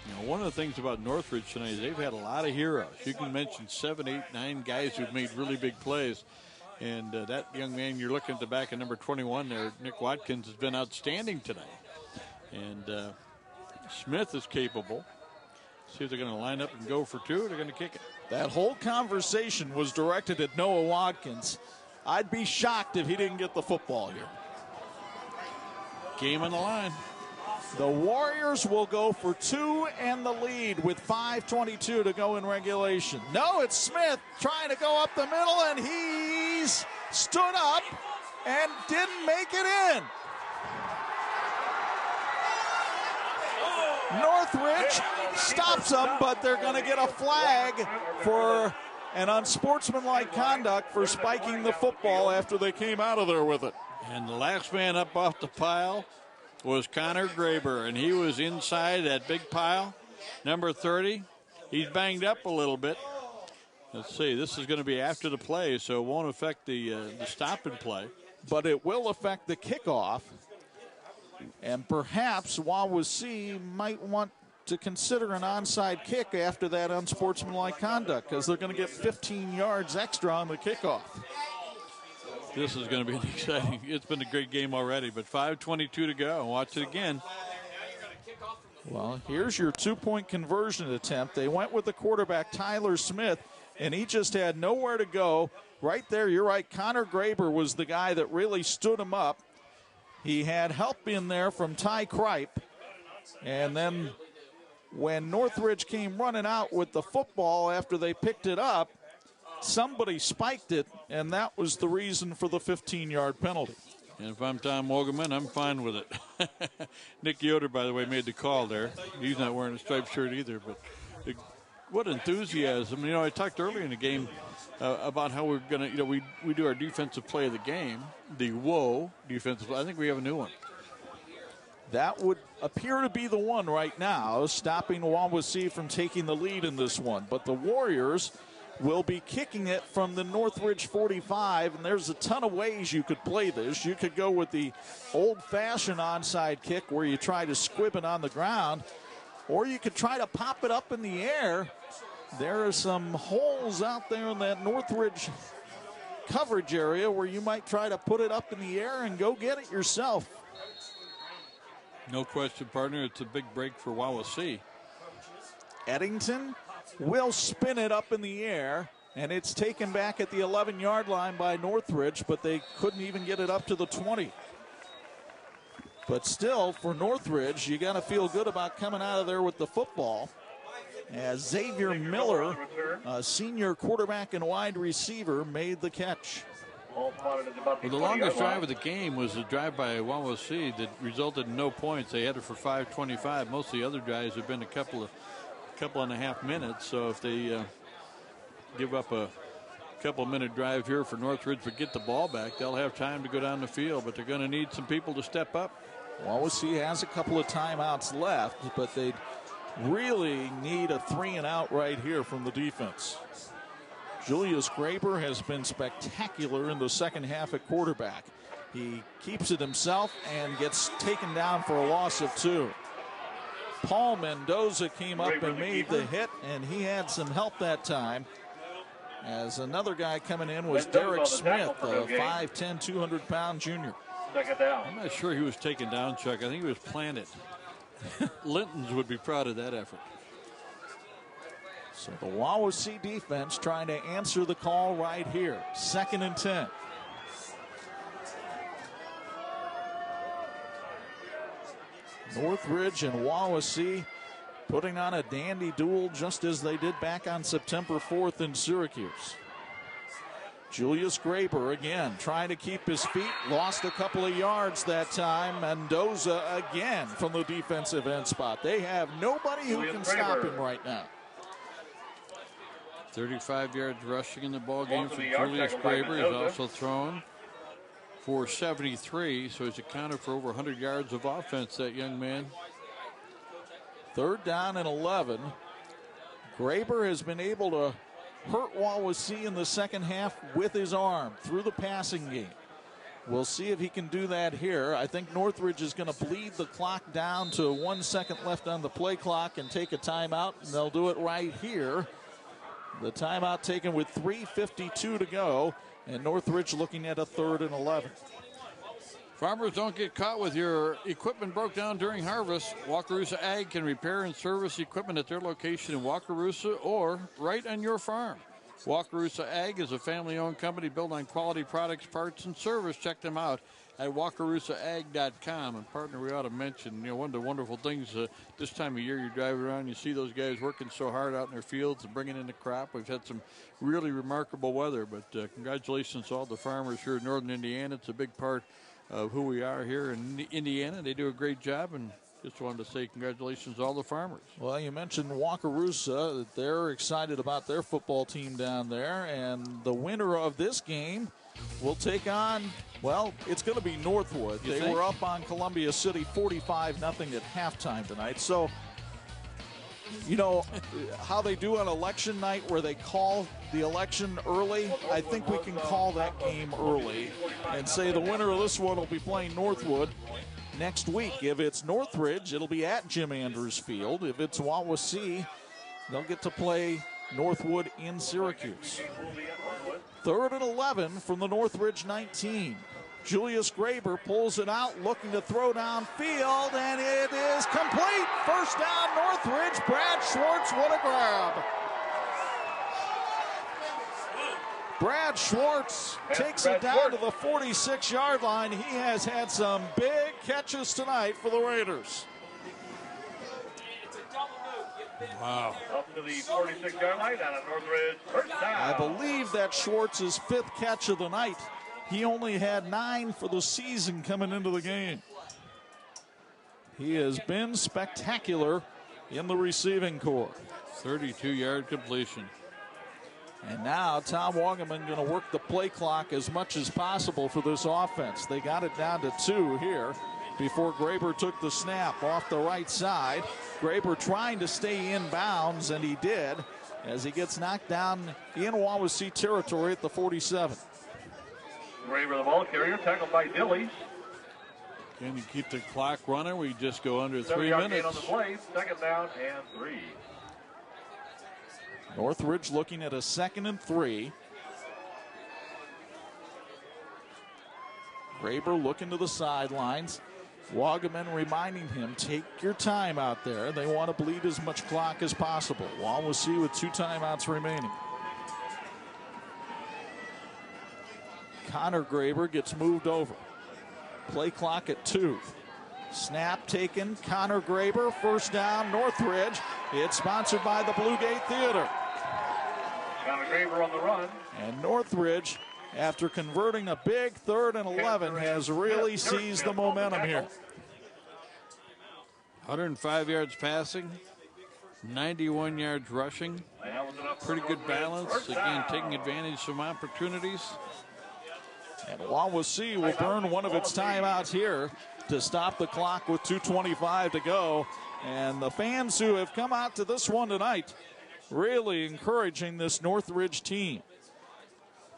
You know, one of the things about Northridge tonight is they've had a lot of heroes. You can mention 7, 8, 9 guys who've made really big plays. And that young man you're looking at the back of number 21 there, Nick Watkins, has been outstanding tonight. And Smith is capable. See if they're going to line up and go for 2 or they're going to kick it.
That whole conversation was directed at Noah Watkins. I'd be shocked if he didn't get the football here.
Game on the line.
The Warriors will go for 2 and the lead with 5:22 to go in regulation. No, it's Smith trying to go up the middle, and he's stood up and didn't make it in. Northridge stops them, but they're going to get a flag for an unsportsmanlike conduct for spiking the football after they came out of there with it.
And the last man up off the pile was Connor Graber, and he was inside that big pile. Number 30, he's banged up a little bit. Let's see, this is going to be after the play, so it won't affect the stop and play.
But it will affect the kickoff, and perhaps Wawasee might want to consider an onside kick after that unsportsmanlike conduct, because they're going to get 15 yards extra on the kickoff.
This is going to be an exciting. It's been a great game already, but 5:22 to go. Watch it again.
Well, here's your 2-point conversion attempt. They went with the quarterback, Tyler Smith, and he just had nowhere to go. Right there, you're right, Connor Graber was the guy that really stood him up. He had help in there from Ty Kripe. And then when Northridge came running out with the football after they picked it up, somebody spiked it, and that was the reason for the 15-yard penalty.
And if I'm Tom Wogelman, I'm fine with it. Nick Yoder, by the way, made the call there. He's not wearing a striped shirt either, but what enthusiasm. You know, I talked earlier in the game about how we're going to, you know, we do our defensive play of the game, the whoa defensive play. I think we have a new one.
That would appear to be the one right now, stopping Wawasee from taking the lead in this one. But the Warriors will be kicking it from the Northridge 45, and there's a ton of ways you could play this. You could go with the old-fashioned onside kick where you try to squib it on the ground, or you could try to pop it up in the air. There are some holes out there in that Northridge coverage area where you might try to put it up in the air and go get it yourself.
No question, partner. It's a big break for Wawasee.
Eddington will spin it up in the air, and it's taken back at the 11-yard line by Northridge, but they couldn't even get it up to the 20. But still, for Northridge, you got to feel good about coming out of there with the football. As Xavier Miller, a senior quarterback and wide receiver, made the catch.
Well, the longest drive of the game was a drive by Wawasee that resulted in no points. They had it for 5:25. Most of the other drives have been a couple and a half minutes. So if they give up a couple-minute drive here for Northridge but get the ball back, they'll have time to go down the field. But they're going to need some people to step up.
Wawasee has a couple of timeouts left, but they really need a 3-and-out right here from the defense. Julius Graber has been spectacular in the second half at quarterback. He keeps it himself and gets taken down for a loss of 2. Paul Mendoza came up and made the hit, and he had some help that time. As another guy coming in was Derek Smith, a 5'10", 200-pound junior.
I'm not sure he was taken down, Chuck. I think he was planted. Linton's would be proud of that effort.
So the Wawasee defense trying to answer the call right here. 2nd and 10. Northridge and Wawasee putting on a dandy duel just as they did back on September 4th in Syracuse. Julius Graber again trying to keep his feet. Lost a couple of yards that time. Mendoza again from the defensive end spot. They have nobody who can stop him right now.
35 yards rushing in the ball game for Julius Graber. He's also thrown for 73, so he's accounted for over 100 yards of offense, that young man.
3rd down and 11. Graber has been able to hurt Wawasee in the second half with his arm through the passing game. We'll see if he can do that here. I think Northridge is going to bleed the clock down to 1 second left on the play clock and take a timeout, and they'll do it right here. The timeout taken with 3:52 to go, and Northridge looking at a 3rd and 11.
Farmers, don't get caught with your equipment broke down during harvest. Wakarusa Ag can repair and service equipment at their location in Wakarusa or right on your farm. Wakarusa Ag is a family-owned company built on quality products, parts, and service. Check them out at wakarusaag.com. And partner, we ought to mention, you know, one of the wonderful things this time of year, you drive around, you see those guys working so hard out in their fields and bringing in the crop. We've had some really remarkable weather, but congratulations to all the farmers here in northern Indiana. It's a big part of who we are here in Indiana. They do a great job, and just wanted to say congratulations to all the farmers.
Well, you mentioned Wakarusa. They're excited about their football team down there, and the winner of this game will take on, well, it's going to be Northwood. They were up on Columbia City 45-0 at halftime tonight. So, you know, how they do on election night where they call the election early, I think we can call that game early and say the winner of this one will be playing Northwood next week. If it's Northridge, it'll be at Jim Andrews Field. If it's Wawasee, they'll get to play Northwood in Syracuse. 3rd and 11 from the Northridge 19. Julius Graber pulls it out, looking to throw downfield, and it is complete. 1st down, Northridge. Brad Schwartz, what a grab. Brad Schwartz takes it down to the 46-yard line. He has had some big catches tonight for the Raiders.
Wow.
Up to the 46-yard line out of Northridge. First down.
I believe that's Schwartz's 5th catch of the night. He only had 9 for the season coming into the game. He has been spectacular in the receiving corps.
32-yard completion.
And now Tom Wagaman going to work the play clock as much as possible for this offense. They got it down to 2 here before Graber took the snap off the right side. Graber trying to stay in bounds, and he did, as he gets knocked down in Wawasee territory at the 47.
Graber, the ball carrier, tackled by Dilly.
Can you keep the clock running? We just go under 3
7-yard
minutes.
gain on the play. Second down and 3.
Northridge looking at a 2nd and 3. Graber looking to the sidelines. Wagaman reminding him, take your time out there. They want to bleed as much clock as possible. Wawasee with 2 timeouts remaining. Connor Graber gets moved over. Play clock at 2. Snap taken. Connor Graber, first down, Northridge. It's sponsored by the Blue Gate Theater.
Connor Graber on the run.
And Northridge, after converting a big 3rd and 11, has really seized the momentum here.
105 yards passing, 91 yards rushing. Pretty good balance. Again, taking advantage of some opportunities.
And Wawasee will burn one of its timeouts here to stop the clock with 2:25 to go. And the fans who have come out to this one tonight really encouraging this Northridge team.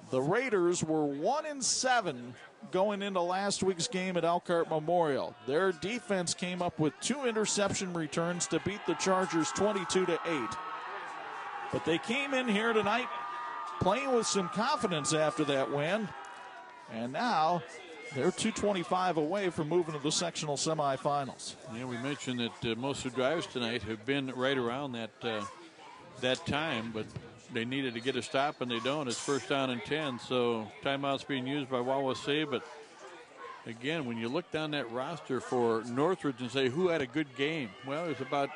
The Raiders were 1-7 going into last week's game at Elkhart Memorial. Their defense came up with 2 interception returns to beat the Chargers 22-8. But they came in here tonight playing with some confidence after that win. And now they're 2:25 away from moving to the sectional semifinals.
Yeah, we mentioned that most of the drives tonight have been right around that time, but they needed to get a stop, and they don't. It's first down and 10, so timeouts being used by Wawasee. But again, when you look down that roster for Northridge and say who had a good game, well, there's about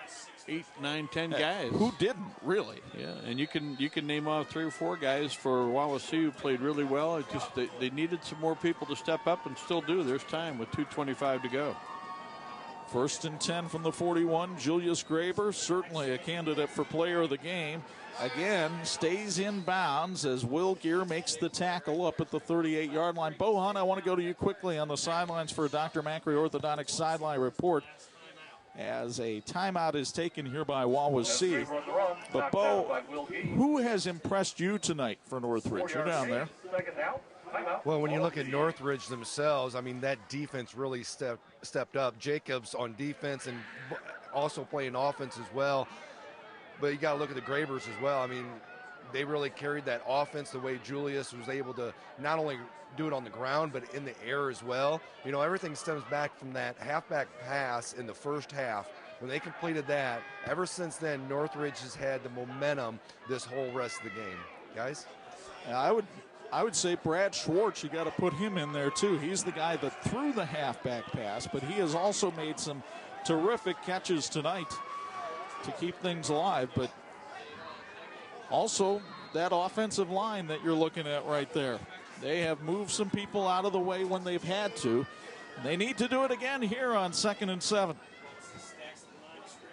8, 9, 10 guys.
Who didn't, really?
Yeah, and you can name off 3 or 4 guys for Wawasee who played really well. It just they needed some more people to step up, and still do. There's time with 2:25 to go.
First and 10 from the 41. Julius Graber, certainly a candidate for player of the game. Again, stays in bounds as Will Gear makes the tackle up at the 38-yard line. Bo Hunt, I want to go to you quickly on the sidelines for a Dr. Macri Orthodontics sideline report, as a timeout is taken here by Wawasee. But, Bo, who has impressed you tonight for Northridge? You're down there.
Well, when you look at Northridge themselves, I mean, that defense really stepped up. Jacobs on defense and also playing offense as well. But you got to look at the Grabers as well. I mean, they really carried that offense the way Julius was able to not only do it on the ground, but in the air as well. You know, everything stems back from that halfback pass in the first half. When they completed that, ever since then, Northridge has had the momentum this whole rest of the game. Guys?
I would say Brad Schwartz, you got to put him in there too. He's the guy that threw the halfback pass, but he has also made some terrific catches tonight to keep things alive. But also that offensive line that you're looking at right there. They have moved some people out of the way when they've had to. They need to do it again here on 2nd and 7.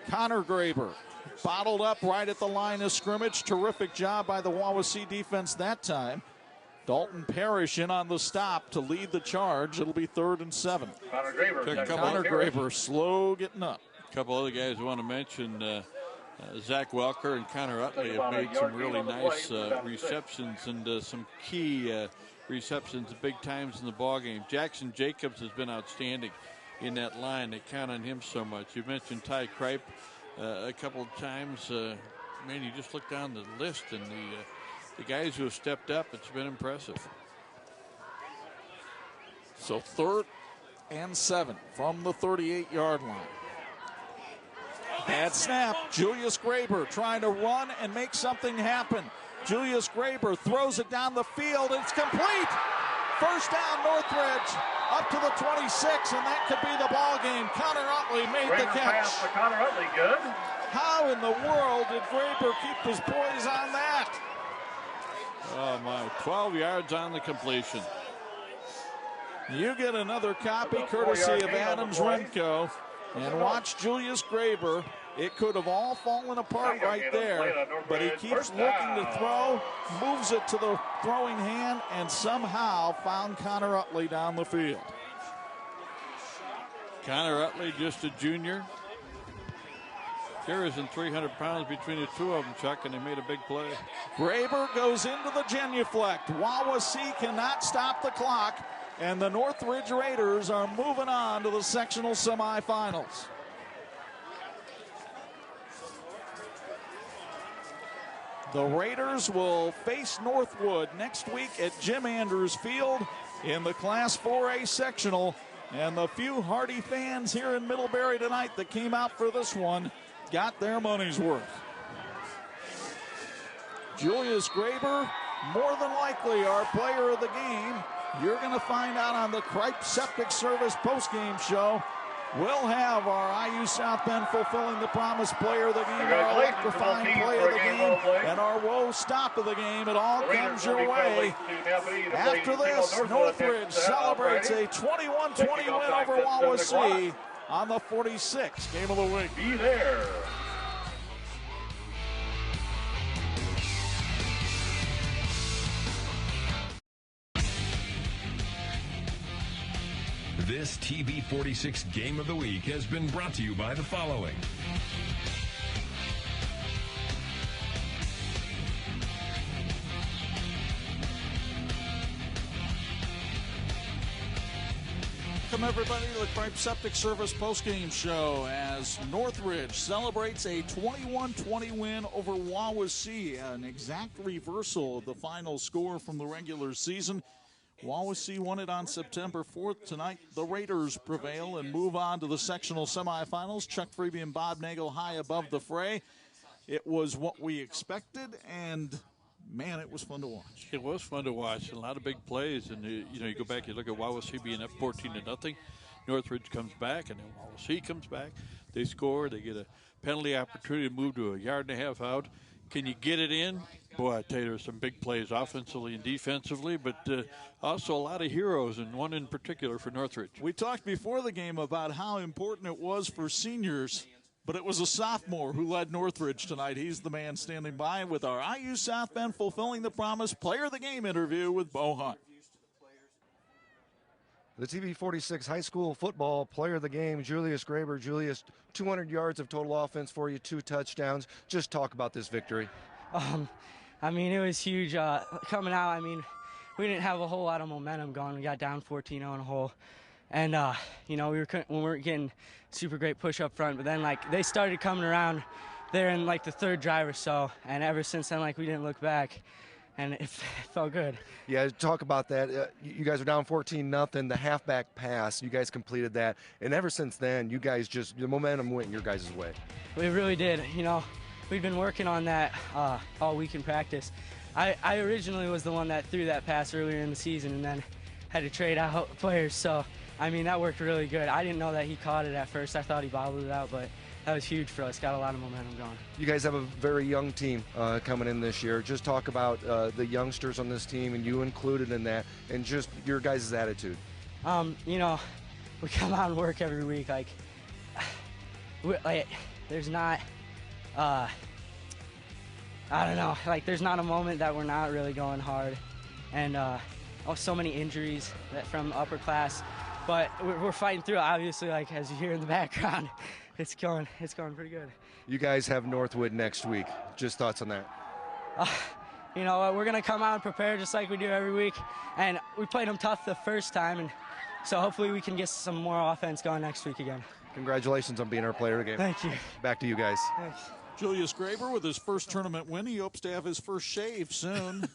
Connor Graber bottled up right at the line of scrimmage. Terrific job by the Wawasee defense that time. Dalton Parrish in on the stop to lead the charge. It'll be 3rd and 7. Connor Graber slow getting up.
A couple other guys I want to mention. Zach Welker and Connor Utley have made some really nice receptions and some key receptions at big times in the ballgame. Jackson Jacobs has been outstanding in that line. They count on him so much. You mentioned Ty Kripe a couple of times. Man, you just look down the list, and the guys who have stepped up, it's been impressive.
So 3rd and 7 from the 38-yard line. Bad snap. Julius Graber trying to run and make something happen. Julius Graber throws it down the field. It's complete. First down, Northridge up to the 26, and that could be the ball game. Connor Utley made the catch.
Pass for Connor Utley, good.
How in the world did Graber keep his poise on that?
Oh, my. 12 yards on the completion.
You get another copy courtesy of Adams Remco. And watch Julius Graber. It could have all fallen apart right there, but he keeps looking to throw, moves it to the throwing hand, and somehow found Connor Utley down the field.
Connor Utley, just a junior. There isn't 300 pounds between the two of them, Chuck, and they made a big play.
Graber goes into the genuflect. Wawasee cannot stop the clock, and the Northridge Raiders are moving on to the sectional semifinals. The Raiders will face Northwood next week at Jim Andrews Field in the Class 4A sectional. And the few Hardy fans here in Middlebury tonight that came out for this one got their money's worth. Julius Graber, more than likely our player of the game. You're going to find out on the Kripe Septic Service postgame show. We'll have our IU South Bend Fulfilling the Promise player of the game, our electrifying play of the game, and our woe stop of the game. It all comes your way. After this, Northridge celebrates a 21-20 win over Wawasee on the 46th game of the week.
Be there.
This TV 46 Game of the Week has been brought to you by the following.
Welcome everybody to the Kripe Septic Service postgame show as Northridge celebrates a 21-20 win over Wawasee, an exact reversal of the final score from the regular season. Wawasee won it on September 4th. Tonight, the Raiders prevail and move on to the sectional semifinals. Chuck Freeby and Bob Nagel high above the fray. It was what we expected, and, man, it was fun to watch.
It was fun to watch. A lot of big plays. And, you go back, you look at Wawasee being up 14-0. Northridge comes back, and then Wawasee comes back. They score. They get a penalty opportunity to move to a yard and a half out. Can you get it in? Boy, I tell you, there's some big plays offensively and defensively, but also a lot of heroes, and one in particular for Northridge.
We talked before the game about how important it was for seniors, but it was a sophomore who led Northridge tonight. He's the man standing by with our IU South Bend Fulfilling the Promise Player of the Game interview with Bo Hunt.
The TV 46 high school football player of the game, Julius Graber. Julius, 200 yards of total offense for you, 2 touchdowns. Just talk about this victory.
I mean, it was huge. Coming out, I mean, we didn't have a whole lot of momentum going. We got down 14-0 in a hole. And, we weren't getting super great push up front. But then, they started coming around there in, the third drive or so. And ever since then, we didn't look back. And it felt good.
Yeah, talk about that. You guys are down 14-0. The halfback pass, you guys completed that. And ever since then, you guys the momentum went your guys' way.
We really did. We've been working on that all week in practice. I originally was the one that threw that pass earlier in the season and then had to trade out players. So, I mean, that worked really good. I didn't know that he caught it at first. I thought he bobbled it out, but that was huge for us. Got a lot of momentum going.
You guys have a very young team coming in this year. Just talk about the youngsters on this team and you included in that and just your guys' attitude.
We come out and work every week. There's not, I don't know, there's not a moment that we're not really going hard. And so many injuries from upper class. But we're fighting through it, obviously, as you hear in the background. It's going pretty good.
You guys have Northwood next week. Just thoughts on that?
We're going to come out and prepare just like we do every week. And we played them tough the first time, and so hopefully we can get some more offense going next week again.
Congratulations on being our player of the game.
Thank you.
Back to you guys.
Thanks.
Julius Graber with his first tournament win. He hopes to have his first shave soon.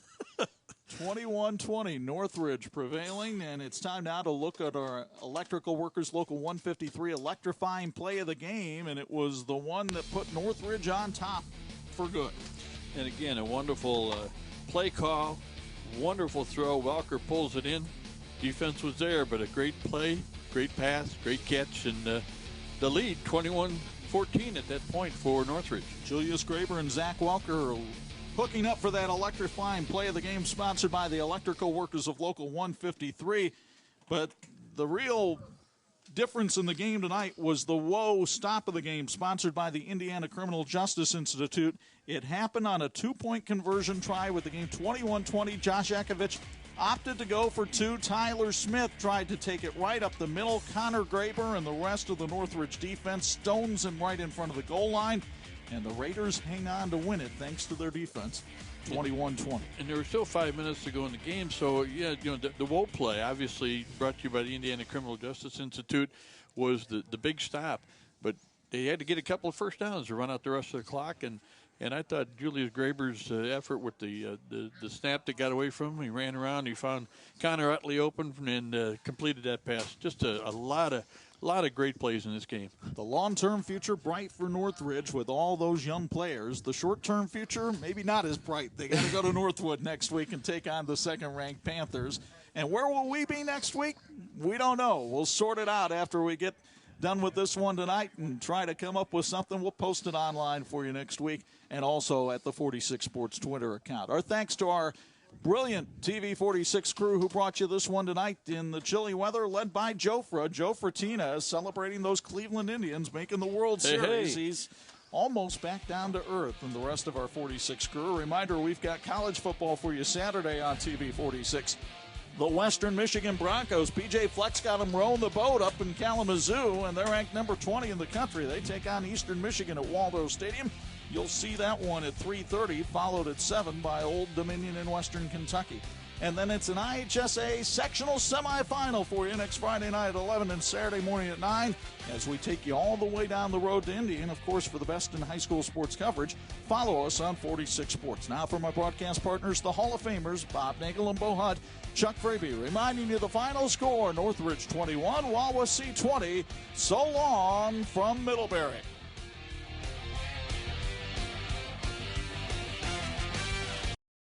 21-20, Northridge prevailing, and it's time now to look at our Electrical Workers Local 153 electrifying play of the game, and it was the one that put Northridge on top for good.
And again, a wonderful play call, wonderful throw. Welker pulls it in. Defense was there, but a great play, great pass, great catch, and the lead, 21-20, 14 at that point for Northridge.
Julius Graber and Zach Welker hooking up for that electrifying play of the game, sponsored by the Electrical Workers of Local 153. But the real difference in the game tonight was the whoa stop of the game, sponsored by the Indiana Criminal Justice Institute. It happened on a 2-point conversion try with the game 21-20. Josh Ekovich opted to go for 2. Tyler Smith tried to take it right up the middle. Connor Graber and the rest of the Northridge defense stones him right in front of the goal line. And the Raiders hang on to win it thanks to their defense, 21-20.
And there were still 5 minutes to go in the game. So, yeah, the whoa play, obviously brought to you by the Indiana Criminal Justice Institute, was the big stop. But they had to get a couple of first downs to run out the rest of the clock. And I thought Julius Graber's effort with the snap that got away from him, he ran around, he found Connor Utley open and completed that pass. Just a lot of great plays in this game.
The long-term future bright for Northridge with all those young players. The short-term future maybe not as bright. They got to go to Northwood next week and take on the second-ranked Panthers. And where will we be next week? We don't know. We'll sort it out after we get done with this one tonight and try to come up with something. We'll post it online for you next week and also at the 46 Sports Twitter account. Our thanks to our brilliant TV 46 crew who brought you this one tonight in the chilly weather, led by Jofra. Joe Fratina is celebrating those Cleveland Indians making the World Series. He's almost back down to earth, and the rest of our 46 crew. A reminder, we've got college football for you Saturday on TV 46. The Western Michigan Broncos, PJ Fleck's got them rowing the boat up in Kalamazoo, and they're ranked number 20 in the country. They take on Eastern Michigan at Waldo Stadium. You'll see that one at 3:30, followed at 7 by Old Dominion in Western Kentucky. And then it's an IHSA sectional semifinal for you next Friday night at 11 and Saturday morning at 9 as we take you all the way down the road to Indy. And, of course, for the best in high school sports coverage, follow us on 46 Sports. Now for my broadcast partners, the Hall of Famers, Bob Nagel and Bo Hutt, Chuck Fraby, reminding you the final score, Northridge 21, Wawasee 20. So long from Middlebury.